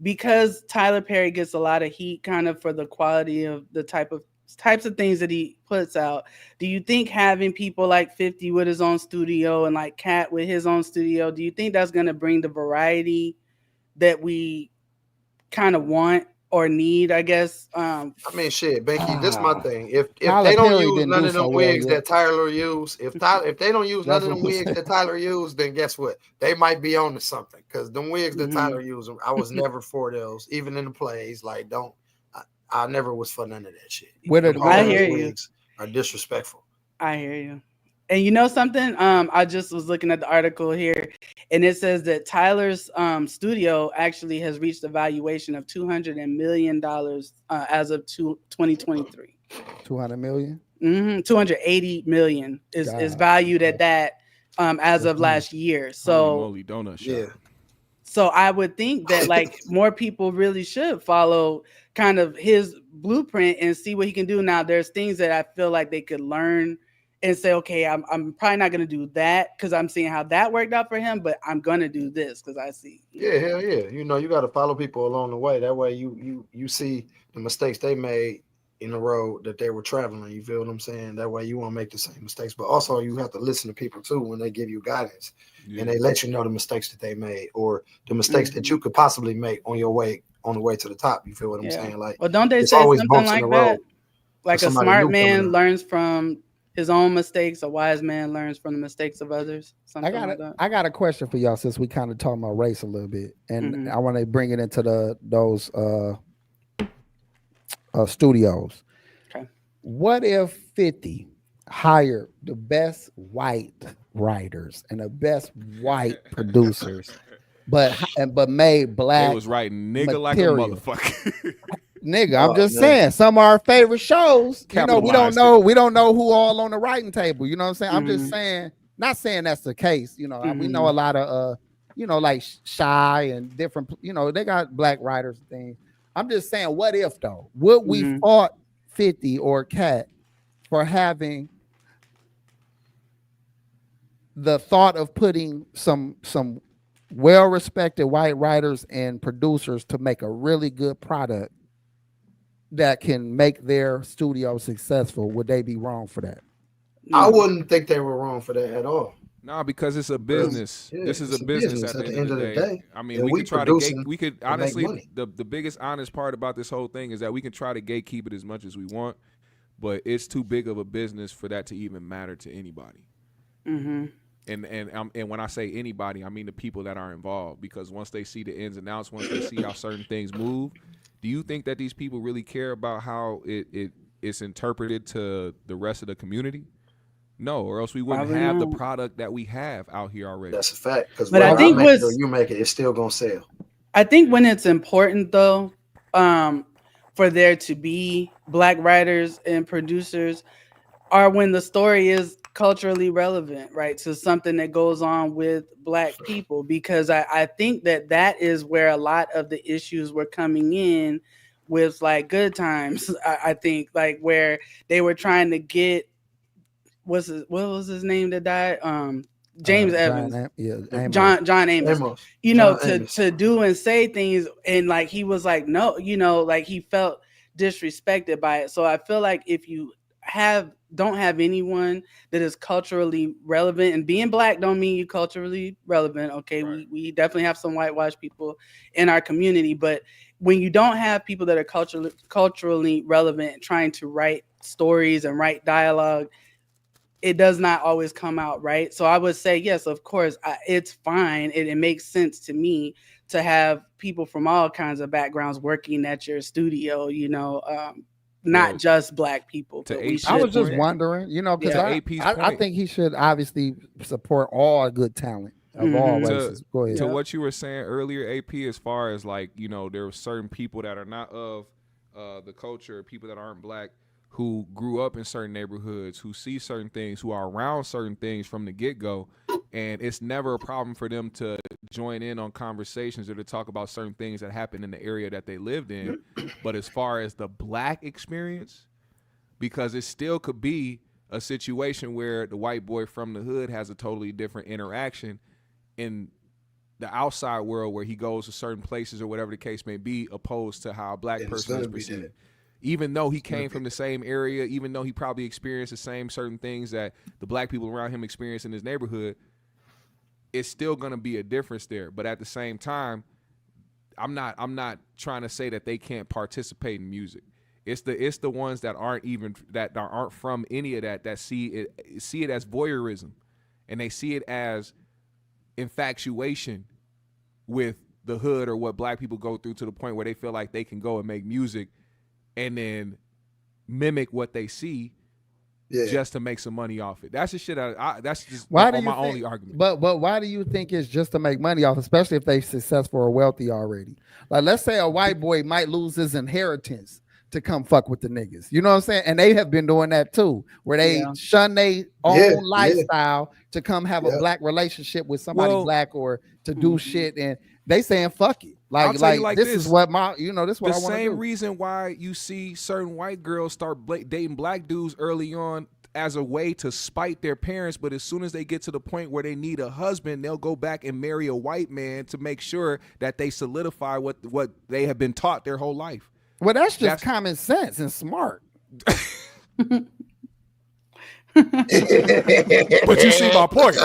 because Tyler Perry gets a lot of heat kind of for the quality of the types of things that he puts out, do you think having people like 50 with his own studio and like Katt with his own studio, do you think that's going to bring the variety that we kind of want or need, I guess? I mean, shit, Binky, this is my thing. If Tyler they don't Perry use didn't none do of them so well wigs yet. that Tyler used, if they don't use none That's of them what I'm wigs saying. that Tyler used, then guess what? They might be on to something. Because them wigs that Tyler used, I was never for those, even in the plays. Like, I never was for none of that shit. With Them a- whole I ass hear you. wigs are disrespectful. I hear you. And you know something? I just was looking at the article here, and it says that Tyler's studio actually has reached a valuation of $200 million as of 2023. 200 million. 280 million is God. valued at that as of last year. Holy So moly, donut shop. Yeah. so I would think that like more people really should follow kind of his blueprint and see what he can do. Now there's things that I feel like they could learn and say, okay, I'm probably not going to do that because I'm seeing how that worked out for him, but I'm going to do this because I see. Yeah, hell yeah. You know, you got to follow people along the way. That way you see the mistakes they made in the road that they were traveling. You feel what I'm saying? That way you won't make the same mistakes. But also you have to listen to people too when they give you guidance and they let you know the mistakes that they made or the mistakes that you could possibly make on the way to the top. You feel what I'm saying? Like, well, don't they it's say always something bumps in like the that? road Like for a somebody smart new man coming up. learns from his own mistakes. A wise man learns from the mistakes of others. Something like that. I got a question for y'all since we kind of talking about race a little bit, and I want to bring it into those studios. Okay. What if 50 hired the best white writers and the best white producers, but made black? They was writing nigga material. like a motherfucker. Nigga, I'm just saying, some of our favorite shows, you know, we don't know who all on the writing table. You know what I'm saying? I'm just saying, not saying that's the case. You know, we know a lot of, you know, like Shy and different, you know, they got black writers and things. I'm just saying, what if though? Would we fault 50 or Katt for having the thought of putting some well-respected white writers and producers to make a really good product that can make their studio successful? Would they be wrong for that? I wouldn't think they were wrong for that at all. Nah, because it's a business. Yeah, this is it's a business at the end of the day. I mean, and we could try to producing we could to make honestly money. the biggest honest part about this whole thing is that we can try to gatekeep it as much as we want, but it's too big of a business for that to even matter to anybody. And when I say anybody, I mean the people that are involved, because once they see the ins and outs, once they see how certain things move, do you think that these people really care about how it's interpreted to the rest of the community? No, or else we wouldn't have the product that we have out here already. That's a fact. Because But I think you make it, it's still gonna sell. I think when it's important though, for there to be Black writers and producers are when the story is culturally relevant, right? To something that goes on with Black people, because I think that is where a lot of the issues were coming in with like Good Times. I think like where they were trying to get, what was his name that died? James Evans. John Amos. You know, to do and say things, and like he was like, no, you know, like he felt disrespected by it. So I feel like if you don't have anyone that is culturally relevant, and being Black don't mean you culturally relevant. Okay, right. we definitely have some whitewashed people in our community, but when you don't have people that are culturally relevant trying to write stories and write dialogue, it does not always come out right. So I would say, yes, of course, it's fine. It makes sense to me to have people from all kinds of backgrounds working at your studio, you know, not just Black people. I was just wondering, you know, because I think he should obviously support all good talent of all races. Go ahead. To what you were saying earlier, AP, as far as like, you know, there are certain people that are not of the culture, people that aren't Black, who grew up in certain neighborhoods, who see certain things, who are around certain things from the get-go, and it's never a problem for them to join in on conversations or to talk about certain things that happened in the area that they lived in. But as far as the Black experience, because it still could be a situation where the white boy from the hood has a totally different interaction in the outside world where he goes to certain places or whatever the case may be, opposed to how a Black person is perceived. Even though he came from the same area, even though he probably experienced the same certain things that the Black people around him experienced in his neighborhood, it's still going to be a difference there. But at the same time, I'm not trying to say that they can't participate in music. It's the ones that aren't from any of that see it as voyeurism, and they see it as infatuation with the hood or what Black people go through, to the point where they feel like they can go and make music and then mimic what they see just to make some money off it. That's the shit. That's just my only argument. But why do you think it's just to make money off, especially if they're successful or wealthy already? Like, let's say a white boy might lose his inheritance to come fuck with the niggas. You know what I'm saying? And they have been doing that too, where they shun their own lifestyle to come have a Black relationship with somebody Black, or to do shit, and they saying fuck it. Like this is what my, you know, this is what I want to do. The same reason why you see certain white girls start dating Black dudes early on as a way to spite their parents, but as soon as they get to the point where they need a husband, they'll go back and marry a white man to make sure that they solidify what they have been taught their whole life. Well, that's just common sense and smart. But you see my point.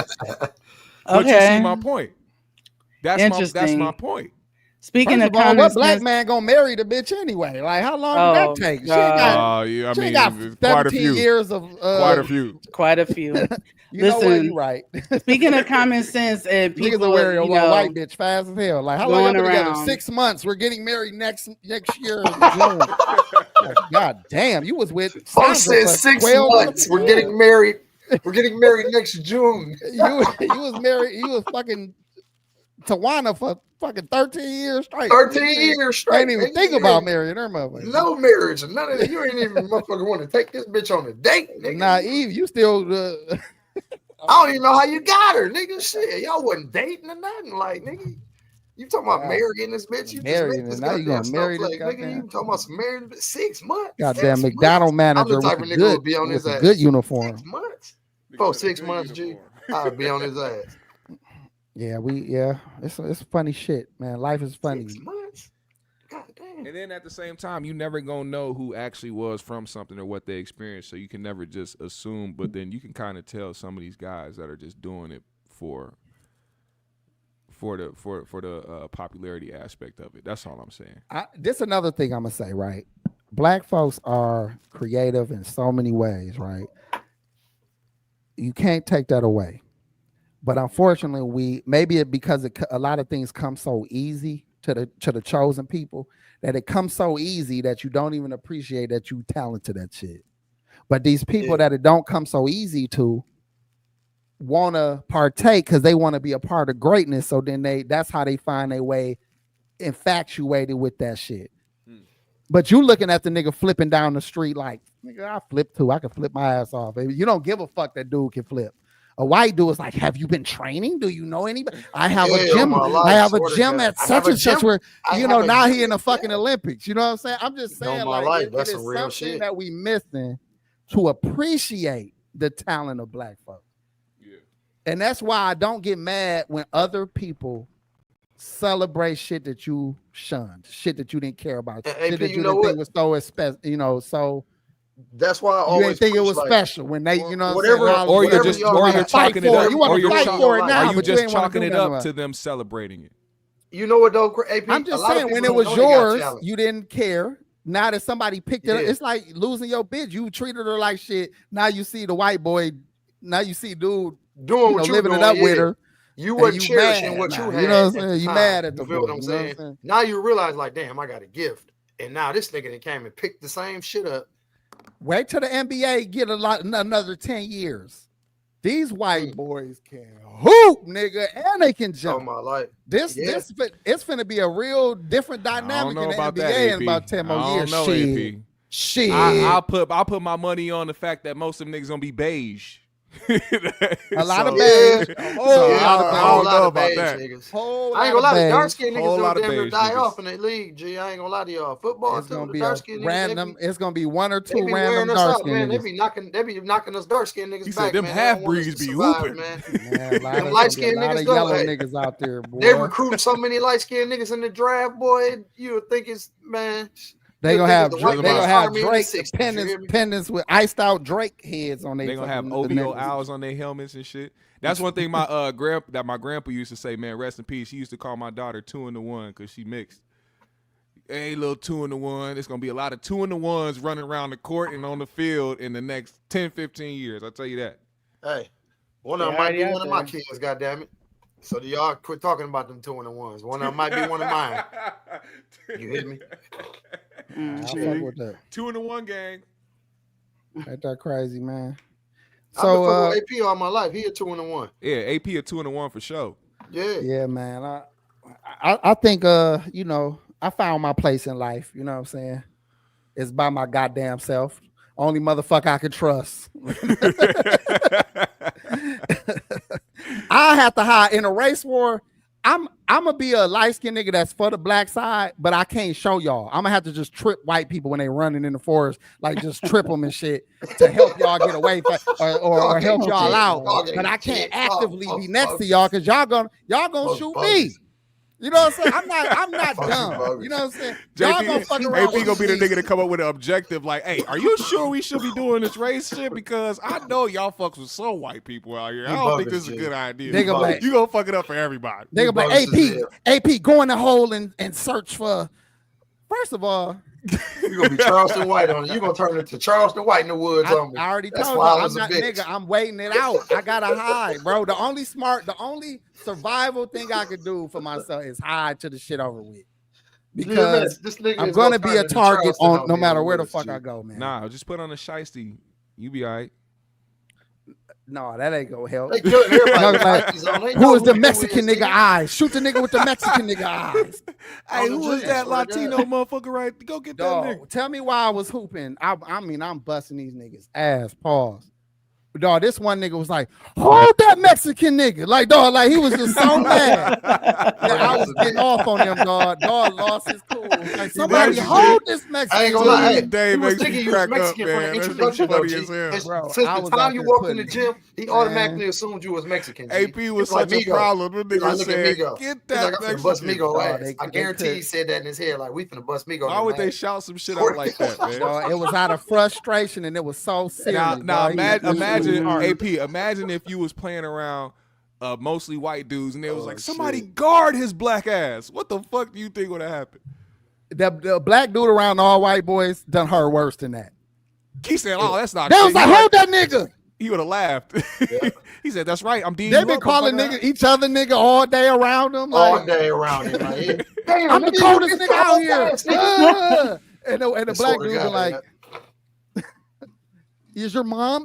But you see my point. That's my point. Speaking of all, what Black man gonna marry the bitch anyway? Like, how long did that take? She got 17 years of quite a few. You know what? You're right. Speaking of common sense, and people are wearing a white bitch fast as hell. Like, how long y'all been together? 6 months. We're getting married next year in June. God damn, you was with. Folks said 6 months. We're getting married. We're getting married next June. You was married. You was fucking Tawana for fucking 13 years straight. 13 years straight. I didn't even think about marrying her mother. No marriage. None of that. You ain't even motherfucker want to take this bitch on a date, nigga. Nah, Eve, you still. I don't even know how you got her, nigga. Shit, y'all wasn't dating or nothing. Like, nigga, you talking about marrying this bitch? You marrying her. Now you gonna marry this nigga? You talking about some married 6 months? Goddamn McDonald manager I'm the type of nigga would be on his ass. Good uniform. 6 months. Oh, 6 months, G. I'd be on his ass. Yeah, it's funny shit, man. Life is funny. 6 months. God damn. And then at the same time, you never gonna know who actually was from something or what they experienced, so you can never just assume. But then you can kind of tell some of these guys that are just doing it for the popularity aspect of it. That's all I'm saying. This another thing I'm gonna say, right? Black folks are creative in so many ways, right? You can't take that away. But unfortunately, because a lot of things come so easy to the chosen people, that it comes so easy that you don't even appreciate that you talented at shit. But these people that it don't come so easy to want to partake because they want to be a part of greatness. So then that's how they find their way infatuated with that shit. But you looking at the nigga flipping down the street like, nigga, I flip too. I can flip my ass off, baby. You don't give a fuck that dude can flip. A white dude is like, have you been training? Do you know anybody? I have a gym. I have a gym at such and such where, you know, now he in the fucking Olympics. You know what I'm saying? I'm just saying, like, it is something that we missing to appreciate the talent of black folks. Yeah. And that's why I don't get mad when other people celebrate shit that you shunned, shit that you didn't care about, shit that you didn't think was so special, you know, so that's why I always you didn't think it was special when they, you know, whatever, or you're just, or you're chalking it up, you want to fight for it now, or you just chalking it up to them celebrating it. You know what though, AP? I'm just saying, when it was yours, you didn't care. Now that somebody picked it up, it's like losing your bitch. You treated her like shit. Now you see the white boy. Now you see dude doing what living it up with her. You weren't cherishing what you had. You know what I'm saying? You mad at the boy. What I'm saying? Now you realize, like, damn, I got a gift, and now this nigga that came and picked the same shit up. Wait till the NBA get another 10 years. These white boys can hoop, nigga, and they can jump. Oh my life. It's finna be a real different dynamic in the NBA in about 10 more years. Shit. I'll put my money on the fact that most of them niggas gonna be beige. A lot of beige. I don't know about that. I ain't gonna lie, the dark skinned niggas don't damn near die off in the league. G, I ain't gonna lie to y'all. Football, it's gonna be a random. It's gonna be one or two random dark skinned niggas. They be knocking us dark skinned niggas back. Them half breeds be hooping, man. Them light skinned niggas, yellow niggas out there, boy. They recruit so many light skinned niggas in the draft, boy. You would think it's, man. They gonna have Drake pendants with iced out Drake heads on their. They gonna have OVO owls on their helmets and shit. That's one thing my grandpa used to say, man, rest in peace. He used to call my daughter 2-in-1 because she mixed. Hey, little 2-in-1. There's gonna be a lot of 2-in-1s running around the court and on the field in the next 10, 15 years. I'll tell you that. Hey, one of them might be one of my kids, goddammit. So do y'all quit talking about them 2-in-1s. One of them might be one of mine. You hit me? I'll fuck with that. 2-in-1 gang. Ain't that crazy, man? So AP all my life. He a 2-in-1. Yeah, AP a 2-in-1 for sure. Yeah, man. I think you know, I found my place in life. You know what I'm saying? It's by my goddamn self. Only motherfucker I can trust. I have to hide in a race war. I'm gonna be a light-skinned nigga that's for the black side, but I can't show y'all. I'm gonna have to just trip white people when they running in the forest, like just trip them and shit to help y'all get away from, or help y'all out. But I can't actively be next to y'all because y'all gonna shoot me. You know what I'm saying? I'm not dumb. You know what I'm saying? Y'all gonna fuck around. AP gonna be the nigga to come up with an objective like, hey, are you sure we should be doing this race shit? Because I know y'all fucks with some white people out here. I don't think this is a good idea. You gonna fuck it up for everybody. They gonna be like, AP, go in the hole and search for. First of all, you're gonna be Charleston White on it. You're gonna turn into Charleston White in the woods on me. I already told you, I'm not nigga. I'm waiting it out. I gotta hide, bro. The only survival thing I could do for myself is hide to the shit over with. Because I'm gonna be a target on no matter where the fuck I go, man. Nah, just put on a shiesty. You be all right. No, that ain't gonna help. Like, who is the Mexican nigga eyes? Shoot the nigga with the Mexican nigga eyes. Hey, who is that Latino motherfucker right? Go get that nigga. Tell me why I was hooping. I mean, I'm busting these niggas ass. Pause. But dog, this one nigga was like, hold that Mexican nigga. Like, dog, like he was just so mad that I was getting off on him, dog. Dog lost his cool. Like, somebody hold this Mexican. I ain't gonna lie. Hey, Dave was thinking you was Mexican from the introduction, though, G. Since the time you walked in the gym, he automatically assumed you was Mexican. AP was such a problem. The nigga said, get that Mexican. I guarantee he said that in his head, like, we finna bust Migo. Why would they shout some shit out like that, man? It was out of frustration, and it was so serious. Now imagine, AP, imagine if you was playing around mostly white dudes and they was like, somebody guard his black ass. What the fuck do you think would have happened? The black dude around all white boys done her worse than that. He said, oh, that's not. They was like, hold that nigga. He would have laughed. Yeah. He said, that's right. I'm D. They been calling each other nigga all day around him. All day around him. Like, damn, I'm the coldest nigga out here. And the black dude be like, Is your mom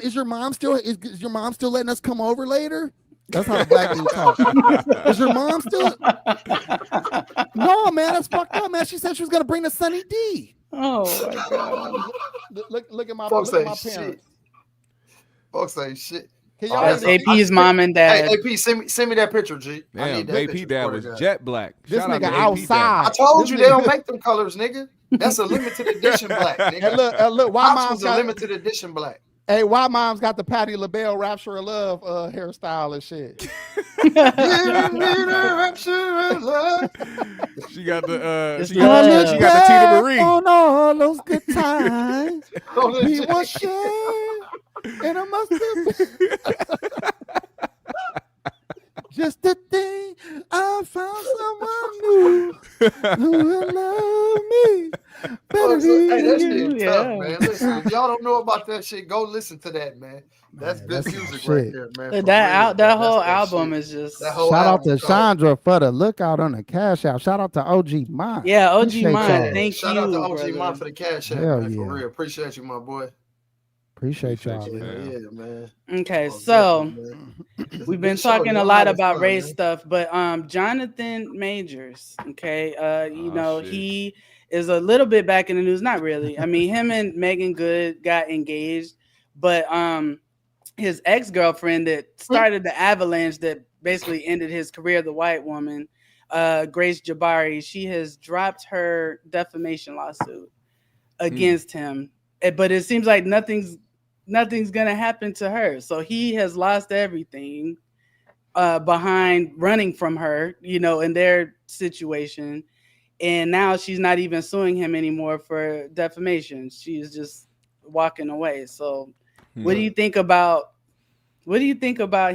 still letting us come over later? That's how the black dude talk. Is your mom still? No, man, that's fucked up, man. She said she was gonna bring the Sunny D. Oh my god. Look at my Folks look at ain't my shit. parents. Folks ain't shit. Can Oh, y'all That's that's AP's mom and dad. Hey, AP, send me that picture, G. I Damn, need that AP picture. dad was jet black. This Shout out nigga to AP outside. I told This you nigga- they don't make them colors, nigga. That's a limited edition black, nigga. And look, why Pops mom's was a got limited edition black. hey, why mom's got the Patti LaBelle Rapture of Love hairstyle and shit. She got the It's she got love. the Tina Marie. On all those good times we were sharing, and I must have just the thing. I found someone new who will love me better than Hey, that shit you. tough, Yeah. man. Listen, if y'all don't know about that shit, go listen to that, man. That's Man, good that's music shit. right there, man. For That real, that man. whole That's that album shit. is just That whole Shout out to album cold. Chandra for the lookout on the Cash App. Shout out to OG Mine. yeah, OG Appreciate Mine. y'all. Man, Thank shout you, out to OG brother. Mine for the cash app, Hell man. For yeah. real. Appreciate you, my boy. Appreciate y'all. Appreciate you, man. Yeah, man. Okay, Oh, so definitely, man. we've been Good show. talking a Y'all lot had about fun, race man. stuff, but Jonathan Majors, okay, you Oh, know, shit. he is a little bit back in the news. Not really. I mean, him and Meagan Goode got engaged, but his ex-girlfriend that started the avalanche that basically ended his career, the white woman, Grace Jabari, she has dropped her defamation lawsuit against him. But it seems like nothing's gonna happen to her. So he has lost everything behind running from her, you know, in their situation. And now she's not even suing him anymore for defamation. She's just walking away. So what do you think about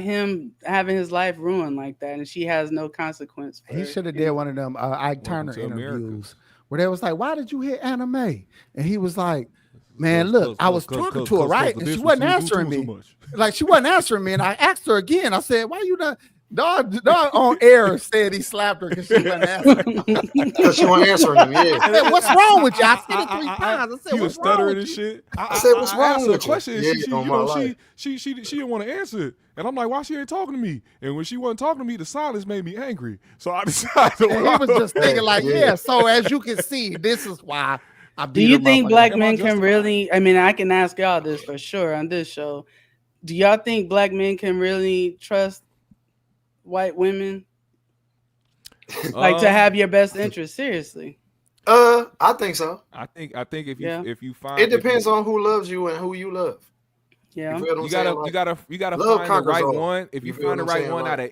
him having his life ruined like that and she has no consequence for He it? should have did one of them Ike Turner to America. interviews where they was like, "Why did you hit Anna Mae?" And he was like, "Man, look, I was talking to her, right? And she wasn't answering me. Like she wasn't answering me. And I asked her again. I said, "Why you not?" Dog on air said he slapped her because she wasn't answering. Because she wasn't answering him, yeah. I said, "What's wrong with you?" I said it 3 times. I said, He was "What's wrong stuttering with and you?" shit. I said, "What's wrong asked her with a you?" question. Yeah, She on my life. she didn't want to answer it. And I'm like, why she ain't talking to me? And when she wasn't talking to me, the silence made me angry. So I decided to And he was just thinking like, Yeah. "Yeah." So as you can see, this is why I Do beat you her think motherfucker. black Am I men can justified? really, I mean, I can ask y'all this for sure on this show. Do y'all think black men can really trust white women? Like to have your best interest, seriously? I think so. I think if you find It depends on who loves you and who you love. Yeah. You feel what I'm saying? Like, you gotta love find the conquers right all. one. If You you feel find the what I'm right saying? one Like, out of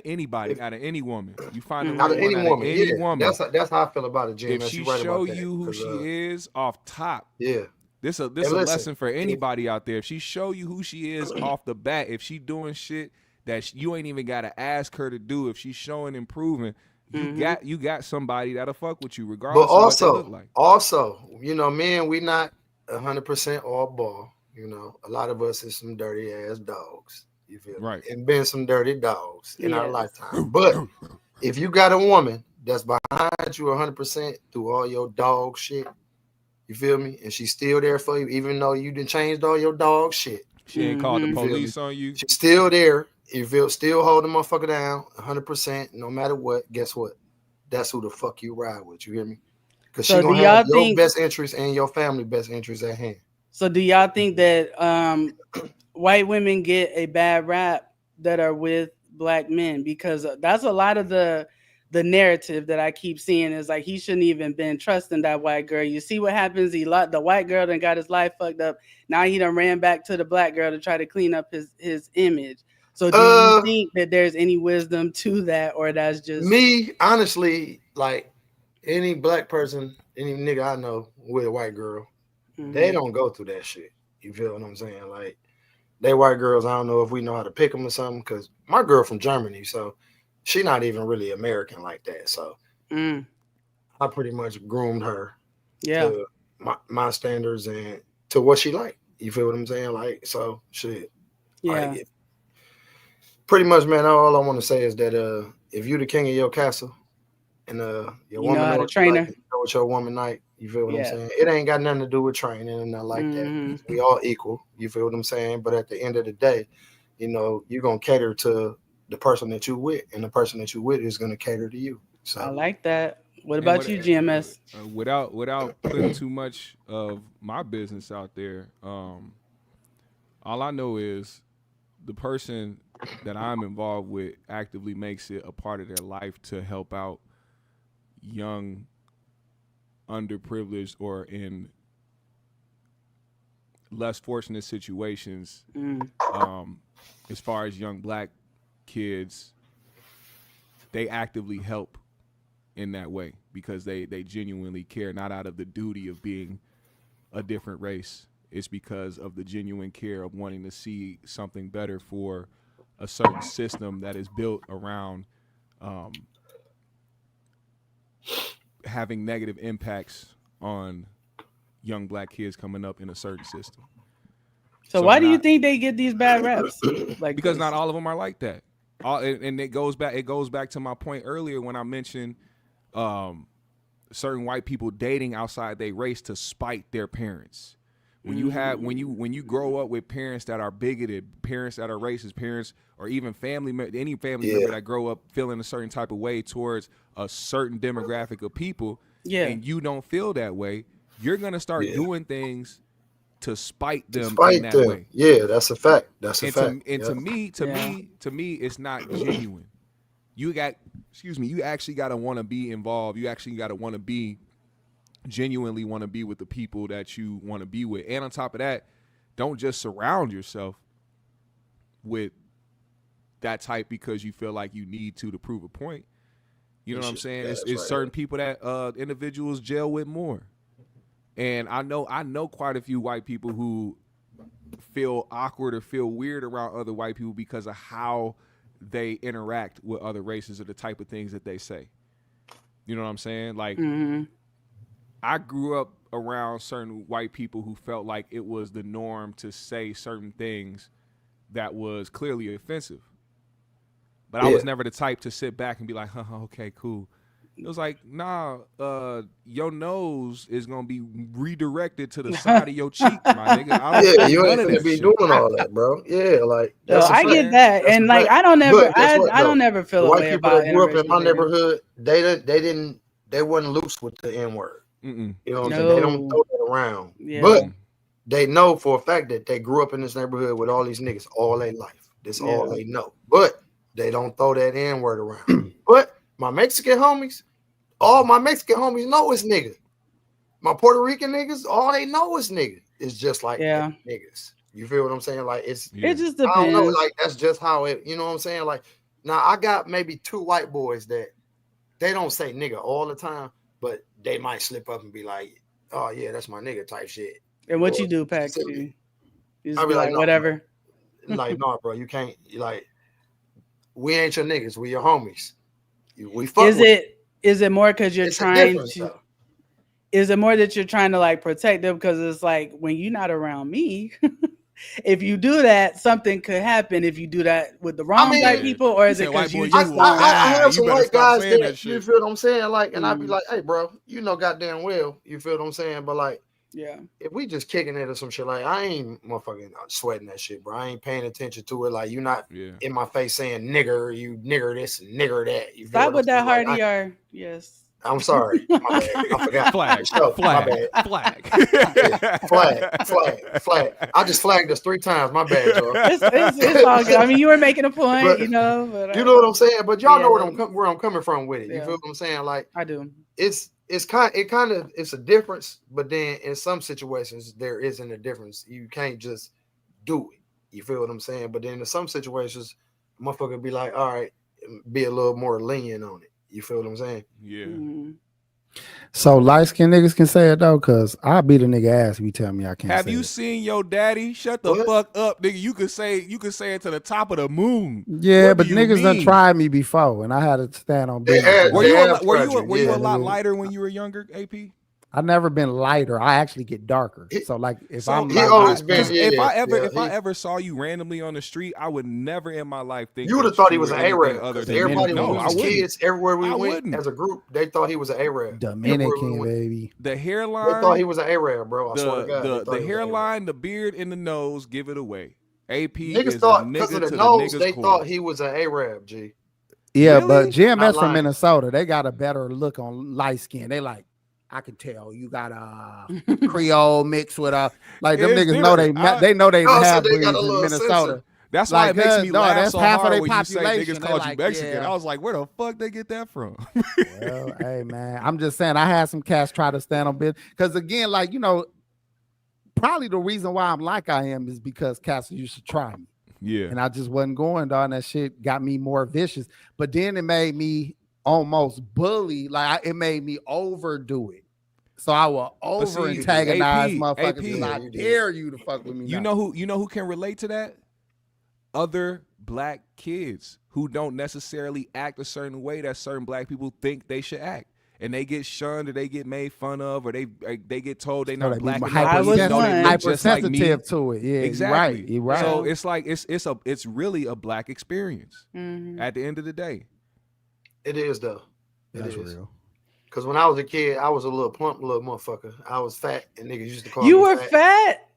anybody, out of any woman, you find the out right of any one woman, out of any yeah. woman. That's how I feel about it, If GMS. she You right show about that. you who 'Cause, she is off top, yeah. this a listen, lesson for anybody out there. If she show you who she is off the bat, if she doing shit that you ain't even gotta ask her to do, if she's showing improvement, you got somebody that'll fuck with you regardless But of what they look like. also, you know, men, we not 100% all ball. You know, a lot of us is some dirty ass dogs. You feel me? Right. And been some dirty dogs in our Yes. lifetime. But if you got a woman that's behind you 100% through all your dog shit, you feel me? And she's still there for you, even though you done changed all your dog shit. She ain't called the You feel police me? on you. She's still there. You feel still hold the motherfucker down 100%, no matter what. Guess what? That's who the fuck you ride with. You hear me? Because So she do gonna y'all have your think- best interest and your family best interest at hand. So do y'all think that white women get a bad rap that are with black men? Because that's a lot of the narrative that I keep seeing is like he shouldn't even been trusting that white girl. You see what happens? The white girl done got his life fucked up. Now he done ran back to the black girl to try to clean up his image. So do you think that there's any wisdom to that, or that's just me? Honestly, like any black person, any nigga I know with a white girl, they don't go through that shit. You feel what I'm saying? Like they white girls, I don't know if we know how to pick them or something. Because my girl from Germany, so she not even really American like that. So I pretty much groomed her to my standards and to what she like. You feel what I'm saying? Like, so shit. Yeah. Like, pretty much, man, all I want to say is that if you the king of your castle and your woman know how to train her. you know what your woman like, you feel what I'm saying? It ain't got nothing to do with training and nothing like that. We all equal, you feel what I'm saying? But at the end of the day, you know, you're gonna cater to the person that you with, and the person that you with is gonna cater to you. So I like that. What about you, GMS? Without putting too much of my business out there, all I know is the person that I'm involved with actively makes it a part of their life to help out young, underprivileged, or in less fortunate situations. As far as young black kids, they actively help in that way because they genuinely care, not out of the duty of being a different race. It's because of the genuine care of wanting to see something better for a certain system that is built around having negative impacts on young black kids coming up in a certain system. So why do you think they get these bad reps? Like because not all of them are like that. And it goes back to my point earlier when I mentioned certain white people dating outside their race to spite their parents. When you grow up with parents that are bigoted, parents that are racist, parents or even any family member that grow up feeling a certain type of way towards a certain demographic of people, and you don't feel that way, you're gonna start doing things to spite them in that way. Yeah, that's a fact. That's a fact. To me, it's not genuine. You actually gotta want to be involved. You actually gotta want to genuinely want to be with the people that you want to be with. And on top of that, don't just surround yourself with that type because you feel like you need to prove a point. You know what I'm saying? It's certain people that individuals jail with more. And I know quite a few white people who feel awkward or feel weird around other white people because of how they interact with other races or the type of things that they say. You know what I'm saying? Like, I grew up around certain white people who felt like it was the norm to say certain things that was clearly offensive. But I was never the type to sit back and be like, okay, cool. It was like, nah, your nose is going to be redirected to the side of your cheek, my nigga. You ain't going to be doing all that, bro. Yeah, like. I get that. And like, I don't never feel a way about white people that grew up in my neighborhood, they wasn't loose with the N-word. You know what I'm saying? They don't throw that around. But they know for a fact that they grew up in this neighborhood with all these niggas all their life. That's all they know. But they don't throw that N-word around. But my Mexican homies, all my Mexican homies know it's nigga. My Puerto Rican niggas, all they know is nigga. It's just like niggas. You feel what I'm saying? Like it just depends. I don't know, like that's just how it, you know what I'm saying? Like now I got maybe 2 white boys that they don't say nigga all the time, but they might slip up and be like, oh yeah, that's my nigga type shit. And what you do, Pac G? I'll be like, no, whatever. Like, no, bro, you can't. Like, we ain't your niggas. We your homies. We fuck. Is it more because you're trying to? Is it more that you're trying to like protect them? Because it's like when you're not around me, if you do that, something could happen. If you do that with the wrong white people, or is it because you just? I have some white guys that you feel what I'm saying, like, and I'd be like, hey, bro, you know, goddamn well, you feel what I'm saying, but like. Yeah, if we just kicking it or some shit, like I ain't motherfucking sweating that shit, bro. I ain't paying attention to it. Like you not in my face saying nigger, you nigger this and nigger that. You stop with that hard ER. Yes. I'm sorry. My bad. I forgot. Flag. Flag. I just flagged us 3 times. My bad, y'all. It's all good. I mean, you were making a point, but, you know. But, you know what I'm saying? But y'all know where I'm coming from with it. You feel what I'm saying? Like I do. It's a difference, but then in some situations there isn't a difference. You can't just do it. You feel what I'm saying? But then in some situations, motherfucker be like, all right, be a little more lenient on it. You feel what I'm saying? Yeah. So light skinned niggas can say it though, cause I'll beat a nigga ass if you tell me I can't. Have you seen your daddy? Shut the fuck up, nigga. You could say it to the top of the moon. Yeah, but niggas done tried me before, and I had to stand on business. Were you a lot lighter when you were younger, AP? I've never been lighter. I actually get darker. So like if I'm if I ever saw you randomly on the street, I would never in my life think you would have thought he was an Arab. Everybody was kids everywhere we went as a group. They thought he was an Arab. Dominican baby. The hairline. They thought he was an Arab, bro. I swear to God. The hairline, the beard, and the nose give it away. AP niggas thought because of the nose, they thought he was an Arab. G. Yeah, Really? but GMS Not from lying. Minnesota, they got a better look on light skin. They like, I can tell you got a Creole mixed with a like them Is niggas there? know they know they Oh, so have they got breeds a in little Minnesota. sensor. That's why Like, it makes me no, laugh that's so half of hard their when you say population. niggas They called like, you Mexican. yeah. I was like, where the fuck they get that from? Well, hey man, I'm just saying I had some cats try to stand on business because again, like probably the reason why I'm like I am is because cats used to try me. Yeah. And I just wasn't going, dog. And that shit got me more vicious. But then it made me almost bully. Like it made me overdo it. So I will over antagonize motherfuckers because I dare you to fuck with me. You know who can relate to that? Other black kids who don't necessarily act a certain way that certain black people think they should act. And they get shunned or they get made fun of or they get told they're not black enough. Hypersensitive to it. Yeah, exactly. You're right. So it's like it's really a black experience at the end of the day. It is though. That's real. Because when I was a kid, I was a little plump little motherfucker. I was fat and niggas used to call you me were fat?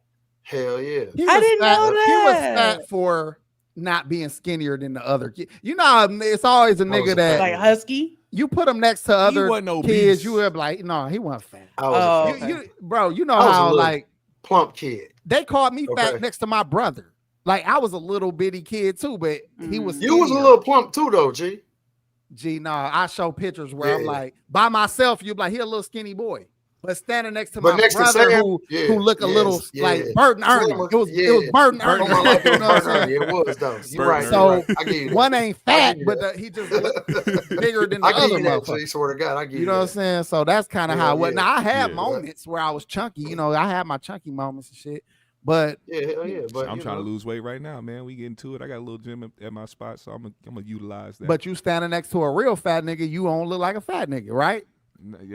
Hell yeah. I didn't know that. He was fat for not being skinnier than the other kid. You know, it's always a nigga that like husky. You put him next to other kids, you would be like, no, he wasn't fat. Bro, you know how like plump kid. They called me fat next to my brother. Like I was a little bitty kid too, but he was. You was a little plump too, though, G. Nah, I show pictures where I'm like by myself. You be like, he a little skinny boy, but standing next to my brother who look a little like Burton Ernie. It was Burton Ernie. You know what I'm saying? It was though. You're right. So one ain't fat, but he just look bigger than the other motherfucker. Swear to God, I get you know what I'm saying? So that's kind of how it went. Now I had moments where I was chunky. You know, I had my chunky moments and shit. But but I'm trying to lose weight right now, man. We getting to it. I got a little gym at my spot, so I'm gonna utilize that. But you standing next to a real fat nigga, you don't look like a fat nigga, right?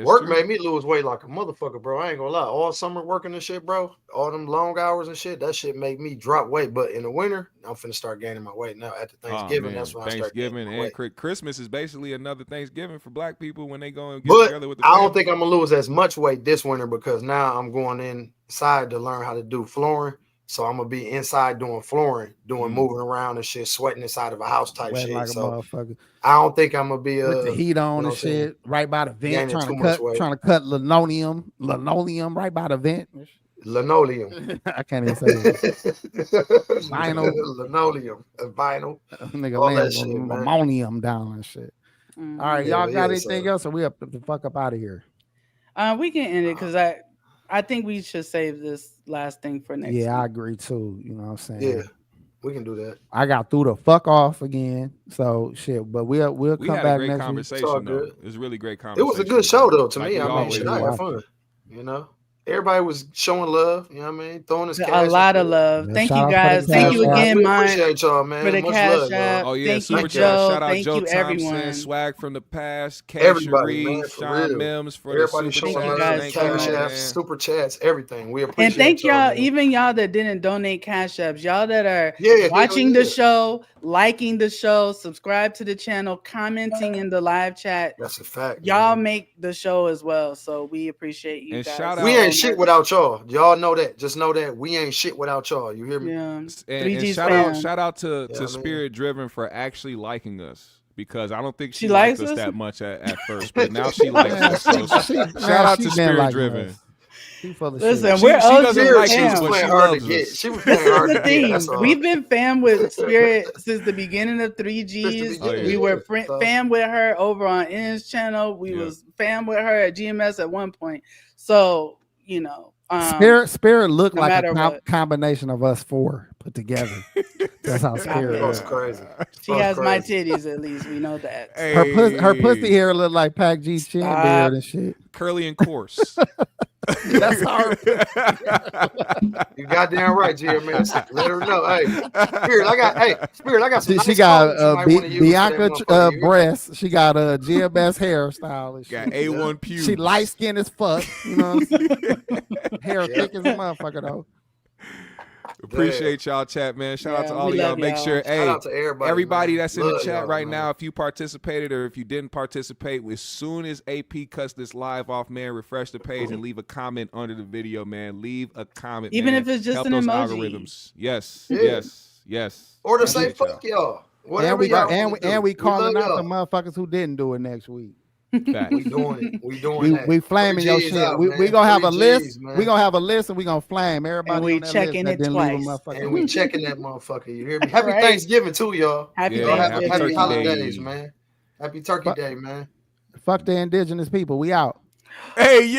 Work made me lose weight like a motherfucker, bro. I ain't gonna lie. All summer working and shit, bro. All them long hours and shit. That shit made me drop weight. But in the winter, I'm finna start gaining my weight now. After Thanksgiving, that's when I start gaining my weight. And Christmas is basically another Thanksgiving for black people when they go and get but together with the I don't think I'm gonna lose as much weight this winter because now I'm going inside to learn how to do flooring. So I'm gonna be inside doing flooring, moving around and shit, sweating inside of a house type shit. Like so I don't think I'm gonna be with the heat on and shit, right by the vent, trying to cut linoleum right by the vent. Linoleum. I can't even say it. Vinyl. Linoleum. Vinyl. Nigga laying ammonium down and shit. All right, y'all got anything else, or we up the fuck up out of here? We can end it because I think we should save this last thing for next week. I agree too. You know what I'm saying? Yeah, we can do that. I got through the fuck off again. So shit, but we'll come back next week. Great conversation though. It was really great conversation. It was a good show though to me. I mean, shit, I had fun. You know? Everybody was showing love, you know what I mean? Throwing his cash. A lot of love. Thank you guys. Thank you again, Mike. Appreciate y'all, man. For the cash app. Oh yeah, thank you, Joe. Shout out thank Joe you, Thompson, everyone. Swag from the past, everybody, Sean Mims for everybody the super showing chats. Cash apps, super chats, everything. We appreciate. And thank y'all, man. even y'all that didn't donate cash apps, y'all that are watching the show, liking the show, subscribe to the channel, commenting in the live chat. That's a fact. Y'all make the show as well, so we appreciate you and guys. Shout out, we ain't shit without y'all. Y'all know that. Just know that we ain't shit without y'all. You hear me? Yeah. And 3G's shout out to Spirit Driven for actually liking us. Because I don't think she likes us that much at first, but now she likes us. So shout out to Spirit Driven. Listen, we're OG fam. She was playing hard to get. We've been fam with Spirit since the beginning of 3G's. We were fam with her over on N's channel. We was fam with her at GMS at one point. So, you know. Spirit looked like a combination of us four put together. That's how Spirit was crazy. She has my titties, at least we know that. Hey. Her pussy hair looked like Pac G chin beard and shit. Curly and coarse. That's hard. You goddamn right, GMS. Let her know. Hey, Spirit, I got some. She got Bianca breasts. She got a GMS hairstyle. And got A1 pubes. She light skinned as fuck. You know what I'm saying? Hair thick as a motherfucker though. Appreciate y'all, chat, man. Shout out to all of y'all. Make sure, everybody that's in the chat right now, if you participated or if you didn't participate, as soon as AP cuts this live off, man, refresh the page and leave a comment under the video, man. Leave a comment, even if it's just an emoji. Algorithms. Yes. Or to say fuck y'all. Whatever and we calling out the y'all. motherfuckers who didn't do it next week. Facts. We doing it. We doing that. We flaming your 3G's shit. out, We man. gonna have a 3G's, list. man. We gonna have a list and we gonna flame everybody. And we on that checking list that it didn't leave a twice. motherfucker. And we checking that motherfucker. You hear me? Happy Right. Thanksgiving too, y'all. Happy Yeah, Y'all have Thanksgiving. happy Turkey holidays, Day. man. Happy Turkey Day, man. Fuck the indigenous people. We out. Hey, yo.